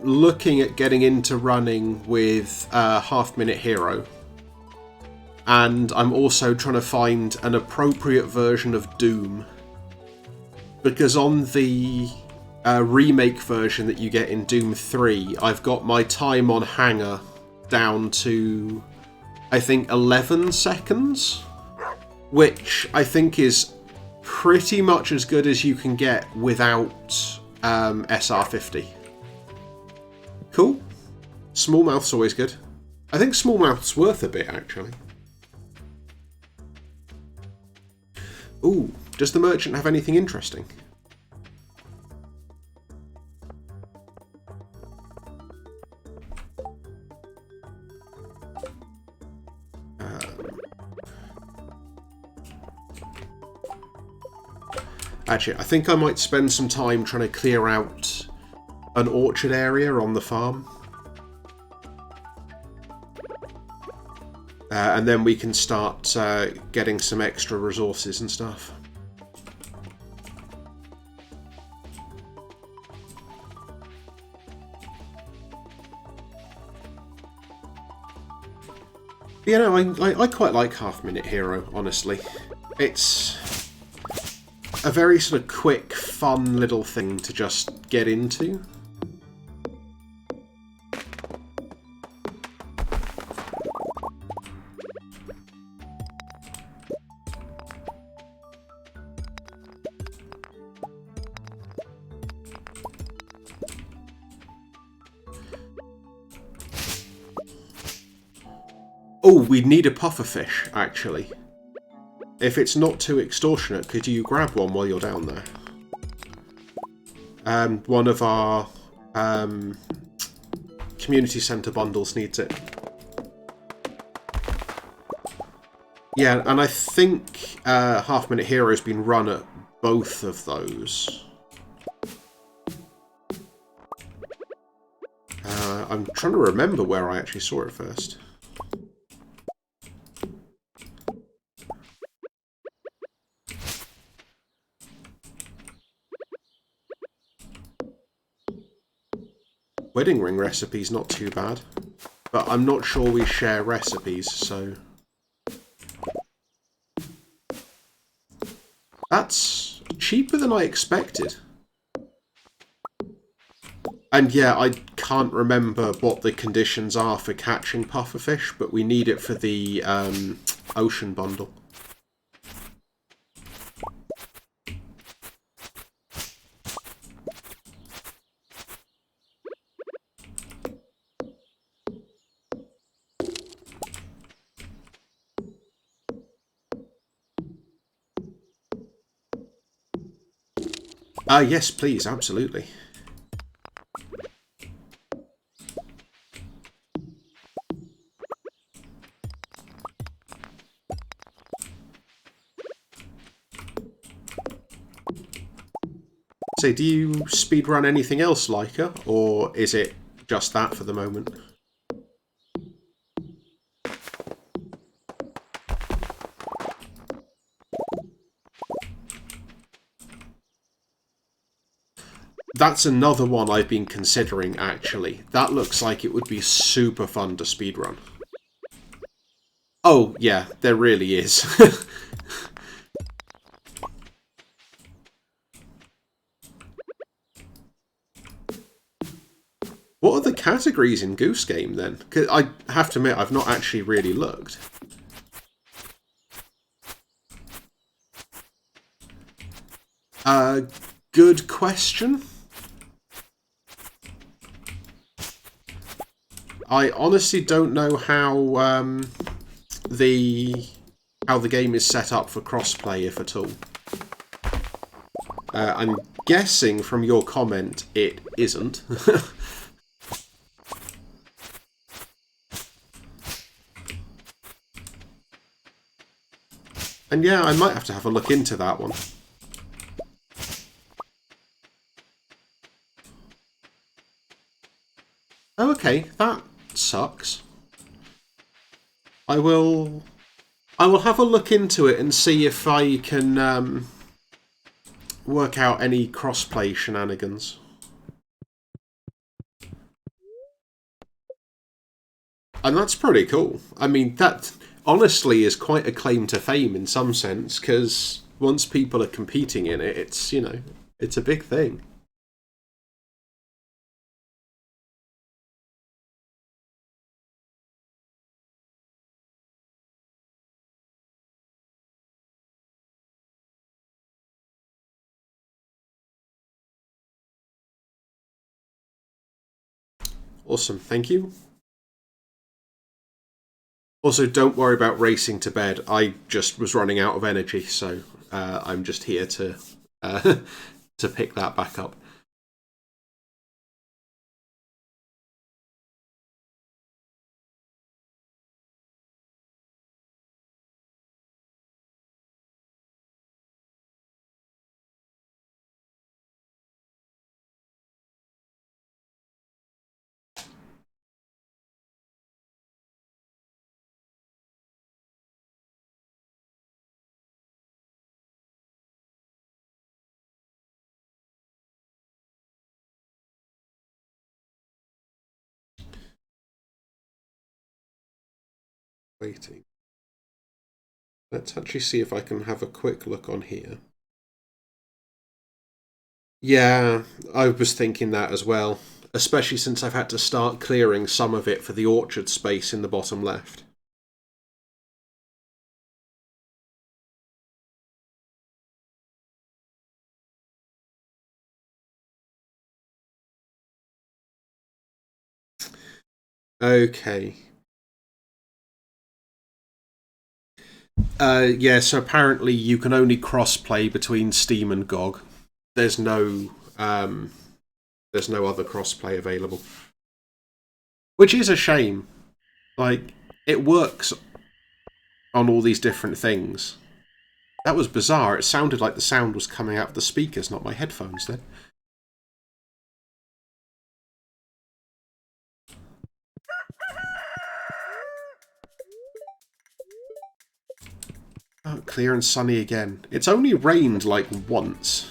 looking at getting into running with Half Minute Hero. And I'm also trying to find an appropriate version of Doom. Because on the remake version that you get in Doom 3, I've got my time on hanger down to, I think, 11 seconds. Which I think is pretty much as good as you can get without SR50. Cool. Smallmouth's always good. I think Smallmouth's worth a bit, actually. Ooh, does the merchant have anything interesting? Actually, I think I might spend some time trying to clear out an orchard area on the farm. And then we can start getting some extra resources and stuff. You know, I quite like Half Minute Hero, honestly. It's a very sort of quick, fun little thing to just get into. Oh, we'd need a pufferfish, actually. If it's not too extortionate, could you grab one while you're down there? One of our community centre bundles needs it. Yeah, and I think Half Minute Hero's been run at both of those. I'm trying to remember where I actually saw it first. Wedding ring recipe's not too bad. But I'm not sure we share recipes, so... That's cheaper than I expected. And yeah, I can't remember what the conditions are for catching pufferfish, but we need it for the ocean bundle. Yes, please, absolutely. So, do you speedrun anything else, Leica, or is it just that for the moment? That's another one I've been considering, actually. That looks like it would be super fun to speedrun. Oh, yeah, there really is. What are the categories in Goose Game, then? 'Cause I have to admit, I've not actually really looked. Good question. I honestly don't know how the game is set up for crossplay, if at all. I'm guessing from your comment it isn't. And yeah, I might have to have a look into that one. Oh, okay, that sucks. I will have a look into it and see if I can work out any crossplay shenanigans. And that's pretty cool. I mean, that honestly is quite a claim to fame in some sense, because once people are competing in it, it's, you know, it's a big thing. Awesome, thank you. Also, don't worry about racing to bed. I just was running out of energy, so I'm just here to to pick that back up. Waiting. Let's actually see if I can have a quick look on here. Yeah, I was thinking that as well, especially since I've had to start clearing some of it for the orchard space in the bottom left. Okay. Yeah, so apparently you can only cross-play between Steam and GOG. There's no other cross-play available. Which is a shame. Like, it works on all these different things. That was bizarre. It sounded like the sound was coming out of the speakers, not my headphones then. Oh, clear and sunny again. It's only rained like once.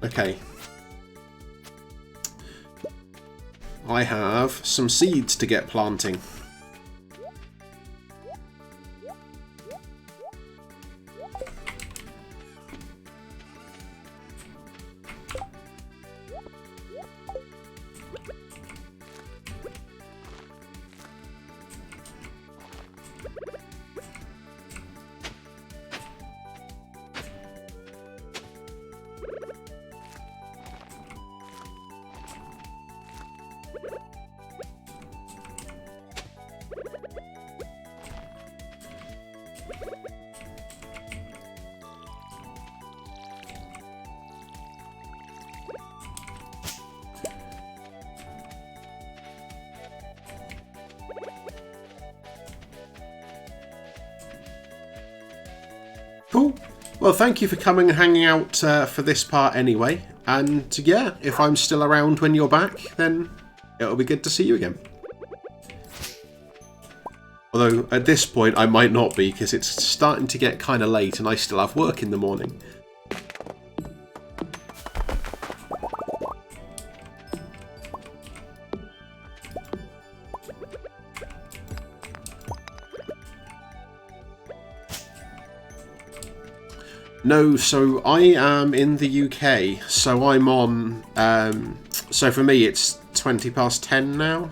Okay. I have some seeds to get planting. Cool. Well, thank you for coming and hanging out for this part anyway. And yeah, if I'm still around when you're back, then it'll be good to see you again. Although at this point I might not be, because it's starting to get kind of late and I still have work in the morning. No, so I am in the UK, so I'm on, so for me it's 20 past 10 now.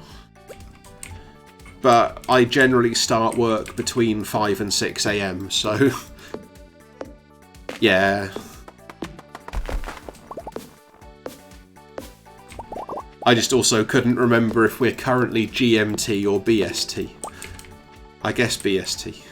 But I generally start work between 5 and 6 AM, so yeah. I just also couldn't remember if we're currently GMT or BST. I guess BST.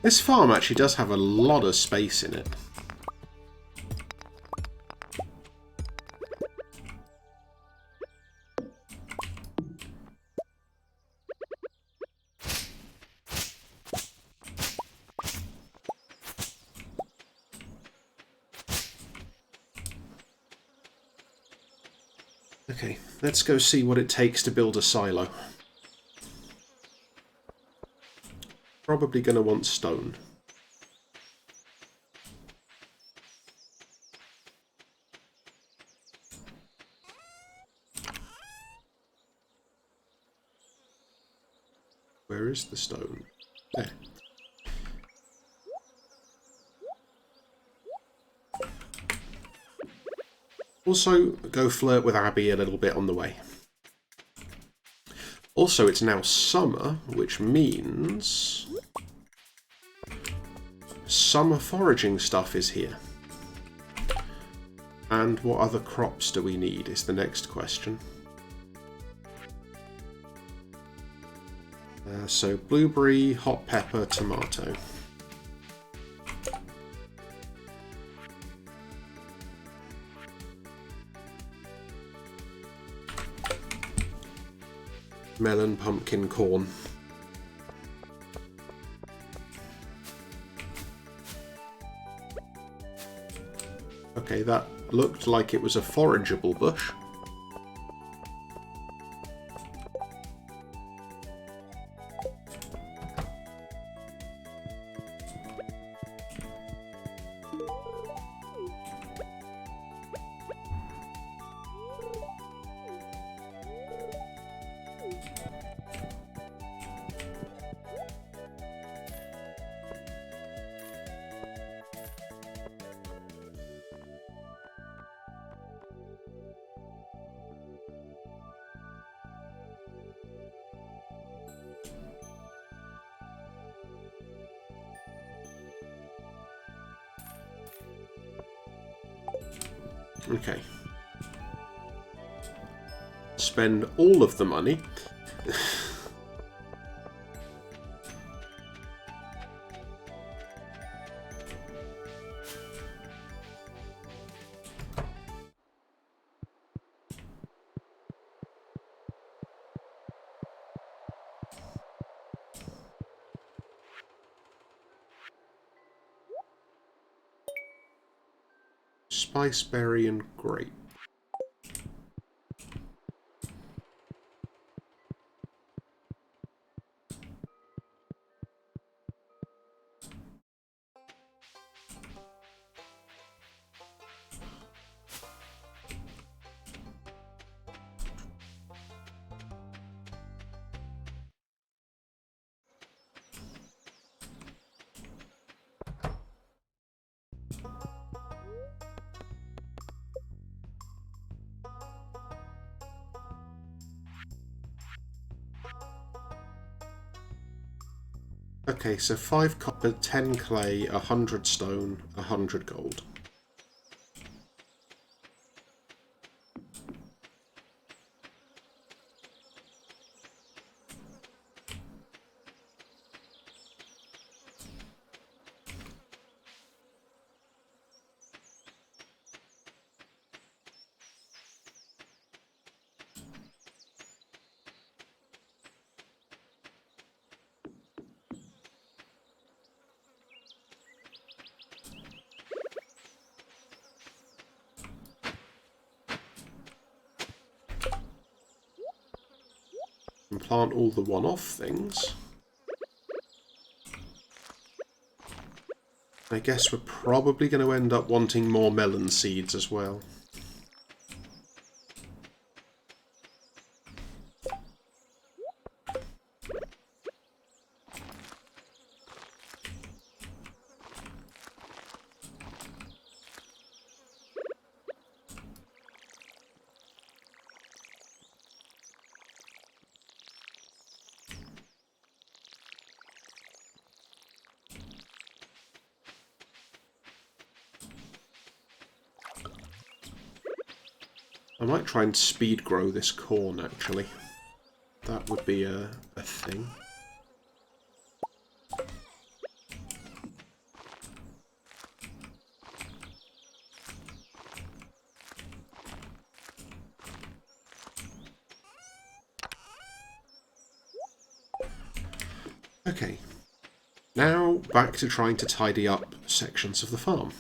This farm actually does have a lot of space in it. Okay, let's go see what it takes to build a silo. Probably going to want stone. Where is the stone? There. Also, go flirt with Abby a little bit on the way. Also, it's now summer, which means summer foraging stuff is here. And what other crops do we need is the next question. So blueberry, hot pepper, tomato. Melon, pumpkin, corn. Okay, that looked like it was a forageable bush. Okay. Spend all of the money. Spiceberry and grape. Okay, so 5 copper, 10 clay, 100 stone, 100 gold. And plant all the one-off things. I guess we're probably going to end up wanting more melon seeds as well. I might try and speed grow this corn, actually. That would be a thing. Okay. Now, back to trying to tidy up sections of the farm.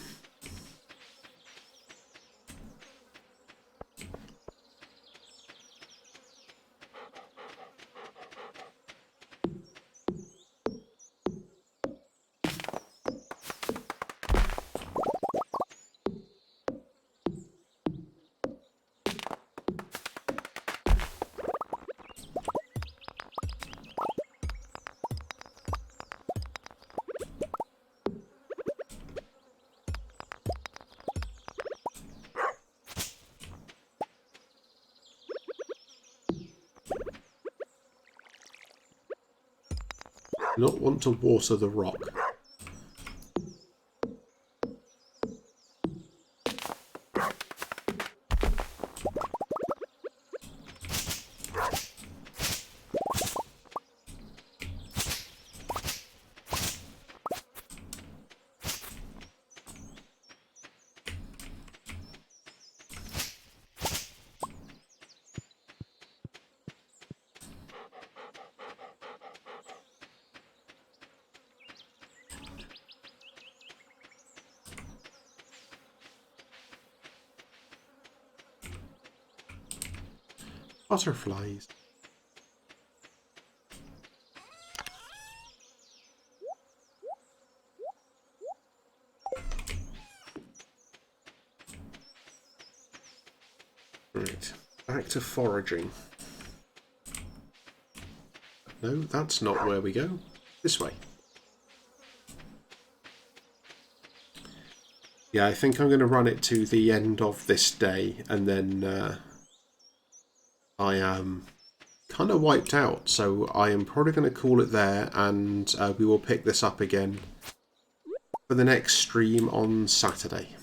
Not want to water the rock. Butterflies. Right, back to foraging. No, that's not where we go. This way. Yeah, I think I'm going to run it to the end of this day, and then I am kind of wiped out, so I am probably going to call it there, and we will pick this up again for the next stream on Saturday.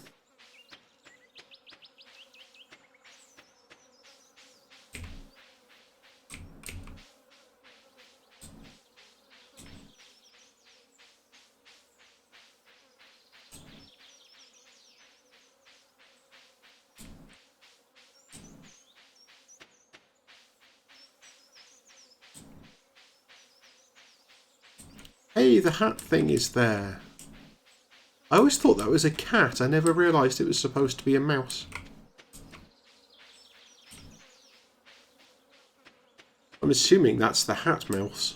Hey, the hat thing is there. I always thought that was a cat. I never realised it was supposed to be a mouse. I'm assuming that's the hat mouse.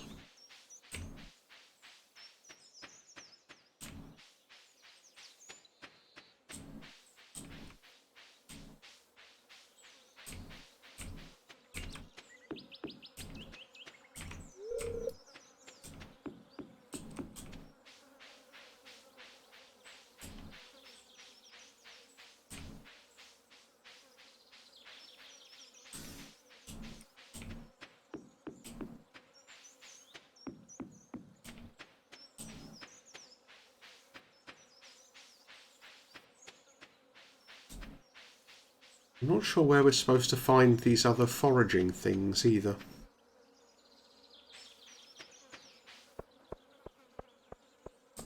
I'm not sure where we're supposed to find these other foraging things either.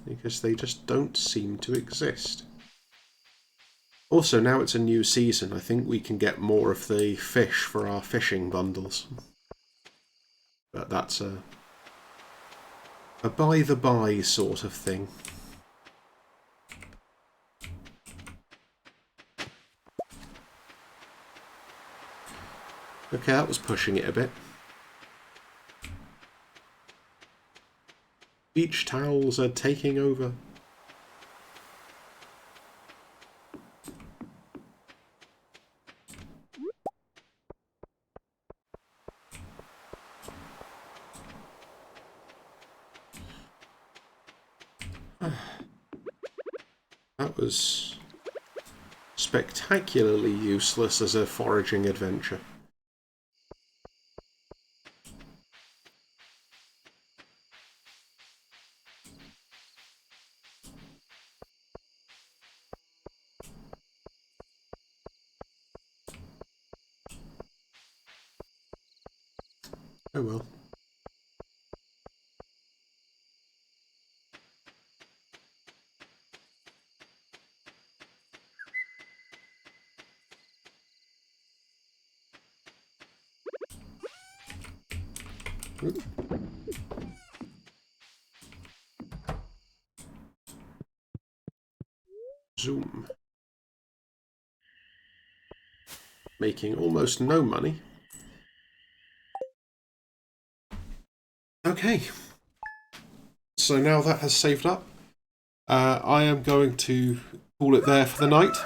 Because they just don't seem to exist. Also, now it's a new season, I think we can get more of the fish for our fishing bundles. But that's a by-the-by sort of thing. Okay, that was pushing it a bit. Beach towels are taking over. That was spectacularly useless as a foraging adventure. Oh well. Zoom. Making almost no money. Okay. So now that has saved up, I am going to call it there for the night.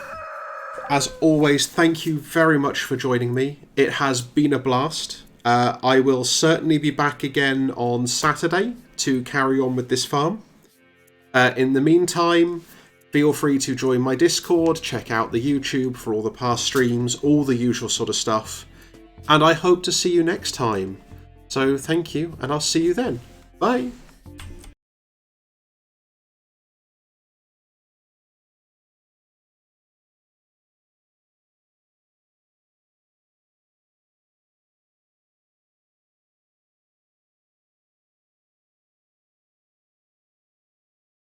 As always, thank you very much for joining me. It has been a blast. I will certainly be back again on Saturday to carry on with this farm. In the meantime, feel free to join my Discord, check out the YouTube for all the past streams, all the usual sort of stuff. And I hope to see you next time. So thank you, and I'll see you then. Bye!